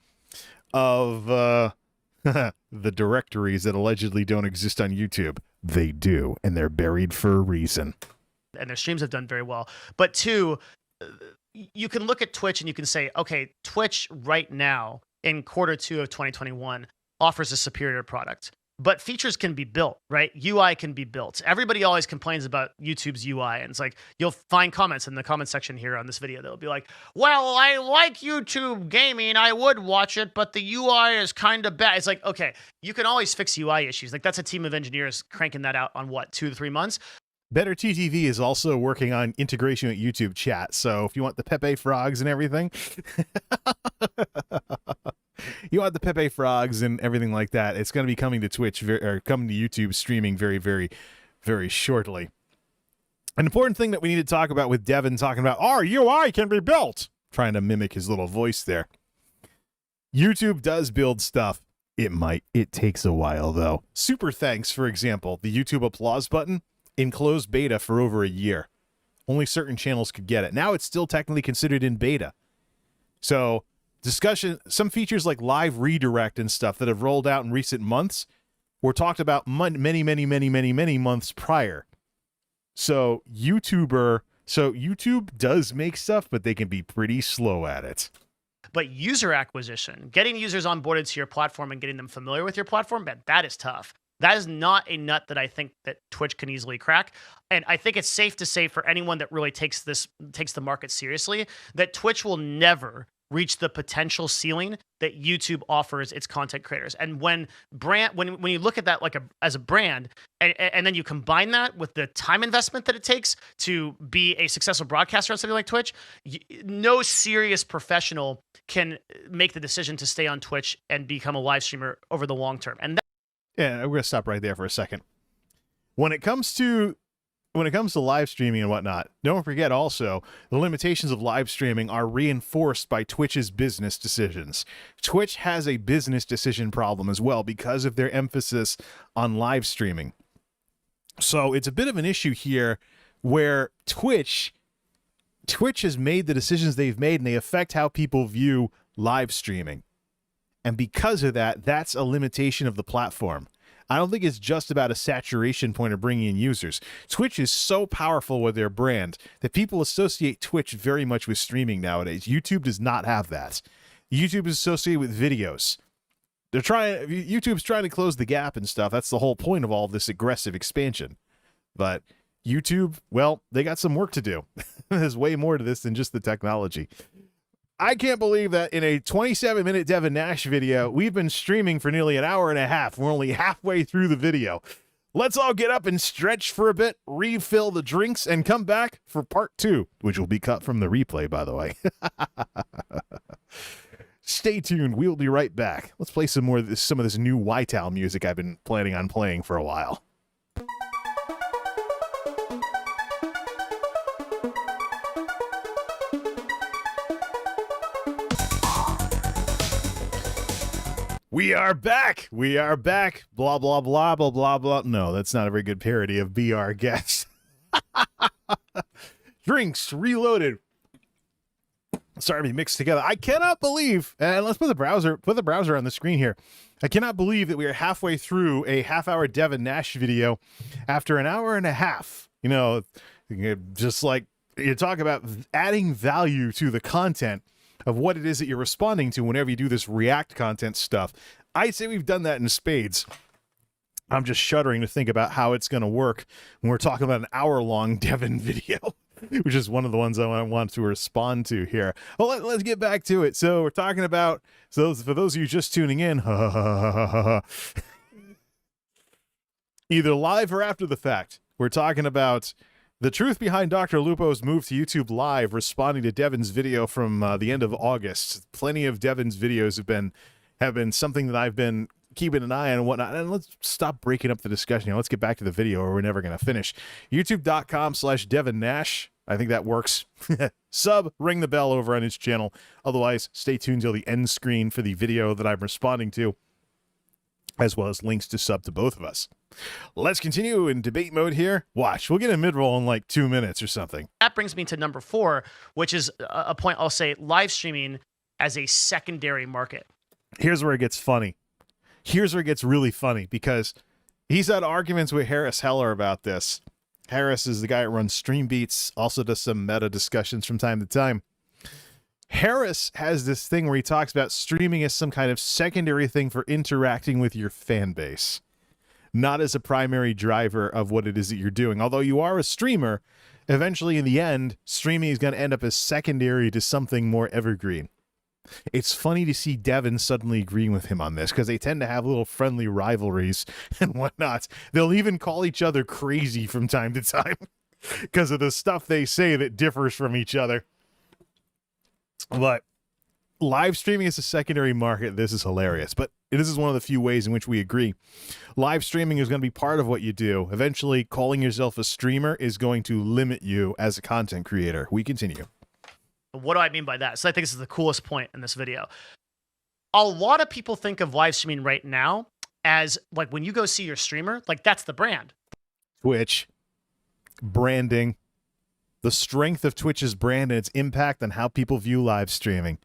of the directories that allegedly don't exist on YouTube. They do, and they're buried for a reason. And their streams have done very well. But two, you can look at Twitch and you can say, okay, Twitch right now in Q2 of 2021 offers a superior product. But features can be built, right? UI can be built. Everybody always complains about YouTube's UI. And it's like, you'll find comments in the comment section here on this video that'll be like, well, I like YouTube gaming. I would watch it, but the UI is kind of bad. It's like, okay, you can always fix UI issues. Like, that's a team of engineers cranking that out on what, 2 to 3 months? Better TTV is also working on integration with YouTube chat. So if you want the Pepe frogs and everything, you want the Pepe frogs and everything like that, it's going to be coming to Twitch or coming to YouTube streaming very, very, very shortly. An important thing that we need to talk about with Devin talking about our UI can be built, trying to mimic his little voice there. YouTube does build stuff. It takes a while though. Super thanks, for example, the YouTube applause button in closed beta for over a year. Only certain channels could get it. Now it's still technically considered in beta. So discussion, some features like live redirect and stuff that have rolled out in recent months were talked about many months prior. So YouTube does make stuff, but they can be pretty slow at it. But user acquisition, getting users onboarded to your platform and getting them familiar with your platform, man, that is tough. That is not a nut that I think that Twitch can easily crack. And I think it's safe to say for anyone that really takes the market seriously, that Twitch will never reach the potential ceiling that YouTube offers its content creators. And when you look at that like as a brand, and then you combine that with the time investment that it takes to be a successful broadcaster on something like Twitch, no serious professional can make the decision to stay on Twitch and become a live streamer over the long term. And yeah, we're going to stop right there for a second. When it comes to live streaming and whatnot, don't forget also the limitations of live streaming are reinforced by Twitch's business decisions. Twitch has a business decision problem as well because of their emphasis on live streaming. So it's a bit of an issue here where Twitch has made the decisions they've made and they affect how people view live streaming. And because of that, that's a limitation of the platform. I don't think it's just about a saturation point of bringing in users. Twitch is so powerful with their brand that people associate Twitch very much with streaming nowadays. YouTube does not have that. YouTube is associated with videos. YouTube's trying to close the gap and stuff. That's the whole point of all of this aggressive expansion. But YouTube, well, they got some work to do. There's way more to this than just the technology. I can't believe that in a 27-minute Devin Nash video, we've been streaming for nearly an hour and a half. We're only halfway through the video. Let's all get up and stretch for a bit, refill the drinks, and come back for part 2, which will be cut from the replay, by the way. Stay tuned. We'll be right back. Let's play some of this new Whiteowl music I've been planning on playing for a while. We are back. We are back. Blah, blah, blah, blah, blah, blah. No, that's not a very good parody of Be Our Guest. Drinks reloaded. Sorry to be mixed together. I cannot believe, and let's put the browser on the screen here. I cannot believe that we are halfway through a half-hour Devin Nash video after an hour and a half. You know, just like you talk about adding value to the content of what it is that you're responding to whenever you do this React content stuff. I'd say we've done that in spades. I'm just shuddering to think about how it's going to work when we're talking about an hour-long Devin video, which is one of the ones I want to respond to here. Well, let's get back to it. So we're talking about, for those of you just tuning in, either live or after the fact, we're talking about the truth behind Dr. Lupo's move to YouTube Live, responding to Devin's video from the end of August. Plenty of Devin's videos have been something that I've been keeping an eye on and whatnot. And let's stop breaking up the discussion here. Let's get back to the video or we're never going to finish. YouTube.com/Devin Nash. I think that works. Sub, ring the bell over on his channel. Otherwise, stay tuned till the end screen for the video that I'm responding to. as well as links to sub to both of us. Let's continue in debate mode here. Watch, we'll get a mid-roll in like 2 minutes or something. That brings me to number 4, which is a point I'll say: live streaming as a secondary market. Here's where it gets funny. Here's where it gets really funny, because he's had arguments with Harris Heller about this. Harris is the guy that runs Stream Beats, also does some meta discussions from time to time. Harris has this thing where he talks about streaming as some kind of secondary thing for interacting with your fan base, not as a primary driver of what it is that you're doing. Although you are a streamer, eventually in the end, streaming is going to end up as secondary to something more evergreen. It's funny to see Devin suddenly agreeing with him on this, because they tend to have little friendly rivalries and whatnot. They'll even call each other crazy from time to time because of the stuff they say that differs from each other. But live streaming is a secondary market. This is hilarious, but this is one of the few ways in which we agree. Live streaming is going to be part of what you do. Eventually, calling yourself a streamer is going to limit you as a content creator. We continue. What do I mean by that? So I think this is the coolest point in this video. A lot of people think of live streaming right now as like when you go see your streamer, like that's the brand. Twitch, branding, the strength of Twitch's brand and its impact on how people view live streaming.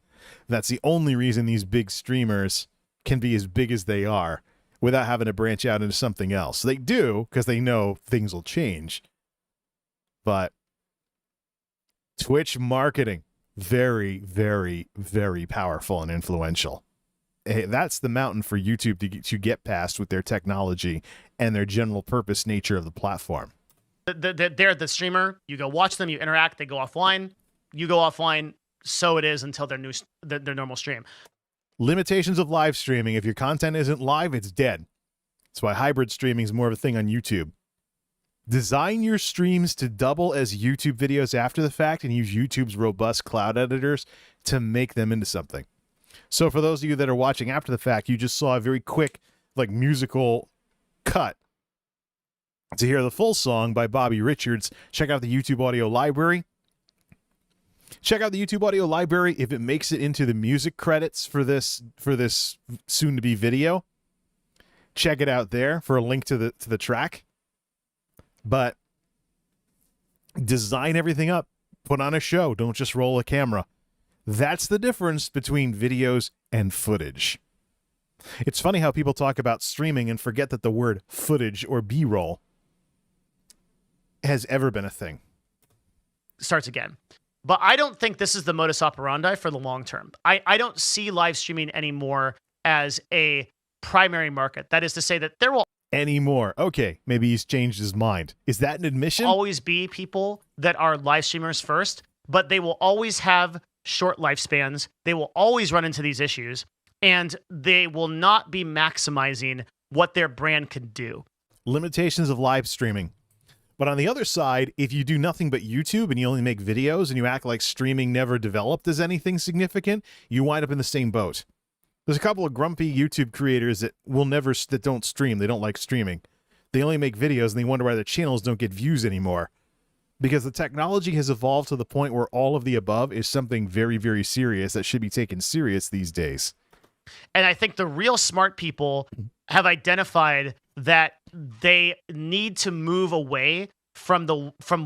That's the only reason these big streamers can be as big as they are without having to branch out into something else. They do because they know things will change. But Twitch marketing, very, very, very powerful and influential. That's the mountain for YouTube to get past with their technology and their general purpose nature of the platform. They're the streamer. You go watch them, you interact, they go offline. You go offline, so it is until their normal stream. Limitations of live streaming. If your content isn't live, it's dead. That's why hybrid streaming is more of a thing on YouTube. Design your streams to double as YouTube videos after the fact and use YouTube's robust cloud editors to make them into something. So for those of you that are watching after the fact, you just saw a very quick, like, musical cut. To hear the full song by Bobby Richards, check out the YouTube audio library. Check out the YouTube audio library. If it makes it into the music credits for this soon-to-be video, check it out there for a link to the track. But design everything up. Put on a show. Don't just roll a camera. That's the difference between videos and footage. It's funny how people talk about streaming and forget that the word footage or B-roll has ever been a thing. Starts again. But I don't think this is the modus operandi for the long term. I don't see live streaming anymore as a primary market. That is to say that there will anymore. Okay, maybe he's changed his mind. Is that an admission? Always be people that are live streamers first, but they will always have short lifespans. They will always run into these issues, and they will not be maximizing what their brand can do. Limitations of live streaming. But on the other side, if you do nothing but YouTube and you only make videos and you act like streaming never developed as anything significant, you wind up in the same boat. There's a couple of grumpy YouTube creators that don't stream. They don't like streaming. They only make videos and they wonder why their channels don't get views anymore. Because the technology has evolved to the point where all of the above is something very, very serious that should be taken serious these days. And I think the real smart people have identified that they need to move away from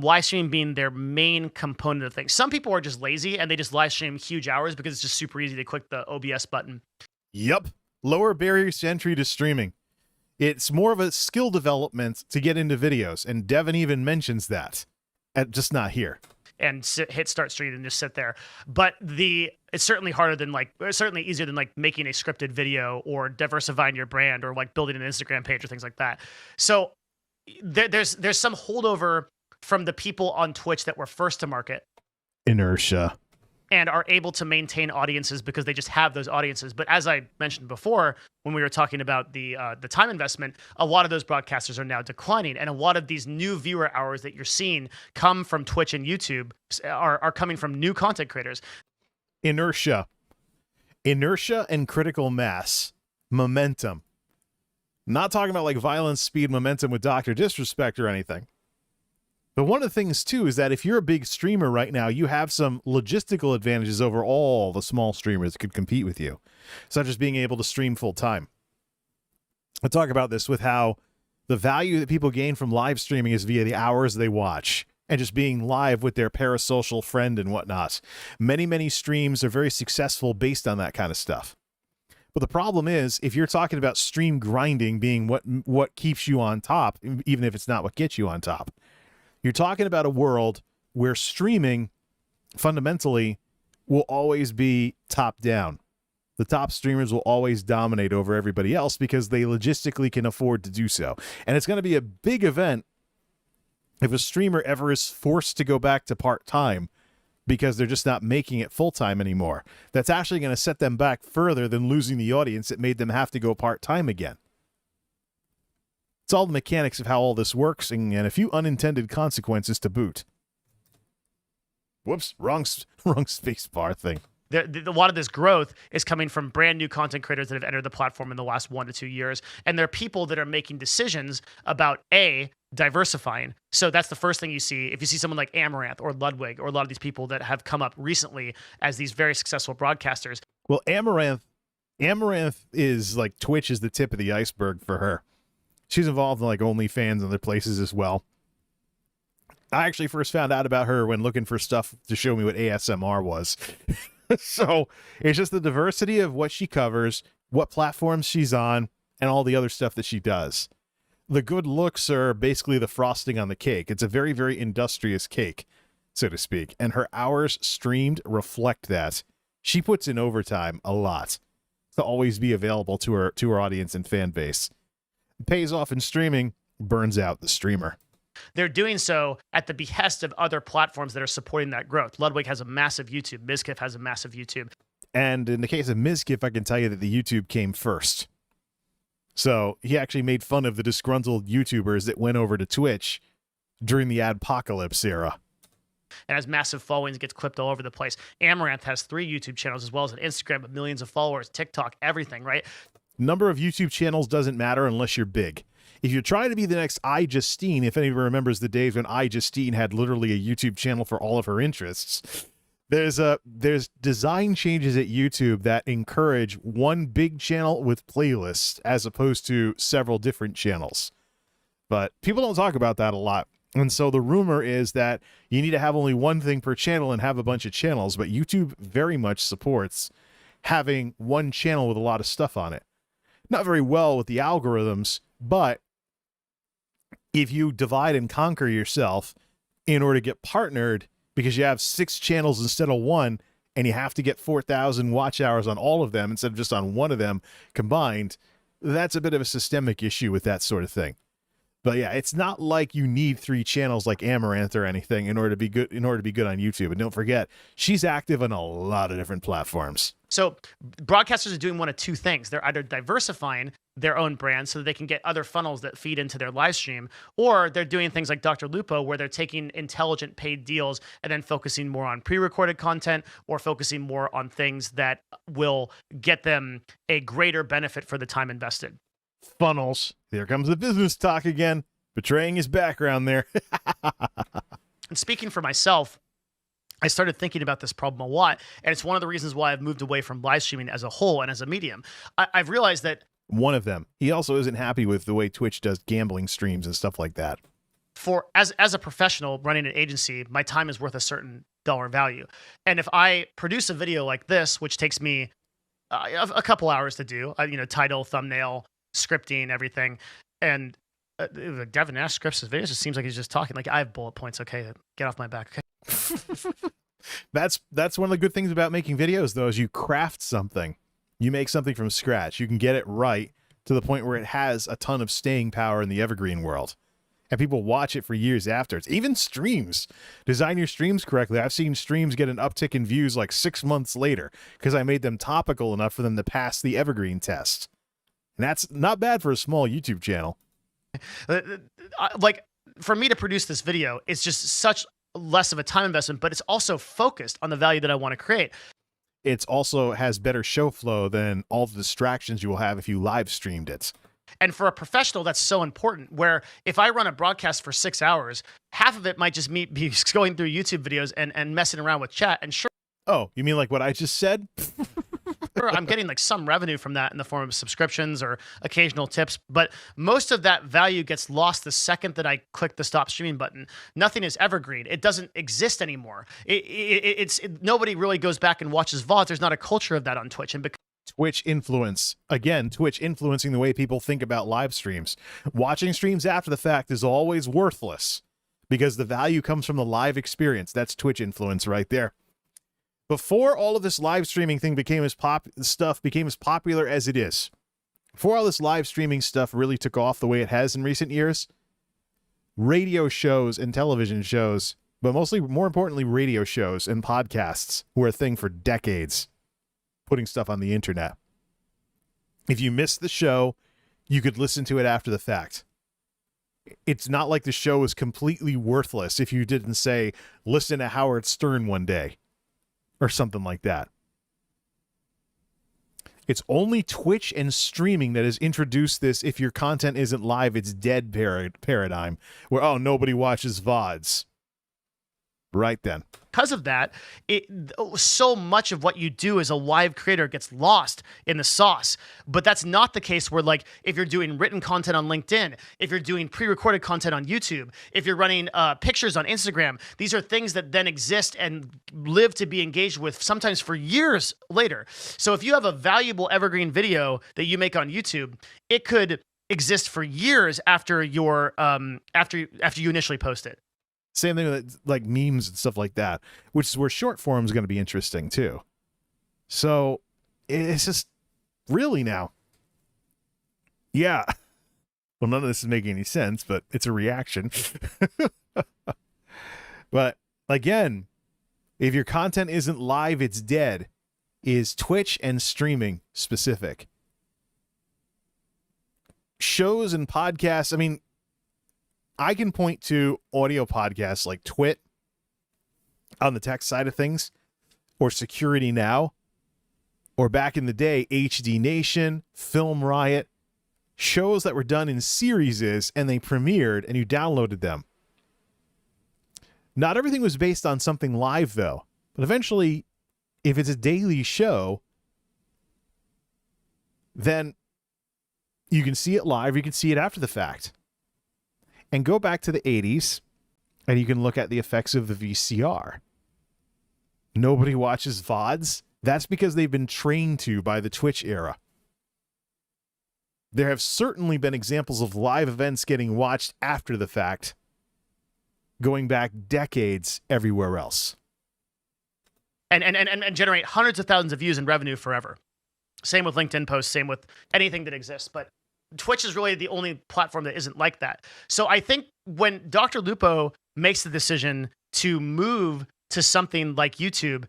live streaming being their main component of things. Some people are just lazy and they just live stream huge hours because it's just super easy to click the OBS button. Yep. Lower barriers to entry to streaming. It's more of a skill development to get into videos, and Devin even mentions that. Just not here. And hit start stream and just sit there. But it's certainly harder than certainly easier than making a scripted video or diversifying your brand or building an Instagram page or things like that. So there's some holdover from the people on Twitch that were first to market. Inertia. And are able to maintain audiences because they just have those audiences. But as I mentioned before, when we were talking about the time investment, a lot of those broadcasters are now declining. And a lot of these new viewer hours that you're seeing come from Twitch and YouTube are coming from new content creators. Inertia. Inertia and critical mass. Momentum. Not talking about violence, speed, momentum with Dr. Disrespect or anything. But one of the things, too, is that if you're a big streamer right now, you have some logistical advantages over all the small streamers that could compete with you, such as being able to stream full time. I talk about this with how the value that people gain from live streaming is via the hours they watch and just being live with their parasocial friend and whatnot. Many streams are very successful based on that kind of stuff. But the problem is, if you're talking about stream grinding being what keeps you on top, even if it's not what gets you on top, you're talking about a world where streaming fundamentally will always be top down. The top streamers will always dominate over everybody else because they logistically can afford to do so. And it's going to be a big event if a streamer ever is forced to go back to part-time because they're just not making it full-time anymore. That's actually going to set them back further than losing the audience that made them have to go part-time again. It's all the mechanics of how all this works and a few unintended consequences to boot. Whoops, wrong space bar thing. A lot of this growth is coming from brand new content creators that have entered the platform in the last 1 to 2 years. And they're people that are making decisions about diversifying. So that's the first thing you see. If you see someone like Amaranth or Ludwig or a lot of these people that have come up recently as these very successful broadcasters. Well, Amaranth is like Twitch is the tip of the iceberg for her. She's involved in like OnlyFans and other places as well. I actually first found out about her when looking for stuff to show me what ASMR was. So it's just the diversity of what she covers, what platforms she's on, and all the other stuff that she does. The good looks are basically the frosting on the cake. It's a very, very industrious cake, so to speak. And her hours streamed reflect that. She puts in overtime a lot to always be available to her audience and fan base. It pays off in streaming, burns out the streamer. They're doing so at the behest of other platforms that are supporting that growth. Ludwig has a massive YouTube. Mizkif has a massive YouTube. And in the case of Mizkif, I can tell you that the YouTube came first. So he actually made fun of the disgruntled YouTubers that went over to Twitch during the adpocalypse era. And has massive followings, gets clipped all over the place. Amaranth has 3 YouTube channels as well as an Instagram with millions of followers, TikTok, everything, right? Number of YouTube channels doesn't matter unless you're big. If you're trying to be the next iJustine, if anybody remembers the days when iJustine had literally a YouTube channel for all of her interests, there's design changes at YouTube that encourage one big channel with playlists as opposed to several different channels. But people don't talk about that a lot. And so the rumor is that you need to have only one thing per channel and have a bunch of channels, but YouTube very much supports having one channel with a lot of stuff on it. Not very well with the algorithms, but if you divide and conquer yourself in order to get partnered because you have 6 channels instead of 1 and you have to get 4,000 watch hours on all of them instead of just on one of them combined, that's a bit of a systemic issue with that sort of thing. But yeah, it's not like you need 3 channels like Amaranth or anything in order to be good on YouTube. And don't forget, she's active on a lot of different platforms. So broadcasters are doing one of 2 things. They're either diversifying their own brand so that they can get other funnels that feed into their live stream, or they're doing things like Dr. Lupo where they're taking intelligent paid deals and then focusing more on pre-recorded content or focusing more on things that will get them a greater benefit for the time invested. Funnels. Here comes the business talk again, betraying his background there. And speaking for myself, I started thinking about this problem a lot, and it's one of the reasons why I've moved away from live streaming as a whole and as a medium. I've realized that one of them. He also isn't happy with the way Twitch does gambling streams and stuff like that. As a professional running an agency, my time is worth a certain dollar value. And if I produce a video like this, which takes me a couple hours to do, title, thumbnail, scripting, everything, and Devin Nash scripts his videos, it seems like he's just talking. Like, I have bullet points. Okay, get off my back. Okay. That's one of the good things about making videos, though, is you craft something. You make something from scratch. You can get it right to the point where it has a ton of staying power in the evergreen world. And people watch it for years afterwards. Even streams. Design your streams correctly. I've seen streams get an uptick in views like 6 months later because I made them topical enough for them to pass the evergreen test. And that's not bad for a small YouTube channel. Like, for me to produce this video, it's just such less of a time investment, but it's also focused on the value that I want to create. It also has better show flow than all the distractions you will have if you live streamed it. And for a professional, that's so important, where if I run a broadcast for 6 hours, half of it might just be going through YouTube videos and messing around with chat. And sure. Oh, you mean like what I just said? Sure, I'm getting like some revenue from that in the form of subscriptions or occasional tips, but most of that value gets lost the second that I click the stop streaming button. Nothing is evergreen. It doesn't exist anymore. Nobody really goes back and watches VODs. There's not a culture of that on Twitch. And because Twitch influence, again, Twitch influencing the way people think about live streams. Watching streams after the fact is always worthless because the value comes from the live experience. That's Twitch influence right there. Before all of this live streaming thing became as popular as it is, before all this live streaming stuff really took off the way it has in recent years, radio shows and television shows, but mostly, more importantly, radio shows and podcasts were a thing for decades, putting stuff on the internet. If you missed the show, you could listen to it after the fact. It's not like the show is completely worthless if you didn't say, listen to Howard Stern one day. Or something like that. It's only Twitch and streaming that has introduced this if your content isn't live, it's dead paradigm, where, oh, nobody watches VODs. Right then. Because of that, so much of what you do as a live creator gets lost in the sauce. But that's not the case where, like, if you're doing written content on LinkedIn, if you're doing pre-recorded content on YouTube, if you're running pictures on Instagram, these are things that then exist and live to be engaged with sometimes for years later. So if you have a valuable evergreen video that you make on YouTube, it could exist for years after your after you initially post it. Same thing with like memes and stuff like that, which is where short form is going to be interesting too. So it's just really now. Yeah. Well, none of this is making any sense, but it's a reaction. But again, if your content isn't live, it's dead, is Twitch and streaming specific. Shows and podcasts, I mean, I can point to audio podcasts like Twit on the tech side of things, or Security Now, or back in the day, HD Nation, Film Riot, shows that were done in series and they premiered and you downloaded them. Not everything was based on something live, though. But eventually, if it's a daily show, then you can see it live, you can see it after the fact. And go back to the 80s, and you can look at the effects of the VCR. Nobody watches VODs. That's because they've been trained to by the Twitch era. There have certainly been examples of live events getting watched after the fact, going back decades everywhere else. And generate hundreds of thousands of views and revenue forever. Same with LinkedIn posts, same with anything that exists. But Twitch is really the only platform that isn't like that. So I think when Dr. Lupo makes the decision to move to something like YouTube,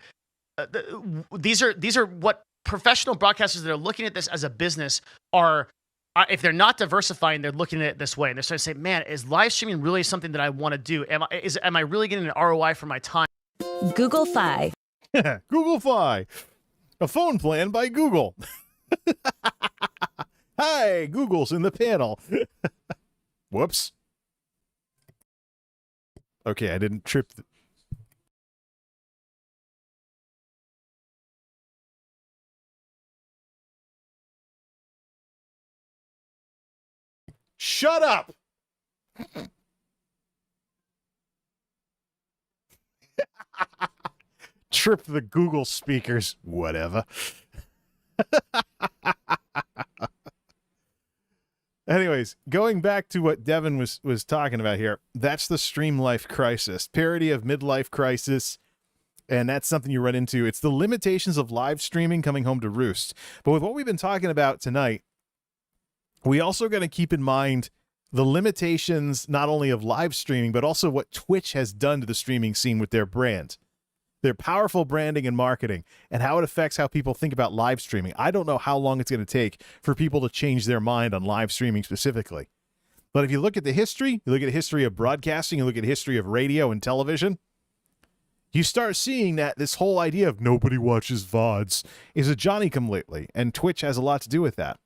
these are what professional broadcasters that are looking at this as a business are. If they're not diversifying, they're looking at it this way, and they're starting to say, "Man, is live streaming really something that I want to do? Am I really getting an ROI for my time?" Google Fi. Google Fi, a phone plan by Google. Hi, Google's in the panel. Whoops. Okay, I didn't trip. Shut up. Trip the Google speakers. Whatever. Anyways, going back to what Devin was talking about here, that's the stream life crisis, parody of midlife crisis, and that's something you run into. It's the limitations of live streaming coming home to roost. But with what we've been talking about tonight, we also got to keep in mind the limitations not only of live streaming, but also what Twitch has done to the streaming scene with their brand. Their powerful branding and marketing, and how it affects how people think about live streaming. I don't know how long it's going to take for people to change their mind on live streaming specifically. But if you look at the history, you look at the history of broadcasting, you look at the history of radio and television, you start seeing that this whole idea of nobody watches VODs is a Johnny-come-lately, and Twitch has a lot to do with that.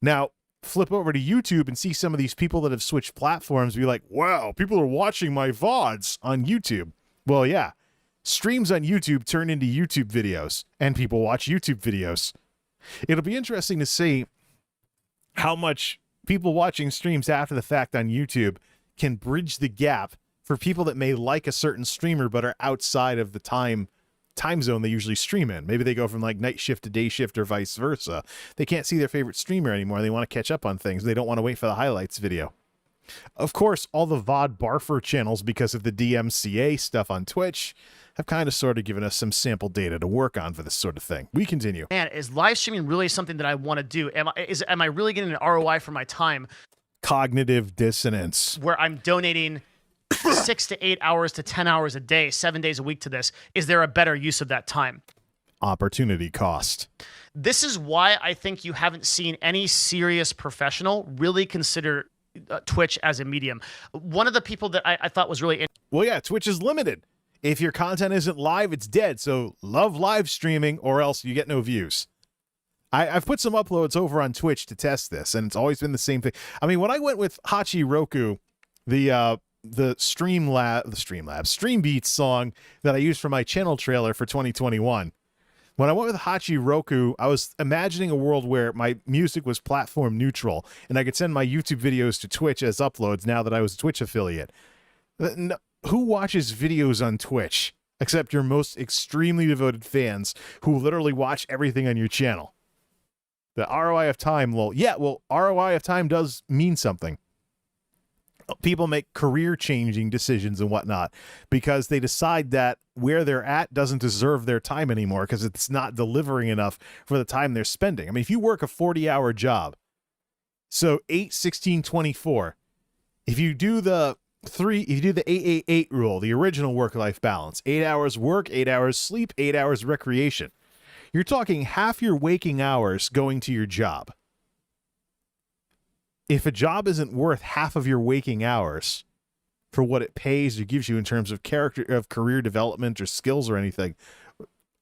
Now, flip over to YouTube and see some of these people that have switched platforms be like, wow, people are watching my VODs on YouTube. Well, yeah. Streams on YouTube turn into YouTube videos, and people watch YouTube videos. It'll be interesting to see how much people watching streams after the fact on YouTube can bridge the gap for people that may like a certain streamer but are outside of the time zone they usually stream in. Maybe they go from like night shift to day shift or vice versa. They can't see their favorite streamer anymore. They want to catch up on things. They don't want to wait for the highlights video. Of course, all the VOD barfer channels, because of the DMCA stuff on Twitch, have kind of sort of given us some sample data to work on for this sort of thing. We continue. Man, is live streaming really something that I want to do? Am I really getting an ROI for my time? Cognitive dissonance. Where I'm donating 6 to 8 hours to 10 hours a day, 7 days a week to this. Is there a better use of that time? Opportunity cost. This is why I think you haven't seen any serious professional really consider Twitch as a medium. One of the people that I thought was really... Well, yeah, Twitch is limited. If your content isn't live, it's dead. So love live streaming or else you get no views. I've put some uploads over on Twitch to test this, and it's always been the same thing. I mean, when I went with Hachi Roku, the Stream Beats song that I used for my channel trailer for 2021, when I went with Hachi Roku, I was imagining a world where my music was platform neutral, and I could send my YouTube videos to Twitch as uploads now that I was a Twitch affiliate. Who watches videos on Twitch except your most extremely devoted fans who literally watch everything on your channel? The ROI of time, ROI of time does mean something. People make career-changing decisions and whatnot because they decide that where they're at doesn't deserve their time anymore because it's not delivering enough for the time they're spending. I mean, if you work a 40-hour job, so 8, 16, 24, if you do the 888 rule, the original work-life balance, 8 hours work, 8 hours sleep, 8 hours recreation, you're talking half your waking hours going to your job. If a job isn't worth half of your waking hours for what it pays or gives you in terms of career development or skills or anything,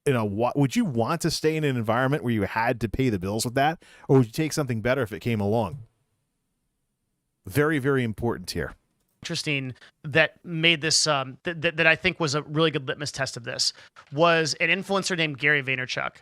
would you want to stay in an environment where you had to pay the bills with that, or would you take something better if it came along? Very, very important here. Interesting that made this that I think was a really good litmus test of this was an influencer named Gary Vaynerchuk.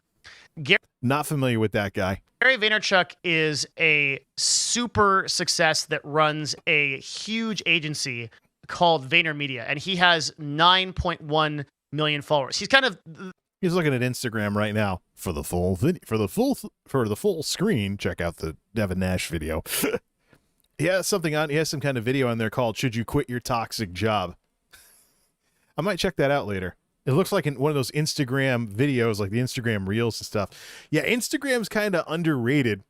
Not familiar with that guy. Gary Vaynerchuk is a super success that runs a huge agency called VaynerMedia, and he has 9.1 million followers. He's looking at Instagram right now for the full screen. Check out the Devin Nash video. He has something on. He has some kind of video on there called "Should You Quit Your Toxic Job?" I might check that out later. It looks like in one of those Instagram videos, like the Instagram Reels and stuff. Yeah, Instagram's kind of underrated.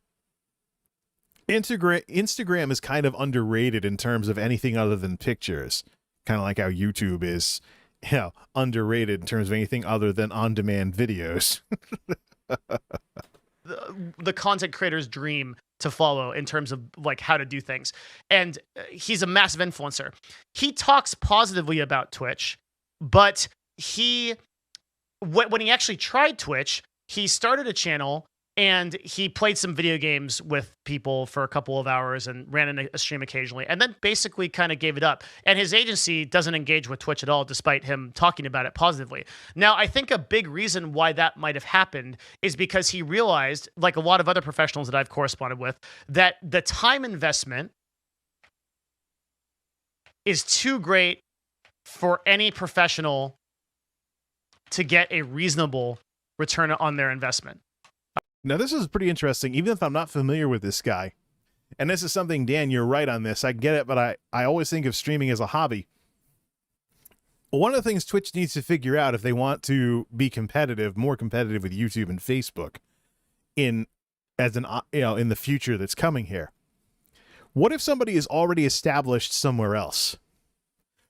Instagram is kind of underrated in terms of anything other than pictures. Kind of like how YouTube is, underrated in terms of anything other than on-demand videos. the content creator's dream to follow in terms of like how to do things. And he's a massive influencer. He talks positively about Twitch, but when he actually tried Twitch, he started a channel and he played some video games with people for a couple of hours and ran a stream occasionally, and then basically kind of gave it up. And his agency doesn't engage with Twitch at all, despite him talking about it positively. Now, I think a big reason why that might have happened is because he realized, like a lot of other professionals that I've corresponded with, that the time investment is too great for any professional to get a reasonable return on their investment. Now, this is pretty interesting, even if I'm not familiar with this guy. And this is something, Dan, you're right on this. I get it, but I always think of streaming as a hobby. One of the things Twitch needs to figure out if they want to be more competitive with YouTube and Facebook in the future that's coming here. What if somebody is already established somewhere else?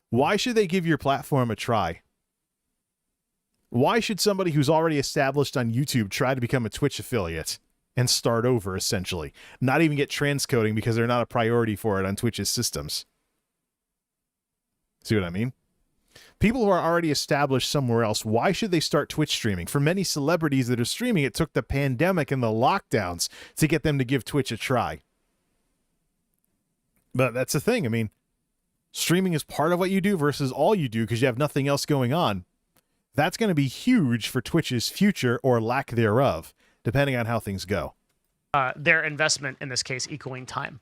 Why should they give your platform a try? Why should somebody who's already established on YouTube try to become a Twitch affiliate and start over, essentially? Not even get transcoding because they're not a priority for it on Twitch's systems. See what I mean? People who are already established somewhere else, why should they start Twitch streaming? For many celebrities that are streaming, it took the pandemic and the lockdowns to get them to give Twitch a try. But that's the thing. I mean, streaming is part of what you do versus all you do because you have nothing else going on. That's going to be huge for Twitch's future or lack thereof, depending on how things go. Their investment in this case equaling time.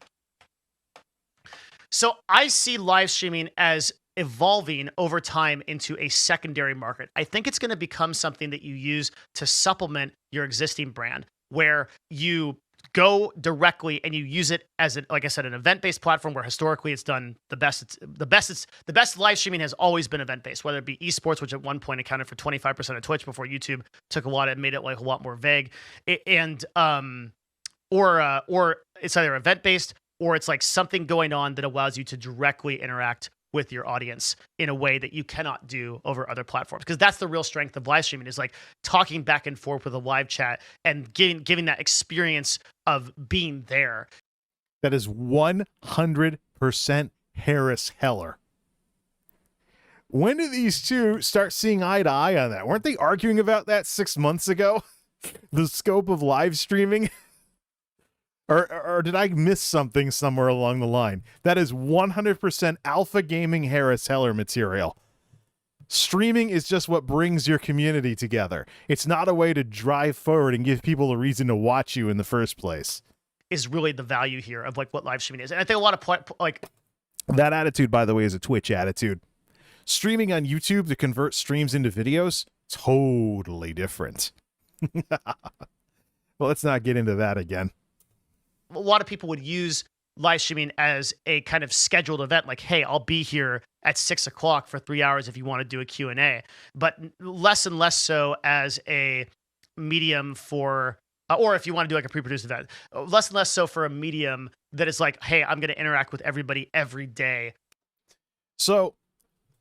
So I see live streaming as evolving over time into a secondary market. I think it's going to become something that you use to supplement your existing brand, where you go directly and you use it as like I said, an event-based platform where historically it's done the best. The best live streaming has always been event-based, whether it be esports, which at one point accounted for 25% of Twitch before YouTube took a lot and made it like a lot more vague, or it's either event-based or it's like something going on that allows you to directly interact with your audience in a way that you cannot do over other platforms. Because that's the real strength of live streaming, is like talking back and forth with a live chat and giving that experience of being there. That is 100% Harris Heller. When did these two start seeing eye to eye on that? Weren't they arguing about that 6 months ago? The scope of live streaming? Or did I miss something somewhere along the line? That is 100% Alpha Gaming Harris Heller material. Streaming is just what brings your community together. It's not a way to drive forward and give people a reason to watch you in the first place. Is really the value here of like what live streaming is. And I think a lot of like that attitude, by the way, is a Twitch attitude. Streaming on YouTube to convert streams into videos, totally different. Well, let's not get into that again. A lot of people would use live streaming as a kind of scheduled event, like, hey, I'll be here at 6 o'clock for 3 hours if you want to do a Q&A, but less and less so as a medium for, or if you want to do like a pre-produced event, less and less so for a medium that is like, hey, I'm going to interact with everybody every day. So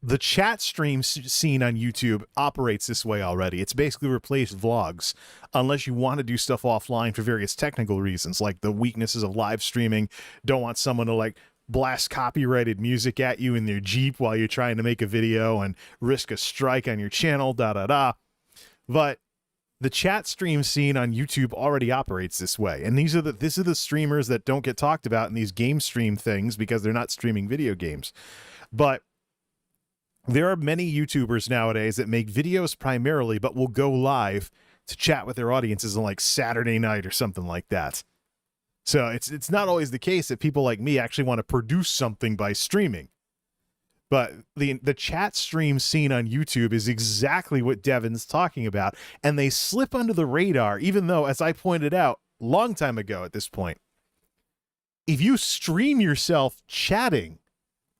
the chat stream scene on YouTube operates this way already. It's basically replaced vlogs, unless you want to do stuff offline for various technical reasons, like the weaknesses of live streaming. Don't want someone to like blast copyrighted music at you in their Jeep while you're trying to make a video and risk a strike on your channel, But the chat stream scene on YouTube already operates this way. And these are the streamers that don't get talked about in these game stream things because they're not streaming video games. But there are many YouTubers nowadays that make videos primarily, but will go live to chat with their audiences on like Saturday night or something like that. So it's not always the case that people like me actually want to produce something by streaming. But the chat stream scene on YouTube is exactly what Devin's talking about, and they slip under the radar, even though, as I pointed out long time ago at this point, if you stream yourself chatting,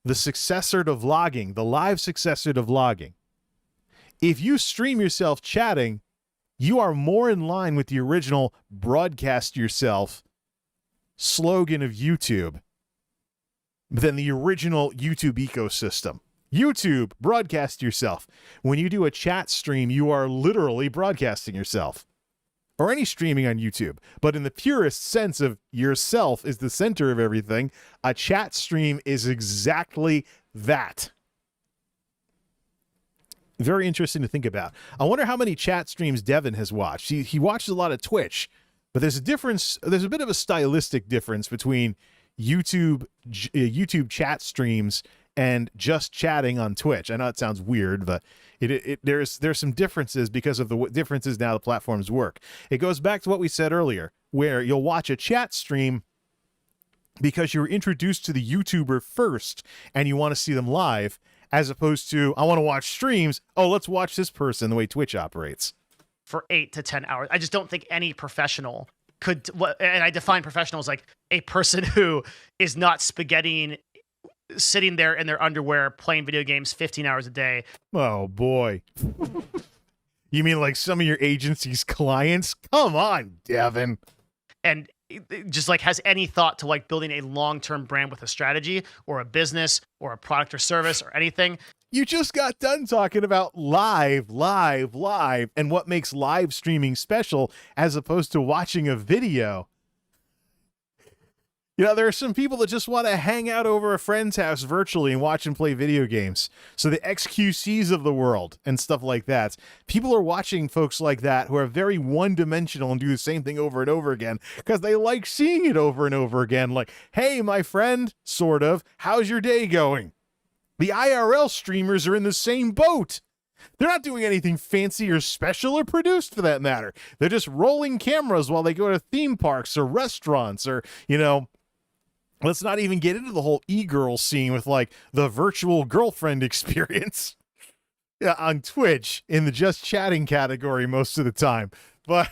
the successor to vlogging, the live successor to vlogging. If you stream yourself chatting, you are more in line with the original broadcast yourself slogan of YouTube than the original YouTube ecosystem. YouTube, broadcast yourself. When you do a chat stream, you are literally broadcasting yourself. Or any streaming on YouTube. But in the purest sense of yourself is the center of everything, a chat stream is exactly that. Very interesting to think about. I wonder how many chat streams Devin has watched. He watches a lot of Twitch, but there's a difference. There's a bit of a stylistic difference between YouTube chat streams and just chatting on Twitch. I know it sounds weird, but there's some differences because of the differences now the platforms work. It goes back to what we said earlier, where you'll watch a chat stream because you're introduced to the YouTuber first and you want to see them live, as opposed to, I want to watch streams. Oh, let's watch this person, the way Twitch operates. For 8 to 10 hours. I just don't think any professional could, and I define professional as like a person who is not spaghettiing, sitting there in their underwear playing video games 15 hours a day. Oh boy. You mean like some of your agency's clients? Come on, Devin. And just like has any thought to like building a long-term brand with a strategy or a business or a product or service or anything. You just got done talking about live, and what makes live streaming special as opposed to watching a video. You know, there are some people that just want to hang out over a friend's house virtually and watch and play video games. So the XQCs of the world and stuff like that. People are watching folks like that who are very one-dimensional and do the same thing over and over again because they like seeing it over and over again. Like, hey, my friend, sort of, how's your day going? The IRL streamers are in the same boat. They're not doing anything fancy or special or produced for that matter. They're just rolling cameras while they go to theme parks or restaurants or, you know, let's not even get into the whole e-girl scene with like the virtual girlfriend experience on Twitch in the just chatting category most of the time. But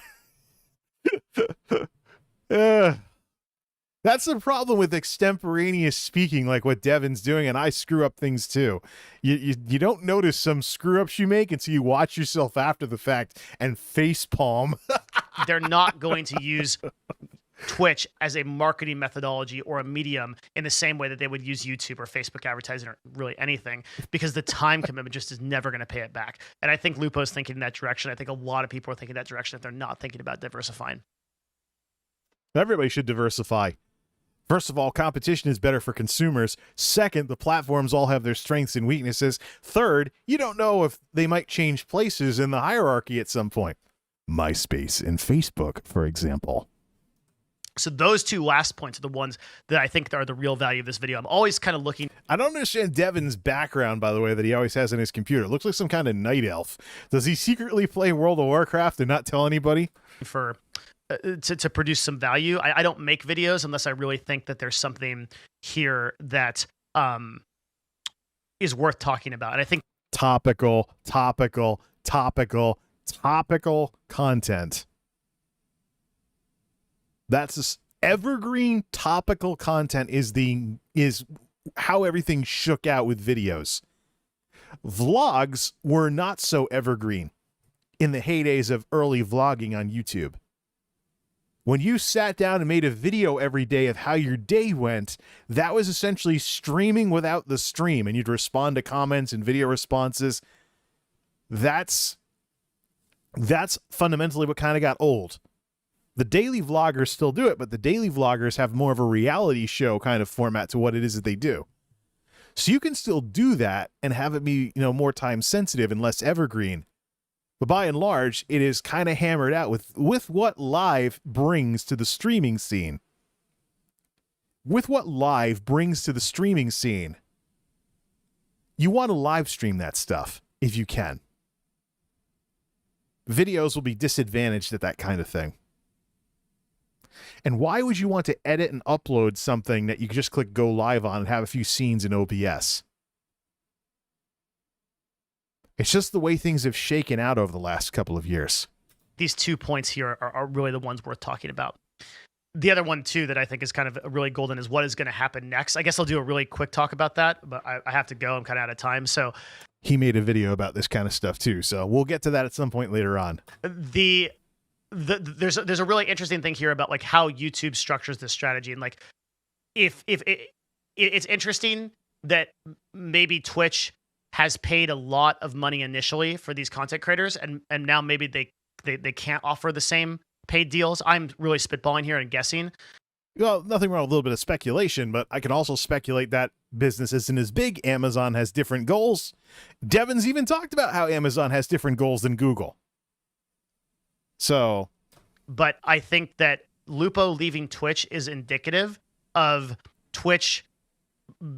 that's the problem with extemporaneous speaking, like what Devin's doing, and I screw up things too. You don't notice some screw ups you make until you watch yourself after the fact and face palm. They're not going to use Twitch as a marketing methodology or a medium in the same way that they would use YouTube or Facebook advertising or really anything, because the time commitment just is never going to pay it back. And I think Lupo's thinking in that direction. I think a lot of people are thinking that direction if they're not thinking about diversifying. Everybody should diversify. First of all, competition is better for consumers. Second, the platforms all have their strengths and weaknesses. Third, you don't know if they might change places in the hierarchy at some point. MySpace and Facebook, for example. So those two last points are the ones that I think are the real value of this video. I'm always kind of looking. I don't understand Devin's background, by the way, that he always has in his computer. It looks like some kind of night elf. Does he secretly play World of Warcraft and not tell anybody? For to produce some value. I don't make videos unless I really think that there's something here that is worth talking about. And I think topical content. That's just evergreen topical content is how everything shook out with videos. Vlogs were not so evergreen in the heydays of early vlogging on YouTube. When you sat down and made a video every day of how your day went, that was essentially streaming without the stream, and you'd respond to comments and video responses. That's fundamentally what kind of got old. The daily vloggers still do it, but the daily vloggers have more of a reality show kind of format to what it is that they do. So you can still do that and have it be, more time sensitive and less evergreen. But by and large, it is kind of hammered out with what live brings to the streaming scene. With what live brings to the streaming scene, you want to live stream that stuff if you can. Videos will be disadvantaged at that kind of thing. And why would you want to edit and upload something that you can just click go live on and have a few scenes in OBS? It's just the way things have shaken out over the last couple of years. These 2 points here are really the ones worth talking about. The other one, too, that I think is kind of really golden is what is going to happen next. I guess I'll do a really quick talk about that, but I have to go. I'm kind of out of time. So he made a video about this kind of stuff, too. So we'll get to that at some point later on. There's a really interesting thing here about like how YouTube structures this strategy. And like if it's interesting that maybe Twitch has paid a lot of money initially for these content creators, and now maybe they can't offer the same paid deals. I'm really spitballing here and guessing. Well, nothing wrong with a little bit of speculation, but I can also speculate that business isn't as big. Amazon has different goals. Devin's even talked about how Amazon has different goals than Google. So, but I think that Lupo leaving Twitch is indicative of Twitch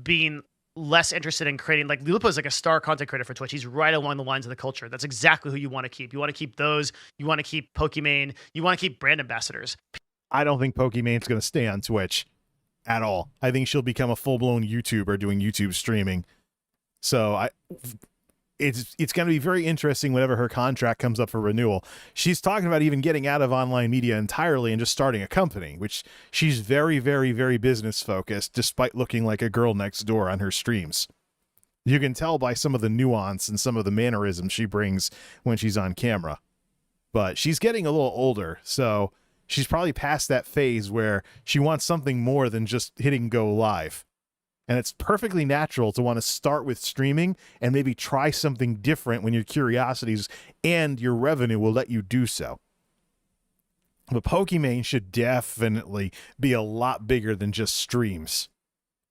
being less interested in creating, like Lupo is like a star content creator for Twitch. He's right along the lines of the culture. That's exactly who you want to keep. You want to keep those. You want to keep Pokimane. You want to keep brand ambassadors. I don't think Pokimane's going to stay on Twitch at all. I think she'll become a full-blown YouTuber doing YouTube streaming. So it's going to be very interesting whenever her contract comes up for renewal. She's talking about even getting out of online media entirely and just starting a company, which she's very, very, very business focused, despite looking like a girl next door on her streams. You can tell by some of the nuance and some of the mannerisms she brings when she's on camera. But she's getting a little older, so she's probably past that phase where she wants something more than just hitting go live. And it's perfectly natural to want to start with streaming and maybe try something different when your curiosities and your revenue will let you do so. But Pokimane should definitely be a lot bigger than just streams.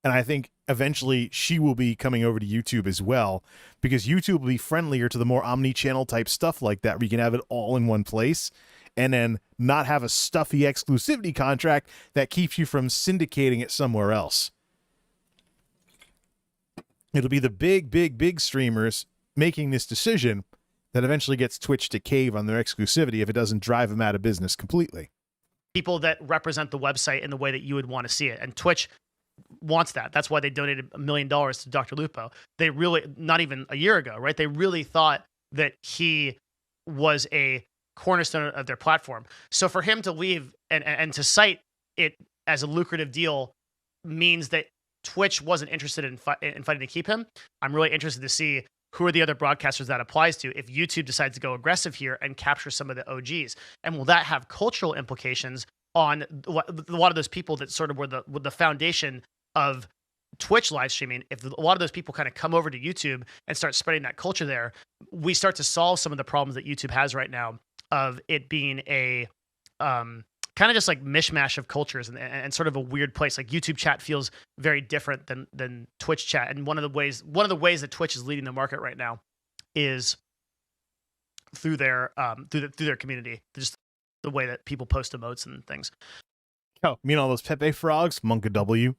And I think eventually she will be coming over to YouTube as well, because YouTube will be friendlier to the more omni-channel type stuff like that, where you can have it all in one place and then not have a stuffy exclusivity contract that keeps you from syndicating it somewhere else. It'll be the big streamers making this decision that eventually gets Twitch to cave on their exclusivity if it doesn't drive them out of business completely. People that represent the website in the way that you would want to see it. And Twitch wants that. That's why they donated $1 million to Dr. Lupo. They really, not even a year ago, right? They really thought that he was a cornerstone of their platform. So for him to leave and to cite it as a lucrative deal means that Twitch wasn't interested in fighting to keep him. I'm really interested to see who are the other broadcasters that applies to if YouTube decides to go aggressive here and capture some of the OGs. And will that have cultural implications on a lot of those people that sort of were the foundation of Twitch live streaming? If a lot of those people kind of come over to YouTube and start spreading that culture there, we start to solve some of the problems that YouTube has right now of it being a kind of just like mishmash of cultures and sort of a weird place. Like YouTube chat feels very different than Twitch chat. And one of the ways that Twitch is leading the market right now is through their through their community, just the way that people post emotes and things. Oh, you mean all those Pepe frogs? Monka W.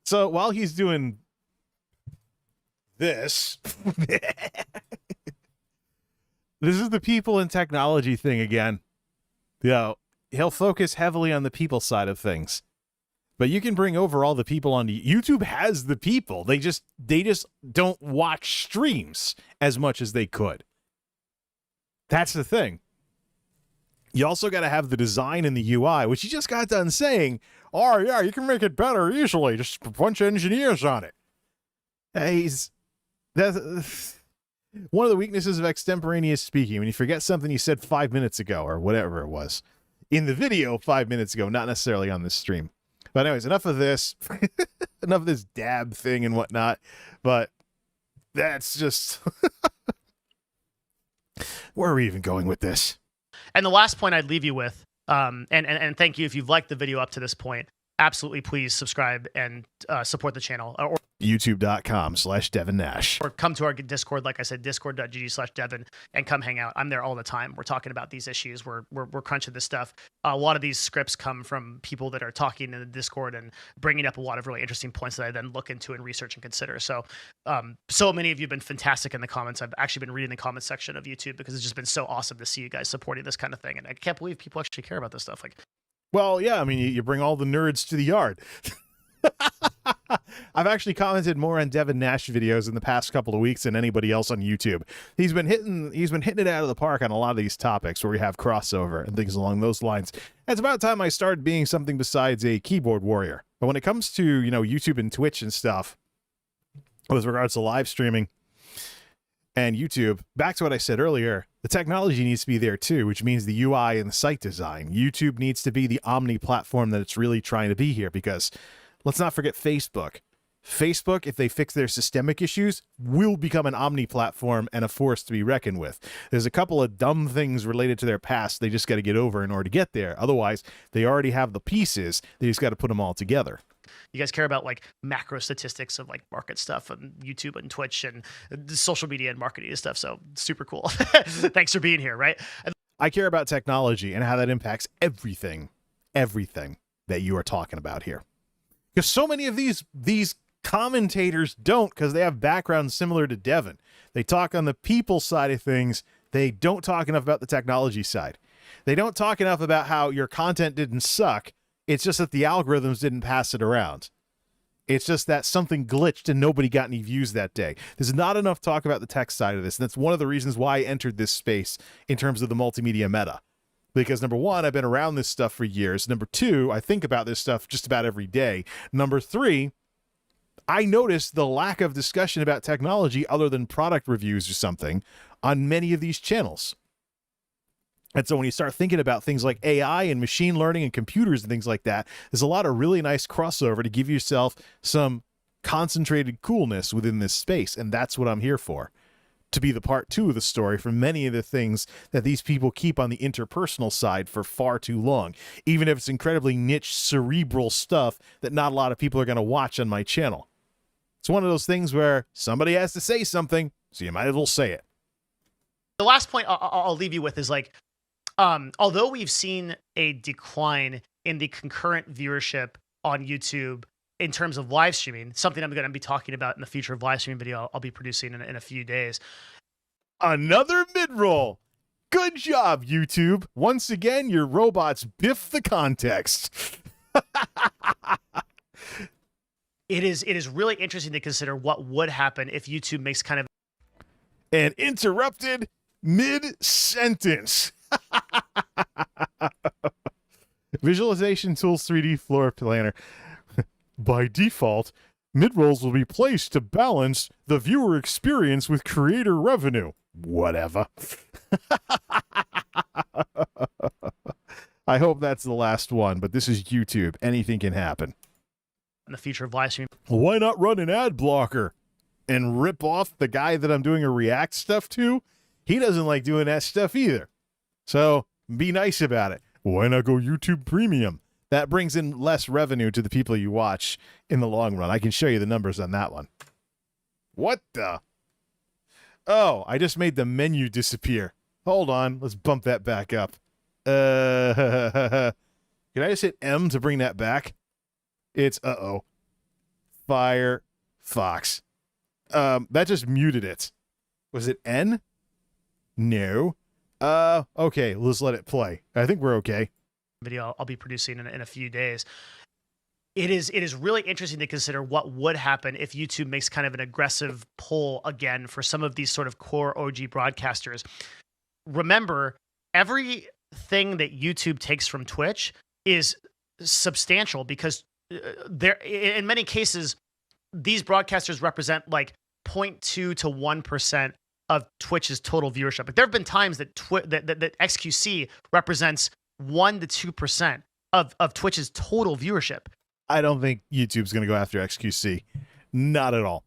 So while he's doing this, this is the people and technology thing again. You know, he'll focus heavily on the people side of things. But you can bring over all the people on YouTube has the people. They just don't watch streams as much as they could. That's the thing. You also got to have the design and the UI, which you just got done saying, oh, yeah, you can make it better easily. Just a bunch of engineers on it. That's one of the weaknesses of extemporaneous speaking. When you forget something you said 5 minutes ago or whatever it was in the video 5 minutes ago, not necessarily on this stream. But anyways, enough of this. Enough of this dab thing and whatnot. But that's just... Where are we even going with this? And the last point I'd leave you with, and thank you if you've liked the video up to this point, absolutely please subscribe and support the channel. Or YouTube.com/Devin Nash. Or come to our Discord, like I said, discord.gg/Devin, and come hang out. I'm there all the time. We're talking about these issues. We're crunching this stuff. A lot of these scripts come from people that are talking in the Discord and bringing up a lot of really interesting points that I then look into and research and consider. So, so many of you have been fantastic in the comments. I've actually been reading the comment section of YouTube because it's just been so awesome to see you guys supporting this kind of thing. And I can't believe people actually care about this stuff. Like, well, yeah, I mean, you bring all the nerds to the yard. I've actually commented more on Devin Nash videos in the past couple of weeks than anybody else on YouTube. He's been hitting it out of the park on a lot of these topics where we have crossover and things along those lines. It's about time I started being something besides a keyboard warrior. But when it comes to, you know, YouTube and Twitch and stuff, with regards to live streaming and YouTube, back to what I said earlier, the technology needs to be there too, which means the UI and the site design. YouTube needs to be the omni platform that it's really trying to be here, because let's not forget Facebook. Facebook, if they fix their systemic issues, will become an omni platform and a force to be reckoned with. There's a couple of dumb things related to their past they just got to get over in order to get there. Otherwise, they already have the pieces. They just got to put them all together. You guys care about like macro statistics of like market stuff on YouTube and Twitch and social media and marketing and stuff. So super cool. Thanks for being here, right? I care about technology and how that impacts everything that you are talking about here. Because so many of these commentators don't, because they have backgrounds similar to Devin. They talk on the people side of things. They don't talk enough about the technology side. They don't talk enough about how your content didn't suck. It's just that the algorithms didn't pass it around. It's just that something glitched and nobody got any views that day. There's not enough talk about the tech side of this. And that's one of the reasons why I entered this space in terms of the multimedia meta. Because number one, I've been around this stuff for years. Number two, I think about this stuff just about every day. Number three, I noticed the lack of discussion about technology other than product reviews or something on many of these channels. And so when you start thinking about things like AI and machine learning and computers and things like that, there's a lot of really nice crossover to give yourself some concentrated coolness within this space. And that's what I'm here for, to be the part two of the story for many of the things that these people keep on the interpersonal side for far too long, even if it's incredibly niche, cerebral stuff that not a lot of people are going to watch on my channel. It's one of those things where somebody has to say something, so you might as well say it. The last point I'll leave you with is like, although we've seen a decline in the concurrent viewership on YouTube in terms of live streaming, something I'm going to be talking about in the future of live streaming video I'll be producing in a few days. Another mid-roll. Good job, YouTube. Once again, your robots biff the context. It is really interesting to consider what would happen if YouTube makes kind of And interrupted mid-sentence. Visualization Tools 3D Floor Planner. By default, mid-rolls will be placed to balance the viewer experience with creator revenue. Whatever. I hope that's the last one, but this is YouTube. Anything can happen. in the future of live streaming. Why not run an ad blocker and rip off the guy that I'm doing a React stuff to? He doesn't like doing that stuff either. So be nice about it. Why not go YouTube Premium? That brings in less revenue to the people you watch in the long run. I can show you the numbers on that one. What the? Oh, I just made the menu disappear. Hold on. Let's bump that back up. Can I just hit M to bring that back? It's, Firefox. That just muted it. Was it N? No. Okay, let's let it play. I think we're okay. Video I'll be producing in a few days. It is really interesting to consider what would happen if YouTube makes kind of an aggressive pull again for some of these sort of core OG broadcasters. Remember, everything that YouTube takes from Twitch is substantial because there, in many cases, these broadcasters represent like 0.2 to 1% of Twitch's total viewership. But there have been times that that XQC represents 1 to 2% of Twitch's total viewership. I don't think YouTube's going to go after XQC. Not at all.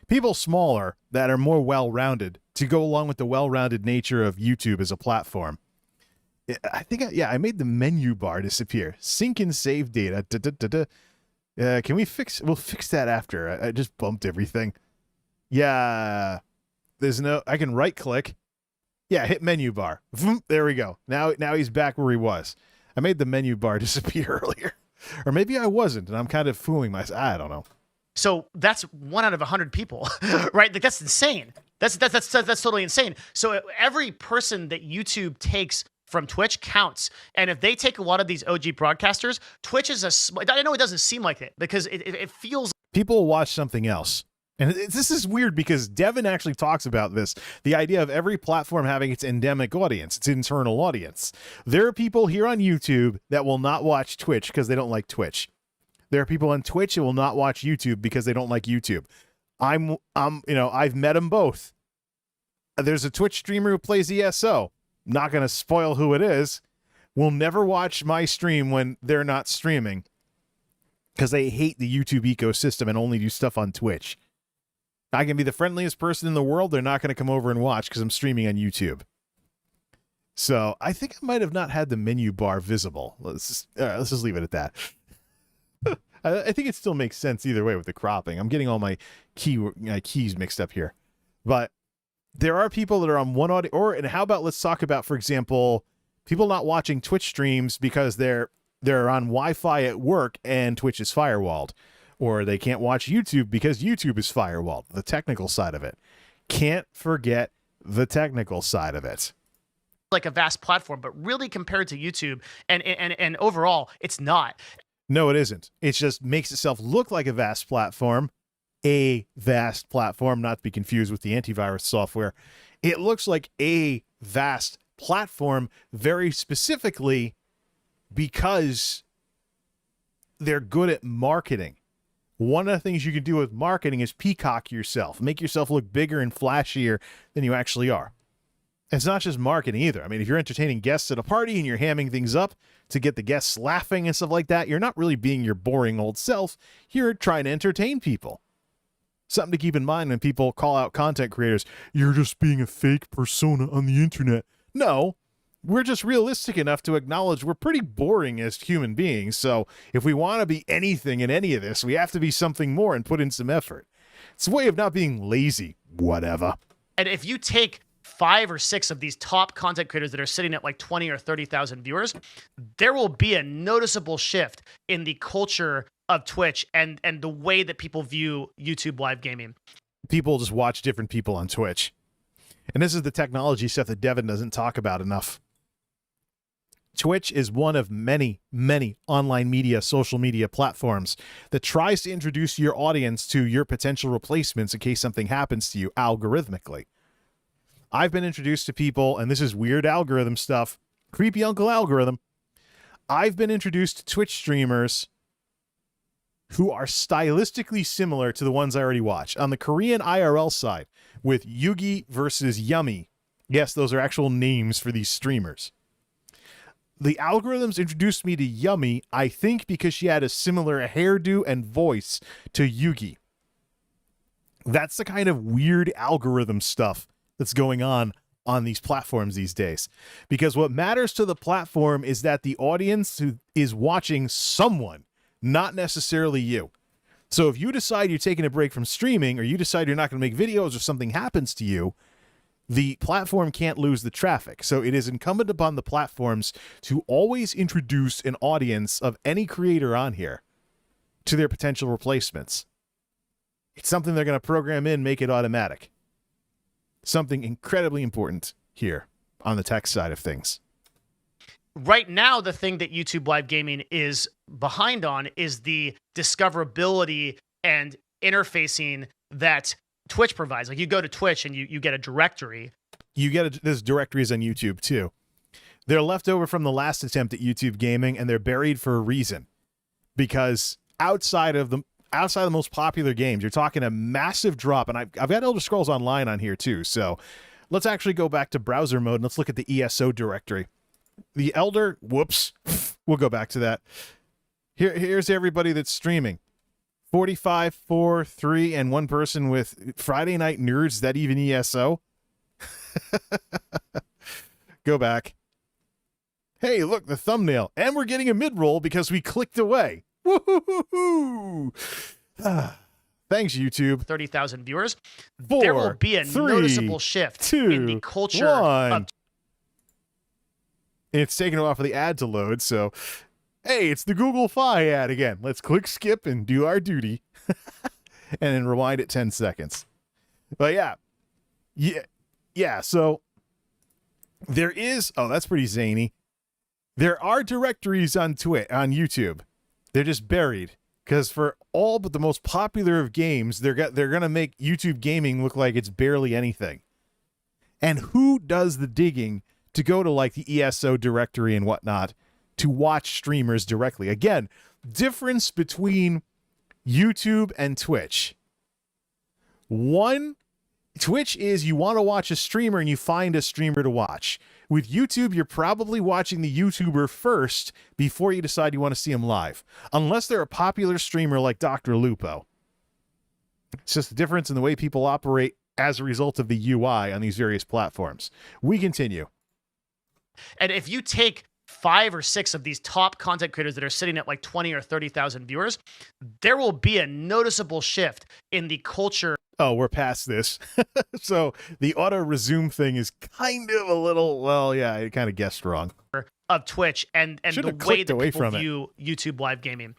People smaller that are more well-rounded to go along with the well-rounded nature of YouTube as a platform. I think, I made the menu bar disappear. Sync and save data. Can we fix? We'll fix that after. I just bumped everything. Yeah. There's no, I can right click. Yeah, hit menu bar. There we go. Now he's back where he was. I made the menu bar disappear earlier. Or maybe I wasn't, and I'm kind of fooling myself. I don't know. So that's 1 out of 100 people, right? Like that's insane. That's totally insane. So every person that YouTube takes from Twitch counts. And if they take a lot of these OG broadcasters, Twitch is I know it doesn't seem like it because it feels. People will watch something else. And this is weird because Devin actually talks about this, the idea of every platform having its endemic audience, its internal audience. There are people here on YouTube that will not watch Twitch because they don't like Twitch. There are people on Twitch who will not watch YouTube because they don't like YouTube. I've met them both. There's a Twitch streamer who plays ESO. Not going to spoil who it is. Will never watch my stream when they're not streaming because they hate the YouTube ecosystem and only do stuff on Twitch. I can be the friendliest person in the world. They're not going to come over and watch because I'm streaming on YouTube. So I think I might have not had the menu bar visible. Let's just leave it at that. I think it still makes sense either way with the cropping. I'm getting all my keys mixed up here. But there are people that are on one audio, and how about let's talk about, for example, people not watching Twitch streams because they're on Wi-Fi at work and Twitch is firewalled. Or they can't watch YouTube because YouTube is firewalled. The technical side of it. Can't forget the technical side of it. Like a vast platform, but really compared to YouTube and overall, it's not. No, it isn't. It just makes itself look like a vast platform. A vast platform, not to be confused with the antivirus software. It looks like a vast platform very specifically because they're good at marketing. One of the things you can do with marketing is peacock yourself. Make yourself look bigger and flashier than you actually are. It's not just marketing either. I mean, if you're entertaining guests at a party and you're hamming things up to get the guests laughing and stuff like that, you're not really being your boring old self. You're trying to entertain people. Something to keep in mind when people call out content creators. You're just being a fake persona on the internet. No. We're just realistic enough to acknowledge we're pretty boring as human beings. So if we want to be anything in any of this, we have to be something more and put in some effort. It's a way of not being lazy. Whatever. And if you take 5 or 6 of these top content creators that are sitting at like 20 or 30,000 viewers, there will be a noticeable shift in the culture of Twitch and the way that people view YouTube live gaming. People just watch different people on Twitch. And this is the technology stuff that Devin doesn't talk about enough. Twitch is one of many, many online media, social media platforms that tries to introduce your audience to your potential replacements in case something happens to you algorithmically. I've been introduced to people, and this is weird algorithm stuff, creepy uncle algorithm. I've been introduced to Twitch streamers who are stylistically similar to the ones I already watch. On the Korean IRL side, with Yugi versus Yummy. Yes, those are actual names for these streamers. The algorithms introduced me to Yummy, I think because she had a similar hairdo and voice to Yugi. That's the kind of weird algorithm stuff that's going on these platforms these days. Because what matters to the platform is that the audience who is watching someone, not necessarily you. So if you decide you're taking a break from streaming, or you decide you're not going to make videos, or something happens to you, the platform can't lose the traffic. So it is incumbent upon the platforms to always introduce an audience of any creator on here to their potential replacements. It's something they're going to program in, make it automatic. Something incredibly important here on the tech side of things. Right now, the thing that YouTube live gaming is behind on is the discoverability and interfacing that Twitch provides. Like, you go to Twitch and you get a directory. There's directories on YouTube too. They're left over from the last attempt at YouTube gaming, and they're buried for a reason. Because outside of the most popular games, you're talking a massive drop. And I've got Elder Scrolls Online on here too. So let's actually go back to browser mode and let's look at the ESO directory. The Elder, whoops, we'll go back to that. Here's everybody that's streaming. 45, 4, 3, and one person with Friday Night Nerds. Is that even ESO? Go back. Hey, look, the thumbnail. And we're getting a mid-roll because we clicked away. Woo-hoo-hoo-hoo. Thanks, YouTube. 30,000 viewers. 4, there will be a 3, noticeable shift 2, in the culture 1. of It's taking a while for the ad to load, so hey, it's the Google Fi ad again. Let's click skip and do our duty. And then rewind it 10 seconds. But yeah, so there is, oh, that's pretty zany. There are directories on YouTube. They're just buried. Because for all but the most popular of games, they're going to make YouTube gaming look like it's barely anything. And who does the digging to go to like the ESO directory and whatnot to watch streamers directly? Again, difference between YouTube and Twitch. One, Twitch is you want to watch a streamer and you find a streamer to watch. With YouTube, you're probably watching the YouTuber first before you decide you want to see him live. Unless they're a popular streamer like Dr. Lupo. It's just a difference in the way people operate as a result of the UI on these various platforms. We continue. And if you take 5 or 6 of these top content creators that are sitting at like 20 or 30,000 viewers, there will be a noticeable shift in the culture. Oh, we're past this. So the auto resume thing is kind of a little, well, yeah, I kind of guessed wrong. Of Twitch and the way that people view YouTube live gaming.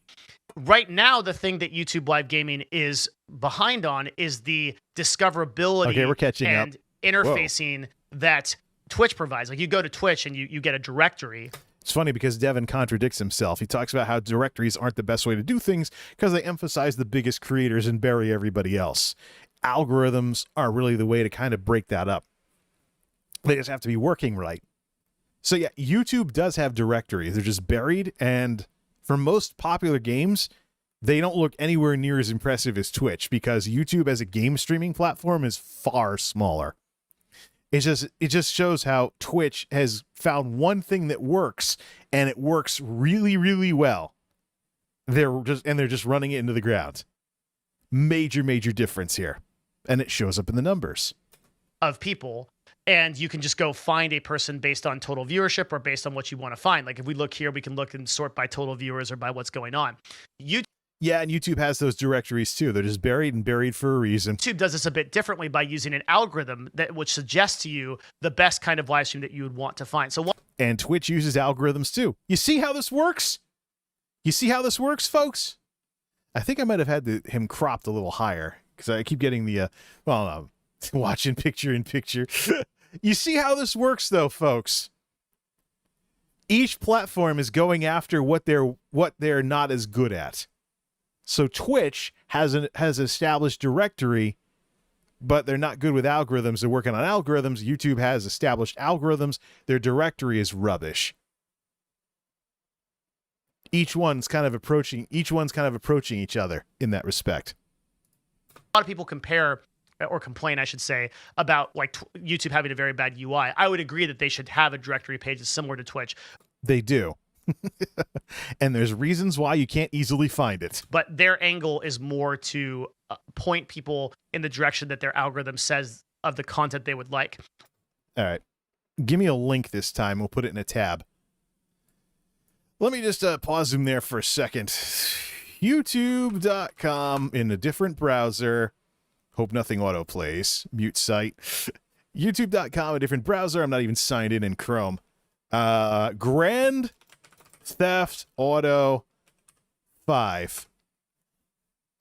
Right now, the thing that YouTube live gaming is behind on is the discoverability we're catching and up. interfacing that Twitch provides. Like, you go to Twitch and you get a directory. It's funny because Devin contradicts himself. He talks about how directories aren't the best way to do things because they emphasize the biggest creators and bury everybody else. Algorithms are really the way to kind of break that up. They just have to be working right. So yeah, YouTube does have directories. They're just buried, and for most popular games, they don't look anywhere near as impressive as Twitch because YouTube as a game streaming platform is far smaller. It just shows how Twitch has found one thing that works, and it works really, really well. They're just running it into the ground. Major difference here. And it shows up in the numbers. Of people, and you can just go find a person based on total viewership or based on what you want to find. Like, if we look here, we can look and sort by total viewers or by what's going on. Yeah, and YouTube has those directories too. They're just buried for a reason. YouTube does this a bit differently by using an algorithm that would suggest to you the best kind of live stream that you would want to find. And Twitch uses algorithms too. You see how this works? You see how this works, folks? I think I might have had him cropped a little higher because I keep getting the, watching picture in picture. You see how this works, though, folks? Each platform is going after what they're not as good at. So Twitch has established directory, but they're not good with algorithms. They're working on algorithms. YouTube has established algorithms. Their directory is rubbish. Each one's kind of approaching each other in that respect. A lot of people compare or complain, I should say, about like YouTube having a very bad UI. I would agree that they should have a directory page that's similar to Twitch. They do. And there's reasons why you can't easily find it. But their angle is more to point people in the direction that their algorithm says of the content they would like. All right. Give me a link this time. We'll put it in a tab. Let me just pause Zoom there for a second. YouTube.com in a different browser. Hope nothing autoplays. Mute site. YouTube.com, a different browser. I'm not even signed in Chrome. Grand Theft Auto 5.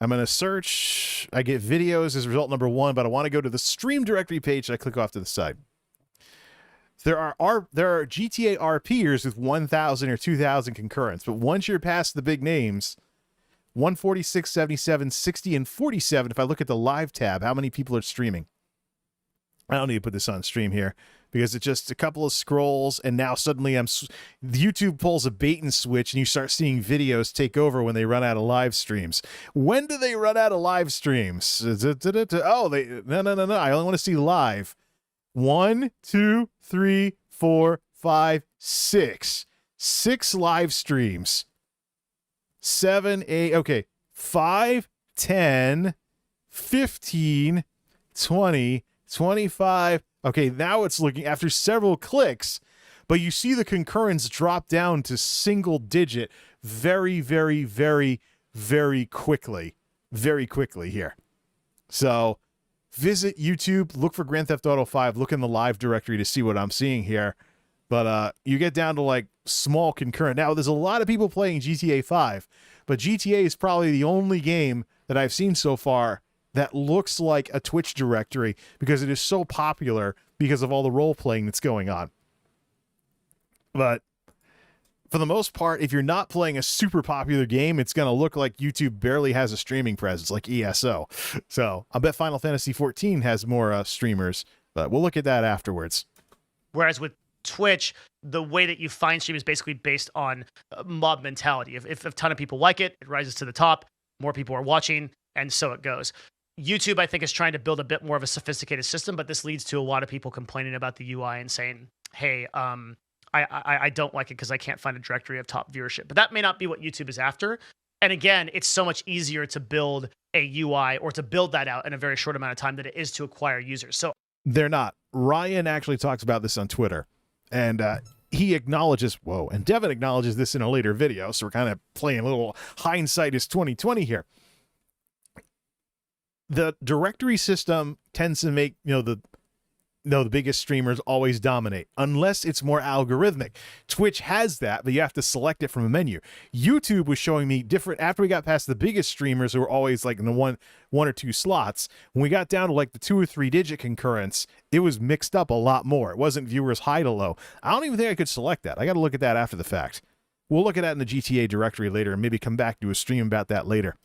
I'm going to search. I get videos as result number 1, but I want to go to the stream directory page. And I click off to the side. There are GTA RPers with 1,000 or 2,000 concurrents, but once you're past the big names, 146, 77, 60, and 47, if I look at the live tab, how many people are streaming? I don't need to put this on stream here because it's just a couple of scrolls, and now suddenly YouTube pulls a bait and switch, and you start seeing videos take over when they run out of live streams. When do they run out of live streams? Oh, no. I only want to see live. 1, 2, 3, 4, 5, 6. 6 live streams. 7, 8, okay. 5, 10, 15, 20, 25. Okay, now it's looking after several clicks, but you see the concurrence drop down to single digit very, very, very, very quickly. Very quickly here. So visit YouTube, look for Grand Theft Auto 5, look in the live directory to see what I'm seeing here. But you get down to like small concurrent. Now, there's a lot of people playing GTA 5, but GTA is probably the only game that I've seen so far that looks like a Twitch directory because it is so popular because of all the role-playing that's going on. But for the most part, if you're not playing a super popular game, it's going to look like YouTube barely has a streaming presence, like ESO. So I bet Final Fantasy XIV has more streamers, but we'll look at that afterwards. Whereas with Twitch, the way that you find stream is basically based on mob mentality. If a ton of people like it, it rises to the top, more people are watching, and so it goes. YouTube, I think, is trying to build a bit more of a sophisticated system, but this leads to a lot of people complaining about the UI and saying, hey, I don't like it because I can't find a directory of top viewership. But that may not be what YouTube is after. And again, it's so much easier to build a UI or to build that out in a very short amount of time than it is to acquire users. So they're not. Ryan actually talks about this on Twitter, and he acknowledges, and Devin acknowledges this in a later video, so we're kind of playing a little hindsight is 2020 here. The directory system tends to make, the biggest streamers always dominate, unless it's more algorithmic. Twitch has that, but you have to select it from a menu. YouTube was showing me different, after we got past the biggest streamers who were always like in the one or two slots, when we got down to like the 2 or 3 digit concurrence, it was mixed up a lot more. It wasn't viewers high to low. I don't even think I could select that. I got to look at that after the fact. We'll look at that in the GTA directory later and maybe come back to a stream about that later.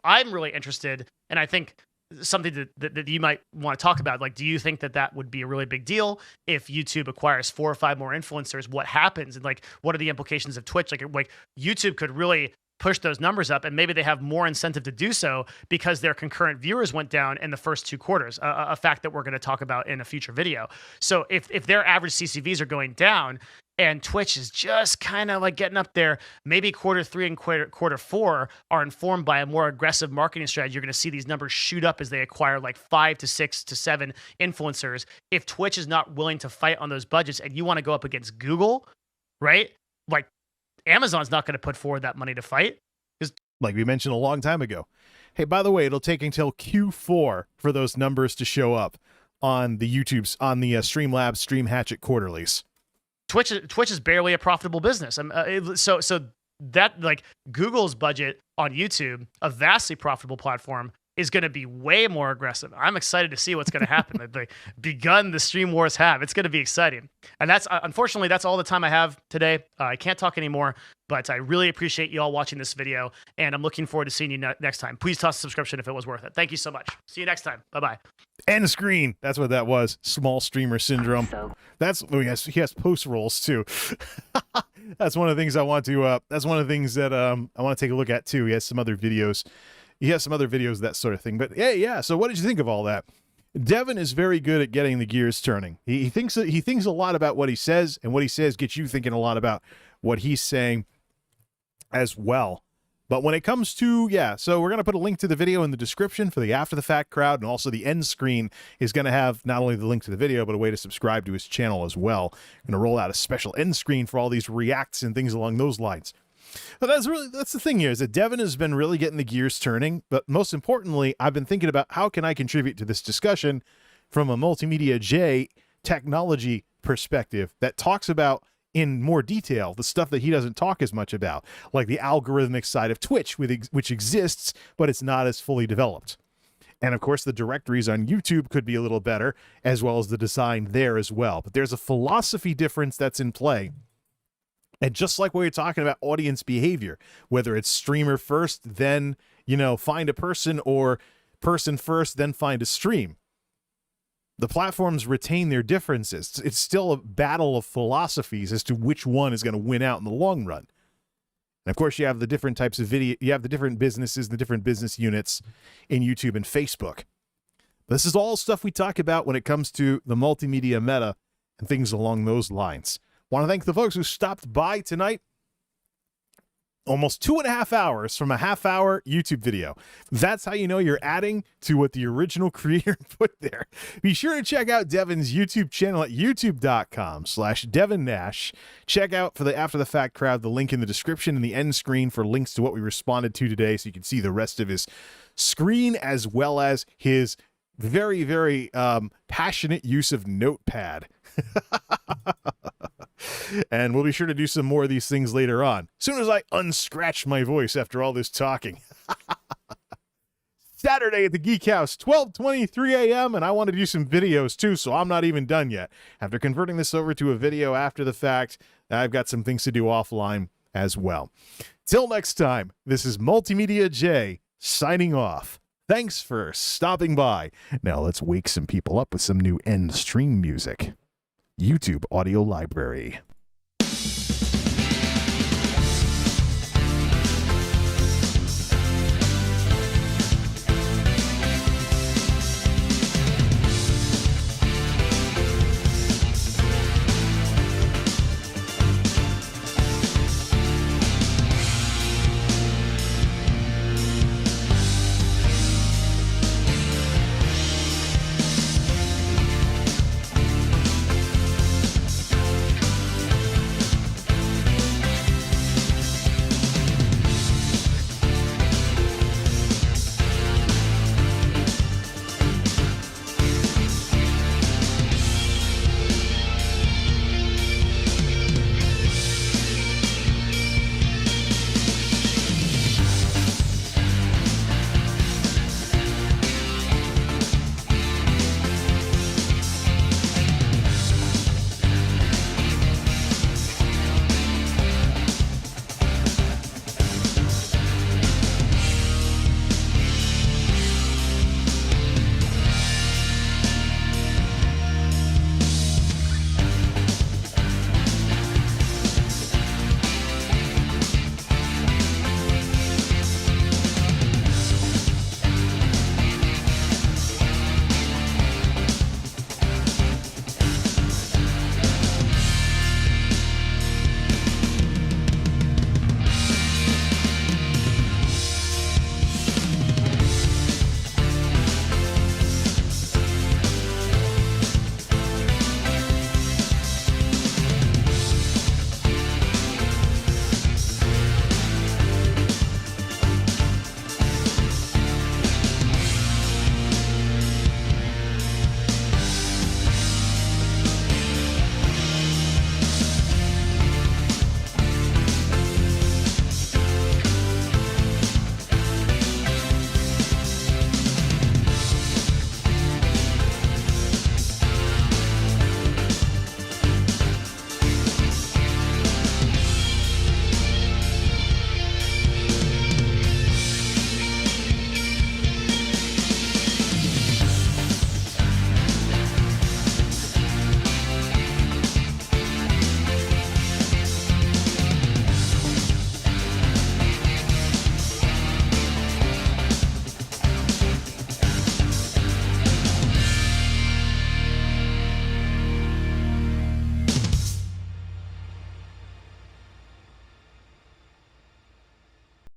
I'm really interested, and I think something that you might want to talk about, like, do you think that would be a really big deal if YouTube acquires 4 or 5 more influencers? What happens, and like, what are the implications of Twitch? Like YouTube could really push those numbers up, and maybe they have more incentive to do so because their concurrent viewers went down in the first 2 quarters, a fact that we're going to talk about in a future video. So if their average CCVs are going down and Twitch is just kind of like getting up there, maybe quarter 3 and quarter 4 are informed by a more aggressive marketing strategy. You're going to see these numbers shoot up as they acquire like 5 to 6 to 7 influencers. If Twitch is not willing to fight on those budgets and you want to go up against Google, right? Like, Amazon's not going to put forward that money to fight. Like we mentioned a long time ago. Hey, by the way, it'll take until Q4 for those numbers to show up on the Streamlabs Stream Hatchet quarterlies. Twitch is barely a profitable business. So that like Google's budget on YouTube, a vastly profitable platform, is going to be way more aggressive. I'm excited to see what's going to happen. They've begun the stream wars have. It's going to be exciting. And that's unfortunately, that's all the time I have today. I can't talk anymore, but I really appreciate you all watching this video, and I'm looking forward to seeing you next time. Please toss a subscription if it was worth it. Thank you so much. See you next time. Bye-bye. End screen. That's what that was. Small streamer syndrome. That's he has post rolls too. That's one of the things I want to. That's one of the things that I want to take a look at too. He has some other videos. That sort of thing. But yeah. So what did you think of all that? Devin is very good at getting the gears turning. He thinks a lot about what he says, and what he says gets you thinking a lot about what he's saying as well. But when it comes to, so we're going to put a link to the video in the description for the After the Fact crowd, and also the end screen is going to have not only the link to the video, but a way to subscribe to his channel as well. I'm going to roll out a special end screen for all these reacts and things along those lines. But that's the thing here, is that Devin has been really getting the gears turning, but most importantly, I've been thinking about how can I contribute to this discussion from a MultimediaJay technology perspective that talks about in more detail the stuff that he doesn't talk as much about, like the algorithmic side of Twitch, which exists, but it's not as fully developed. And of course, the directories on YouTube could be a little better, as well as the design there as well. But there's a philosophy difference that's in play. And just like we were talking about audience behavior, whether it's streamer first, then, find a person, or person first, then find a stream. The platforms retain their differences. It's still a battle of philosophies as to which one is going to win out in the long run. And of course, you have the different types of video, you have the different businesses, the different business units in YouTube and Facebook. This is all stuff we talk about when it comes to the multimedia meta and things along those lines. Want to thank the folks who stopped by tonight. Almost 2.5 hours from a half-hour YouTube video. That's how you know you're adding to what the original creator put there. Be sure to check out Devin's YouTube channel at youtube.com/Devin Nash. Check out for the After the Fact crowd the link in the description and the end screen for links to what we responded to today, so you can see the rest of his screen as well as his very, very passionate use of Notepad. And we'll be sure to do some more of these things later on, as soon as I unscratch my voice after all this talking. Saturday at the Geek House, 12:23 a.m., and I want to do some videos too, so I'm not even done yet. After converting this over to a video after the fact, I've got some things to do offline as well. Till next time, this is MultimediaJay signing off. Thanks for stopping by. Now let's wake some people up with some new end stream music. YouTube audio library.